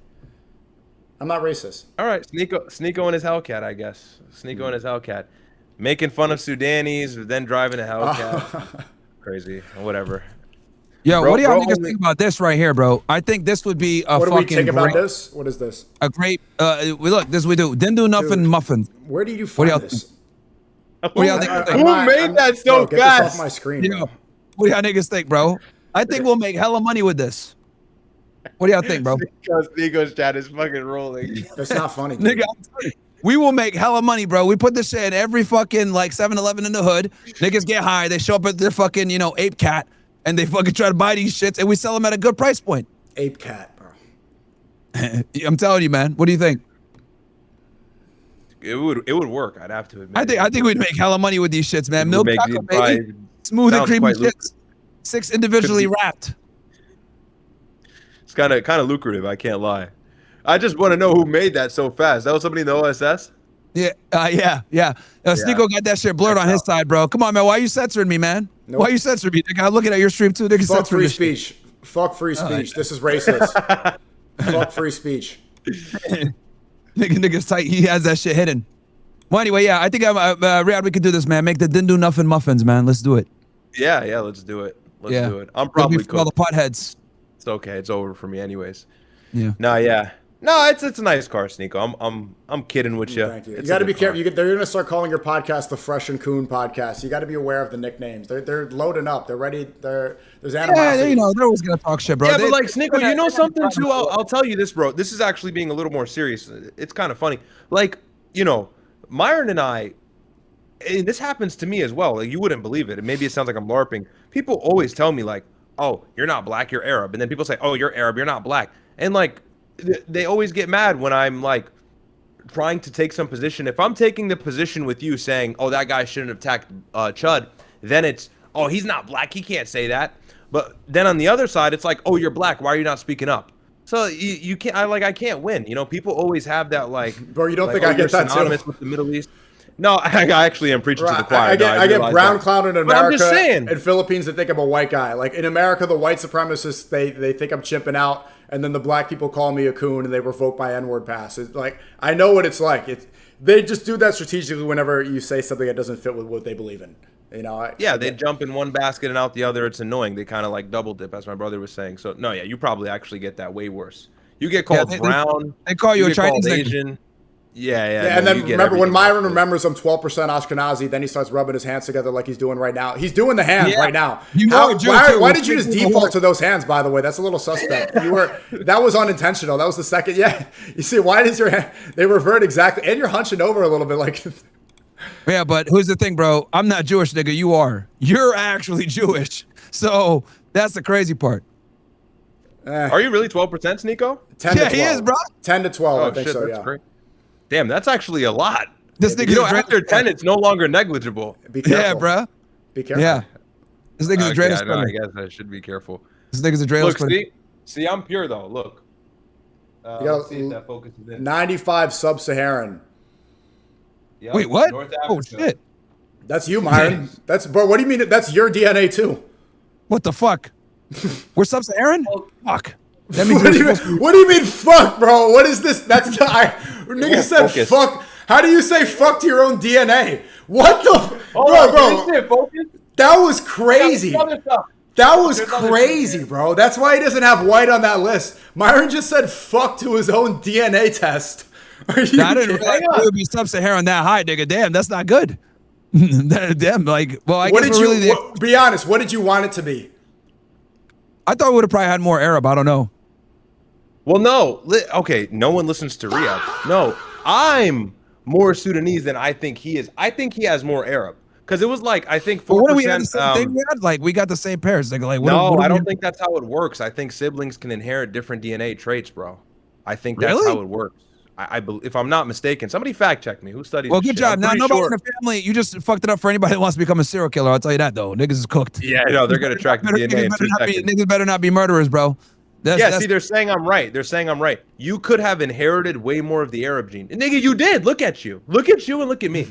I'm not racist. All right, Sneako and his Hellcat, I guess. Sneako and his Hellcat, making fun of Sudanese, then driving a Hellcat. Crazy, whatever. Yo, what do y'all niggas think about this right here, bro? I think this would be a fucking. What do we think about this? What is this? A great. Look, this we do. Didn't do nothing. Muffins. Where do you find this? What do y'all think? Who made that so fast? Get this off my screen. What do y'all niggas think, bro? I think we'll make hella money with this. What do y'all think, bro? Sneako's chat is fucking rolling. That's not funny. Nigga, we will make hella money, bro. We put this shit in every fucking like 7-Eleven in the hood. Niggas get high. They show up at their fucking, ape cat, and they fucking try to buy these shits, and we sell them at a good price point. Ape cat, bro. I'm telling you, man. What do you think? It would work. I'd have to admit. I think we'd make hella money with these shits, man. Milk chocolate, baby. Smooth and creamy shits. 6 individually wrapped. It's kind of lucrative. I can't lie. I just want to know who made that so fast. That was somebody in the OSS. Yeah. Sneako got that shit blurred on his side, bro. Come on, man. Why are you censoring me, man? Nope. Why are you censoring me? Nigga, I'm looking at your stream too. Nigga, fuck free speech. Fuck free speech. This is racist. Fuck free speech. Nigga's tight. He has that shit hidden. Well, anyway, yeah, I think Ryad, we could do this, man. Make the didn't do nothing muffins, man. Let's do it. Yeah, let's do it. Let's do it. I'm probably all the potheads. It's okay. It's over for me, anyways. Yeah. No, it's a nice car, Sneako. I'm kidding with you. Thank you. You got to be careful. They're going to start calling your podcast the Fresh and Coon podcast. You got to be aware of the nicknames. They're loading up. They're ready. There's animosity. Yeah, they're always gonna talk shit, bro. Yeah, but like Sneako, you know something too? I'll tell you this, bro. This is actually being a little more serious. It's kind of funny. Like, Myron and I, and this happens to me as well. Like, you wouldn't believe it. And maybe it sounds like I'm LARPing. People always tell me like, "Oh, you're not black, you're Arab," and then people say, "Oh, you're Arab, you're not black," and like. They always get mad when I'm like trying to take some position. If I'm taking the position with you saying, "Oh, that guy shouldn't have attacked Chud," then it's, "Oh, he's not black. He can't say that." But then on the other side, it's like, "Oh, you're black. Why are you not speaking up?" So you can't. I can't win. People always have that like. Bro, you don't like, think I get that too? With the Middle East. No, I actually am preaching to the choir. I get brown that. clown in America. But I'm just saying. In Philippines, they think I'm a white guy. Like in America, the white supremacists they think I'm chimping out, and then the black people call me a coon and they revoke my N-word pass. It's like I know what it's like. They just do that strategically whenever you say something that doesn't fit with what they believe in. They jump in one basket and out the other. It's annoying. They kind of like double dip, as my brother was saying. So no, you probably actually get that way worse. You get called brown. They call you a Chinese Asian. Yeah. And then remember when Myron remembers I'm 12% Ashkenazi, then he starts rubbing his hands together like he's doing right now. He's doing the hands right now. Why did you just default to those hands? By the way, that's a little suspect. That was unintentional. That was the second. Yeah, you see, why does your hand? They revert exactly, and you're hunching over a little bit, like. Yeah, but here's the thing, bro. I'm not Jewish, nigga. You are. You're actually Jewish. So that's the crazy part. Are you really 12%, Sneako? 10 to 12. He is, bro. 10 to 12. I think shit, so. That's yeah. great. Damn, that's actually a lot. This nigga after 10, it's no longer negligible. Be careful. Yeah, bro. Be careful. Yeah. This nigga's a Dreidel spinner. I guess I should be careful. This nigga's a Dreidel spinner. See, I'm pure though. Look. Let's see if that focuses in. 95 sub-Saharan. Yep. Wait, what? North Oh Africa. shit. That's you, Myron. Bro. What do you mean? That's your DNA too. What the fuck? We're sub-Saharan? Fuck. That means what do you mean, fuck, bro? What is this? Nigga said fuck. How do you say fuck to your own DNA? What the? Bro. That was crazy. That was crazy, bro. That's why he doesn't have white on that list. Myron just said fuck to his own DNA test. I didn't realize it would be sub-Saharan that high, nigga. Damn, that's not good. Damn, like, well, I guess be honest, what did you want it to be? I thought we would have probably had more Arab. I don't know. Well, no. Okay, no one listens to Ryad. No, I'm more Sudanese than I think he is. I think he has more Arab. Because it was like, I think 4%. What do we have the same thing we had? Like, we got the same pairs. Like, no, I don't think that's how it works. I think siblings can inherit different DNA traits, bro. I think that's how it works. I believe, if I'm not mistaken, somebody fact check me. Who studies? Well, good job. Now, nobody in the family. You just fucked it up for anybody that wants to become a serial killer. I'll tell you that, though. Niggas is cooked. Yeah, no, they're gonna track the DNA in 2 seconds. Niggas better not be murderers, bro. See, they're saying I'm right. They're saying I'm right. You could have inherited way more of the Arab gene. And nigga, you did. Look at you. Look at you and look at me.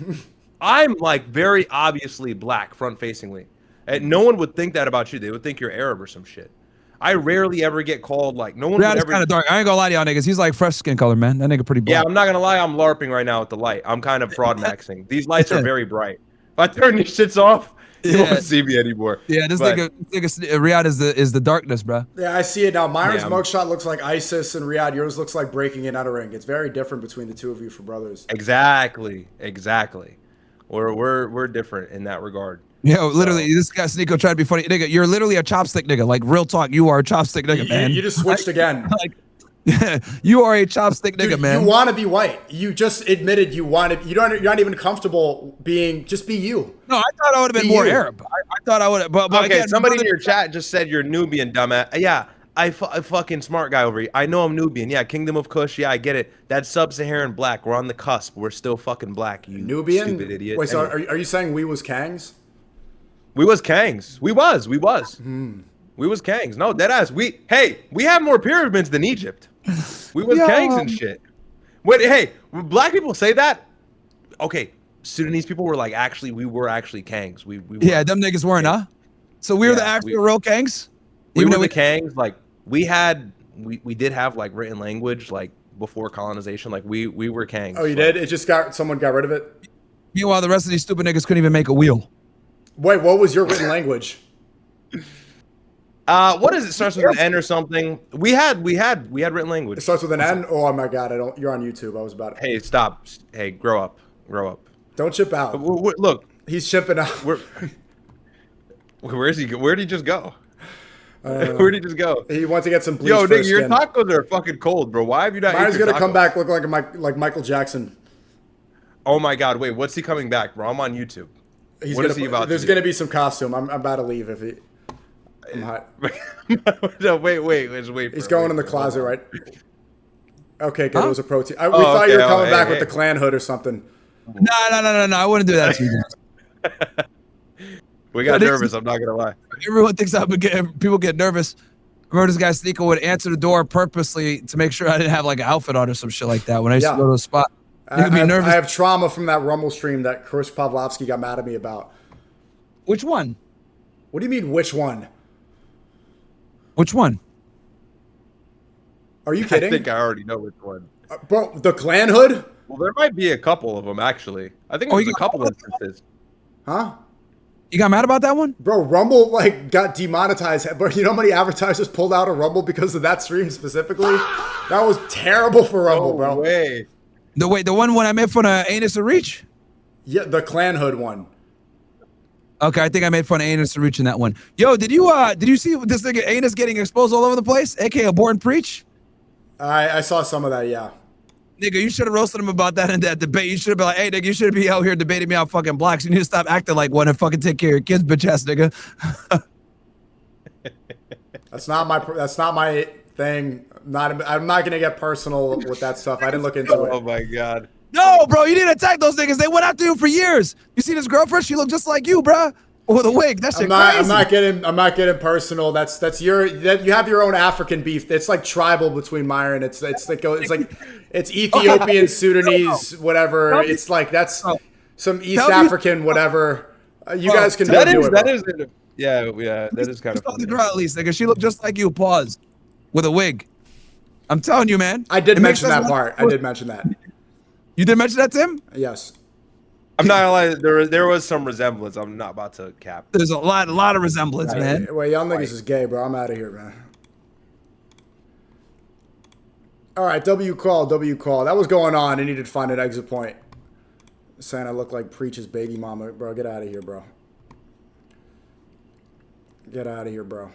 I'm like very obviously black front facingly. And no one would think that about you. They would think you're Arab or some shit. I rarely ever get called like no one. Ryad is kind of dark. I ain't gonna lie to y'all niggas. He's like fresh skin color, man. That nigga pretty black. Yeah, I'm not gonna lie. I'm LARPing right now with the light. I'm kind of fraud maxing. These lights are very bright. If I turn these shits off, you won't see me anymore. Yeah, this nigga Ryad is the darkness, bro. Yeah, I see it now. Myron's mugshot looks like ISIS, and Ryad, yours looks like breaking in on a ring. It's very different between the two of you for brothers. Exactly. We're different in that regard. Yo, literally, this guy Sneako tried to be funny. Nigga, you're literally a chopstick nigga. Like, real talk, you are a chopstick nigga, man. You just switched again. You are a chopstick nigga, man. You want to be white. You just admitted you're not even comfortable being, just be you. No, I thought I would have been more Arab. I thought I would have, but okay, again, somebody in your chat just said you're Nubian, dumbass. Yeah, I fucking smart guy over here. I know I'm Nubian. Yeah, Kingdom of Kush. Yeah, I get it. That's sub-Saharan black. We're on the cusp. We're still fucking black. You Nubian? Stupid idiot. Wait, so are you saying we was Kangs? We was Kangs. We was. We was Kangs. No, deadass. We have more pyramids than Egypt. We was Kangs and shit. Wait, hey, black people say that? Okay, Sudanese people were like, we were actually Kangs. We were, yeah, them niggas weren't, huh? So we were the actual real Kangs? We were the Kangs. Like, we did have like written language. Like, before colonization. Like we were kings. Oh, you did? It just someone got rid of it? Meanwhile, the rest of these stupid niggas couldn't even make a wheel. Wait, what was your written language? What is it? Starts with an N or something. We had written language. It starts with an N? Oh my God, I don't. You're on YouTube. I was about to. Hey, stop. Hey, grow up. Grow up. Don't chip out. Look. He's chipping out. Where is he? Where did he just go? Where did he just go? He wants to get some bleach. Yo, nigga, your tacos are fucking cold, bro. Why have you not? Mine's gonna come back look like Michael Jackson. Oh my God! Wait, what's he coming back, bro? I'm on YouTube. There's gonna be some costume. I'm about to leave if he. I'm hot. No, wait. Just wait. He's going in the closet, right? Okay, good. It was a protein. We thought you were coming back with the Klan hood or something. No. I wouldn't do that to you. We got nervous. I'm not gonna lie. Everyone thinks people get nervous. I remember this guy Sneako would answer the door purposely to make sure I didn't have like an outfit on or some shit like that when I used to go to a spot. I have trauma from that Rumble stream that Chris Pavlovsky got mad at me about. Which one? What do you mean, which one? Which one? Are you kidding? I think I already know which one. Bro, the Klan hood? Well, there might be a couple of them, actually. I think there's a couple instances. Huh? You got mad about that one? Bro, Rumble, like, got demonetized. But you know how many advertisers pulled out of Rumble because of that stream specifically? That was terrible for Rumble, bro. No way. The one when I made fun of Anus and Reach? Yeah, the Klan hood one. Okay, I think I made fun of Anus and Reach in that one. Yo, did you see this nigga Anus getting exposed all over the place? AKA Abort and Preach? I saw some of that, yeah. Nigga, you should have roasted him about that in that debate. You should have been like, hey, nigga, you should be out here debating me on fucking blocks. You need to stop acting like one and fucking take care of your kids, bitch ass nigga. That's not my thing. I'm not gonna get personal with that stuff. I didn't look into it. Oh my God. No, bro, you didn't attack those niggas. They went after you for years. You see this girlfriend? She looked just like you, bro. With a wig. That shit crazy. I'm not getting personal. You have your own African beef. It's like tribal between Myron. It's Ethiopian, Sudanese, whatever. It's like that's some East African, whatever. You guys can do it. Yeah, that is kind of funny. The girl at least, nigga. She looked just like you, pause, with a wig. I'm telling you, man. I did mention that part. I did mention that. You did mention that to him? Yes. I'm not gonna lie, there was some resemblance. I'm not about to cap. There's a lot of resemblance, man. Wait, y'all niggas is gay, bro. I'm out of here, man. All right, W call. That was going on. I needed to find an exit point. Saying I look like Preach's baby mama, bro. Get out of here, bro. Get out of here, bro.